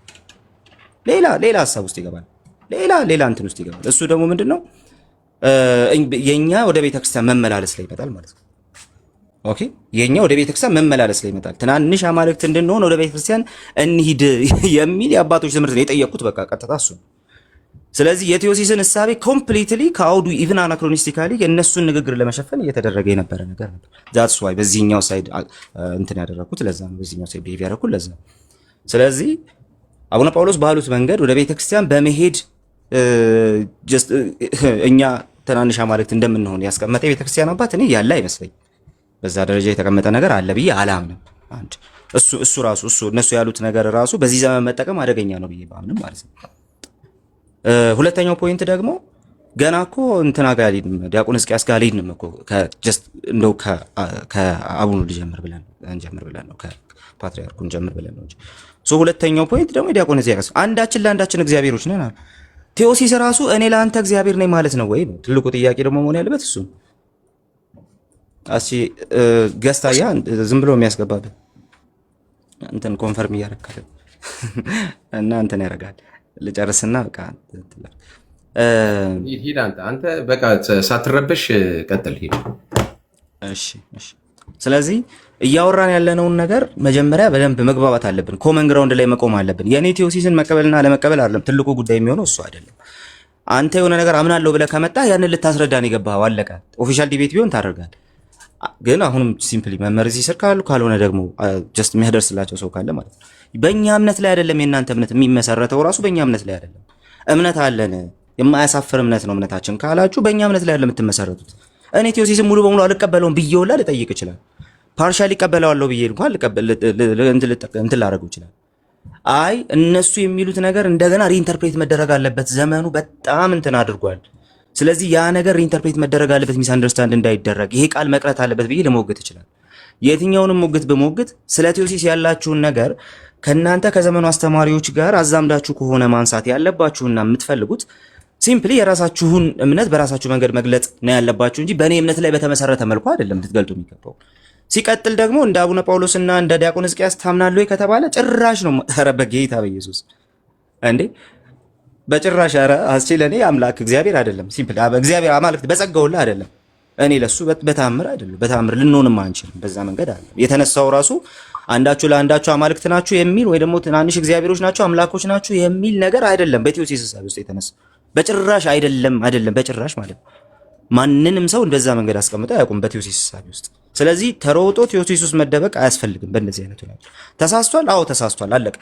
[SPEAKER 8] ሌላ ሀሳብ ውስጥ ይገባል። ሌላ እንትን ውስጥ ይገባል። እሱ ደግሞ ምንድነው የኛ ወደ ቤተክርስቲያን መመላለስ ላይ ይመጣል ማለት ነው። ኦኬ የኛ ወደ ቤተክርስቲያን መመላለስ ላይ ይመጣል። ትናንሽ አማልክት እንድንሆን ወደ ቤተክርስቲያን እንሂድ የሚል የአባቶች ትምህርት ነው የጠየቁት። በቃ ቀጥታ እሱ። ስለዚህ የቴዎሲስን እሳቤ ኮምፕሊትሊ ከአውዱ ኢቭን አናክሮኒስቲካሊ የእነሱን ንግግር ለመሸፈን እየተደረገ የነበረ ነገር ነበር። ዛትስ ዋይ በዚህኛው ሳይድ እንትን ያደረኩት ለዛ ነው። በዚህኛው ሳይድ ቢሄቭ ያደረኩት ለዛ ነው። ስለዚህ አቡነ ጳውሎስ ባሉት መንገድ ወደ ቤተክርስቲያን በመሄድ ጀስት እኛ ትናንሽ አማልክት እንደምንሆን ያስቀመጠ የቤተክርስቲያን አባት እኔ ያለ አይመስለኝ። በዛ ደረጃ የተቀመጠ ነገር አለ ብዬ አላምንም። አንድ እሱ ራሱ እነሱ ያሉት ነገር ራሱ በዚህ ዘመን መጠቀም አደገኛ ነው ብዬ ባምንም ማለት ነው። ሁለተኛው ፖይንት ደግሞ ገና እኮ እንትና ጋር አልሄድንም፣ ዲያቆን ሕዝቅያስ ጋር አልሄድንም እኮ ጀስት እንደው ከአቡኑ ልጀምር ብለን ነው ከፓትሪያርኩ እንጀምር ብለን ነው እንጂ። ሁለተኛው ፖይንት ደግሞ ዲያቆን ሕዝቅያስ አንዳችን ለአንዳችን እግዚአብሔሮች ነን አለ። ቴዎሲስ ራሱ እኔ ለአንተ እግዚአብሔር ነኝ ማለት ነው ወይ ነው ትልቁ ጥያቄ ደግሞ መሆን ያለበት እሱ። እሺ ገስታያ ዝም ብሎ የሚያስገባብህ እንትን ኮንፈርም እያረካለ እና እንትን ያደርጋል። ልጨርስና በቃ
[SPEAKER 3] ሂድ አንተ በቃ ሳትረበሽ ቀጥል ሂድ።
[SPEAKER 8] እሺ እሺ። ስለዚህ እያወራን ያለነውን ነገር መጀመሪያ በደንብ መግባባት አለብን። ኮመን ግራውንድ ላይ መቆም አለብን። የኔ ቴዎሲስን መቀበልና ለመቀበል አይደለም ትልቁ ጉዳይ የሚሆነው እሱ አይደለም። አንተ የሆነ ነገር አምናለሁ ብለህ ከመጣ ያንን ልታስረዳን የገባኸው አለቀ። ኦፊሻል ዲቤት ቢሆን ታደርጋለህ። ግን አሁንም ሲምፕሊ መመር እዚህ ስር ካሉ ካልሆነ ደግሞ ጀስት የሚያደርስላቸው ሰው ካለ ማለት ነው። በእኛ እምነት ላይ አይደለም የእናንተ እምነት የሚመሰረተው ራሱ በእኛ እምነት ላይ አይደለም። እምነት አለን የማያሳፍር እምነት ነው እምነታችን ካላችሁ በእኛ እምነት ላይ አይደለም የምትመሰረቱት። እኔ ቴዎሲስን ሙሉ በሙሉ አልቀበለውም ብዬውላ ልጠይቅ ይችላል። ፓርሻሊ እቀበለዋለሁ ብዬ እንኳን እንትን ላደርገው ይችላል። አይ እነሱ የሚሉት ነገር እንደገና ሪኢንተርፕሬት መደረግ አለበት፣ ዘመኑ በጣም እንትን አድርጓል፣ ስለዚህ ያ ነገር ሪኢንተርፕሬት መደረግ አለበት፣ ሚስ አንደርስታንድ እንዳይደረግ ይሄ ቃል መቅረት አለበት ብዬ ልሞግት ይችላል። የትኛውንም ሞግት በሞግት ስለ ቴዎሲስ ያላችሁን ነገር ከናንተ ከዘመኑ አስተማሪዎች ጋር አዛምዳችሁ ከሆነ ማንሳት ያለባችሁና የምትፈልጉት ሲምፕሊ የራሳችሁን እምነት በራሳችሁ መንገድ መግለጽ ነው ያለባችሁ እንጂ በእኔ እምነት ላይ በተመሰረተ መልኩ አይደለም ልትገልጡ የሚገባው። ሲቀጥል ደግሞ እንደ አቡነ ጳውሎስና እንደ ዲያቆን ሕዝቅያስ ታምናለህ ከተባለ ጭራሽ ነው። ኧረ በጌታ በኢየሱስ እንዴ በጭራሽ ኧረ አስቼ ለኔ አምላክ እግዚአብሔር አይደለም። ሲምፕሊ እግዚአብሔር አማልክት በጸጋውላ አይደለም። እኔ ለሱ በታምር አይደለም፣ በታምር ልንሆንም አንችልም። በዛ መንገድ አለ የተነሳው ራሱ አንዳችሁ ለአንዳችሁ አማልክት ናችሁ የሚል ወይ ደግሞ ትናንሽ እግዚአብሔሮች ናችሁ አምላኮች ናችሁ የሚል ነገር አይደለም። በቴዎሲስ ሐሳብ ውስጥ የተነሳው በጭራሽ አይደለም በጭራሽ ማለት ነው። ማንንም ሰው በዛ መንገድ አስቀምጠው አያውቁም በቴዎሲስ ሐሳብ ውስጥ። ስለዚህ ተሮጦ ቴዎሲስ ውስጥ መደበቅ አያስፈልግም። በእንደዚህ አይነቱ ላይ ተሳስቷል። አዎ ተሳስቷል፣ አለቀ፣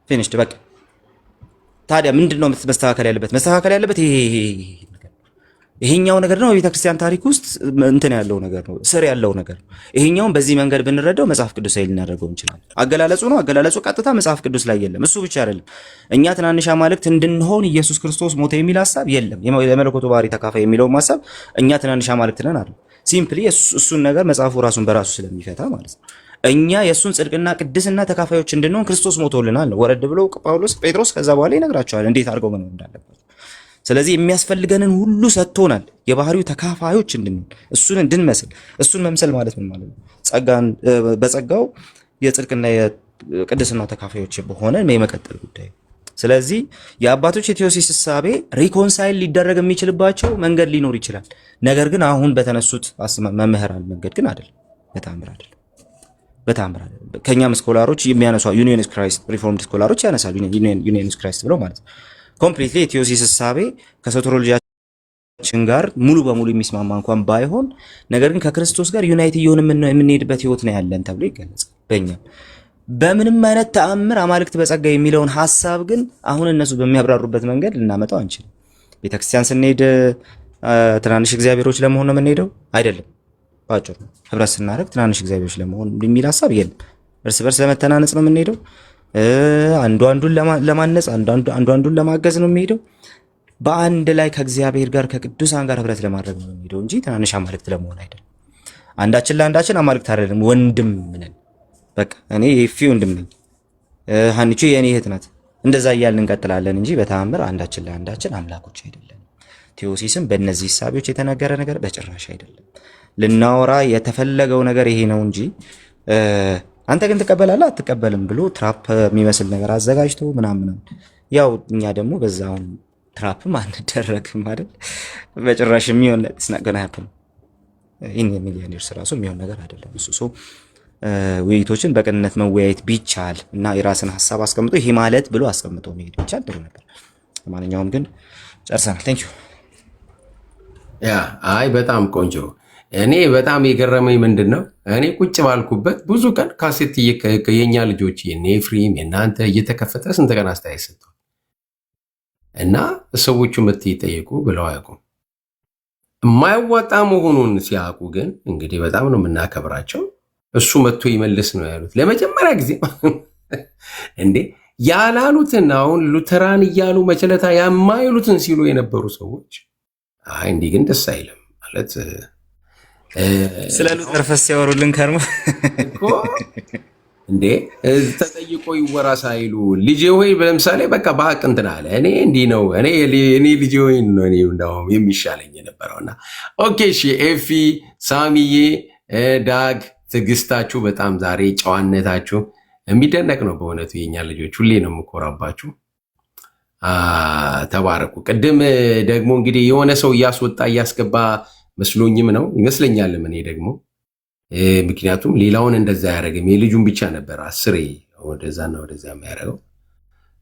[SPEAKER 8] ፊኒሽድ በቃ። ታዲያ ምንድነው መስተካከል ያለበት? መስተካከል ያለበት ይሄኛው ነገር ነው። በቤተ ክርስቲያን ታሪክ ውስጥ እንትን ያለው ነገር ነው፣ ስር ያለው ነገር ነው። ይሄኛውን በዚህ መንገድ ብንረዳው መጽሐፍ ቅዱስ ላይ ልናደርገው እንችላለን። አገላለጹ ነው፣ አገላለጹ ቀጥታ መጽሐፍ ቅዱስ ላይ የለም። እሱ ብቻ አይደለም፣ እኛ ትናንሽ አማልክት እንድንሆን ኢየሱስ ክርስቶስ ሞተ የሚል ሐሳብ የለም። የመለኮቱ ባህሪ ተካፋይ የሚለው ሐሳብ እኛ ትናንሽ አማልክት ነን አይደል? ሲምፕሊ እሱን ነገር መጽሐፉ ራሱን በራሱ ስለሚፈታ ማለት ነው። እኛ የእሱን ጽድቅና ቅድስና ተካፋዮች እንድንሆን ክርስቶስ ሞቶልናል ነው። ወረድ ብሎ ጴጥሮስ ከዛ በኋላ ይነግራቸዋል እንዴት አድርገው መኖር እንዳለባቸው። ስለዚህ የሚያስፈልገንን ሁሉ ሰጥቶናል፣ የባህሪው ተካፋዮች እንድንሆን፣ እሱን እንድንመስል። እሱን መምሰል ማለት ምን ማለት ነው? ጸጋን በጸጋው የጽድቅና የቅድስናው ተካፋዮች በሆነ የመቀጠል ጉዳይ። ስለዚህ የአባቶች የቴዎሲስ እሳቤ ሪኮንሳይል ሊደረግ የሚችልባቸው መንገድ ሊኖር ይችላል። ነገር ግን አሁን በተነሱት መምህራን መንገድ ግን አይደለም፣ በታምር አይደለም፣ በታምር አይደለም። ከኛም ስኮላሮች የሚያነሱ ዩኒየንስ ክራይስት ሪፎርምድ ስኮላሮች ያነሳሉ፣ ዩኒየንስ ክራይስት ብለው ማለት ነው። ኮምፕሊትሊ የቴዎሲስ እሳቤ ከሶተሮሎጂያችን ጋር ሙሉ በሙሉ የሚስማማ እንኳን ባይሆን ነገር ግን ከክርስቶስ ጋር ዩናይት እየሆን የምንሄድበት ህይወት ነው ያለን ተብሎ ይገለጻል። በእኛም በምንም አይነት ተአምር አማልክት በጸጋ የሚለውን ሐሳብ ግን አሁን እነሱ በሚያብራሩበት መንገድ ልናመጣው አንችልም። ቤተክርስቲያን ስንሄድ ትናንሽ እግዚአብሔሮች ለመሆን ነው የምንሄደው አይደለም። ባጭሩ ህብረት ስናደርግ ትናንሽ እግዚአብሔሮች ለመሆን የሚል ሐሳብ የለም። እርስ በርስ ለመተናነጽ ነው የምንሄደው። አንዱ አንዱን ለማነጽ አንዱ አንዱን ለማገዝ ነው የሚሄደው። በአንድ ላይ ከእግዚአብሔር ጋር ከቅዱሳን ጋር ህብረት ለማድረግ ነው የሚሄደው እንጂ ትናንሽ አማልክት ለመሆን አይደለም። አንዳችን ለአንዳችን አማልክት አይደለም፣ ወንድም ነን። በቃ እኔ የፊ ወንድም ነኝ፣ ሀኒቹ የእኔ እህት ናት። እንደዛ እያልን እንቀጥላለን እንጂ በተአምር አንዳችን ለአንዳችን አምላኮች አይደለም። ቴዎሲስም በእነዚህ ሐሳቦች የተነገረ ነገር በጭራሽ አይደለም። ልናወራ የተፈለገው ነገር ይሄ ነው እንጂ አንተ ግን ትቀበላለህ አትቀበልም ብሎ ትራፕ የሚመስል ነገር አዘጋጅቶ ምናምን፣ ያው እኛ ደግሞ በዛውን ትራፕም አንደረግም አይደል? በጭራሽ የሚሆን ነገር አይደለም። ይሄን የሚሊዮኔርስ ራሱ የሚሆን ነገር አይደለም እሱ። ውይይቶችን በቅንነት መወያየት ቢቻል እና የራስን ሐሳብ አስቀምጦ ይሄ ማለት ብሎ አስቀምጦ መሄድ ቢቻል ጥሩ ነበር። ለማንኛውም ግን ጨርሰናል። ቴንክ ዩ።
[SPEAKER 3] ያ አይ በጣም ቆንጆ። እኔ በጣም የገረመኝ ምንድን ነው፣ እኔ ቁጭ ባልኩበት ብዙ ቀን ካሴት የኛ ልጆች የኔ ኤፍሬም የእናንተ እየተከፈተ ስንት ቀን አስተያየት ሰጥቷል እና ሰዎቹ መት ይጠየቁ ብለው አያውቁም። የማያዋጣ መሆኑን ሲያውቁ ግን እንግዲህ በጣም ነው የምናከብራቸው። እሱ መጥቶ ይመልስ ነው ያሉት ለመጀመሪያ ጊዜ እንዴ ያላሉትን አሁን ሉተራን እያሉ መቸለታ የማይሉትን ሲሉ የነበሩ ሰዎች አይ እንዲህ ግን ደስ አይልም ማለት
[SPEAKER 8] ስለ ሉተር ፈስ ያወሩልን ከርሞ
[SPEAKER 3] እኮ እንዴ ተጠይቆ ይወራ ሳይሉ ልጄ ሆይ ለምሳሌ በቃ በሀቅ እንትን አለ። እኔ እንዲህ ነው እኔ ልጄ ሆይ ነው እኔ እንደውም የሚሻለኝ የነበረውና ኦኬ እሺ ኤፊ ሳሚዬ ዳግ ትዕግስታችሁ በጣም ዛሬ ጨዋነታችሁ የሚደነቅ ነው በእውነቱ። የኛ ልጆች ሁሌ ነው የምኮራባችሁ። ተባረኩ። ቅድም ደግሞ እንግዲህ የሆነ ሰው እያስወጣ እያስገባ መስሎኝም ነው ይመስለኛልም እኔ ደግሞ ምክንያቱም ሌላውን እንደዛ አያደርግም። የልጁን ብቻ ነበር 10 ወደዛና ወደዛ የሚያደርገው።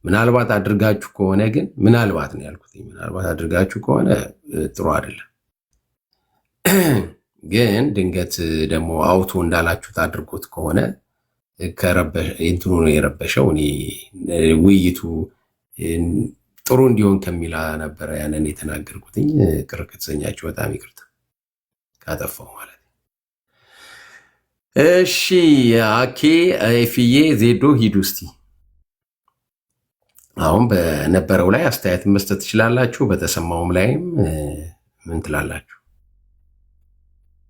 [SPEAKER 3] ምናልባት አድርጋችሁ ከሆነ ግን ምናልባት ነው ያልኩት፣ ምናልባት አድርጋችሁ ከሆነ ጥሩ አይደለም። ግን ድንገት ደግሞ አውቶ እንዳላችሁት አድርጎት ከሆነ እንትኑ ነው የረበሸው። እኔ ውይይቱ ጥሩ እንዲሆን ከሚላ ነበረ ያንን የተናገርኩትኝ። ቅር ከተሰኛችሁ በጣም ይቅርታ ካጠፋው ማለት ነው። እሺ አኬ ኤፍዬ ዜዶ ሂዱ እስቲ አሁን በነበረው ላይ አስተያየት መስጠት ትችላላችሁ። በተሰማውም ላይም ምን ትላላችሁ?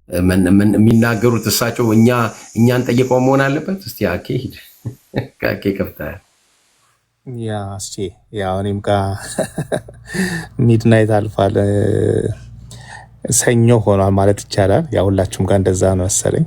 [SPEAKER 3] የሚናገሩት እሳቸው እኛን ጠይቀው መሆን አለበት። እስቲ አኬ ሂድ። አኬ ከፍተሃል።
[SPEAKER 11] ያ እስቲ ያው እኔም ጋር ሚድናይት አልፏል። ሰኞ ሆኗል ማለት ይቻላል። ያው ሁላችሁም ጋር እንደዛ ነው መሰለኝ።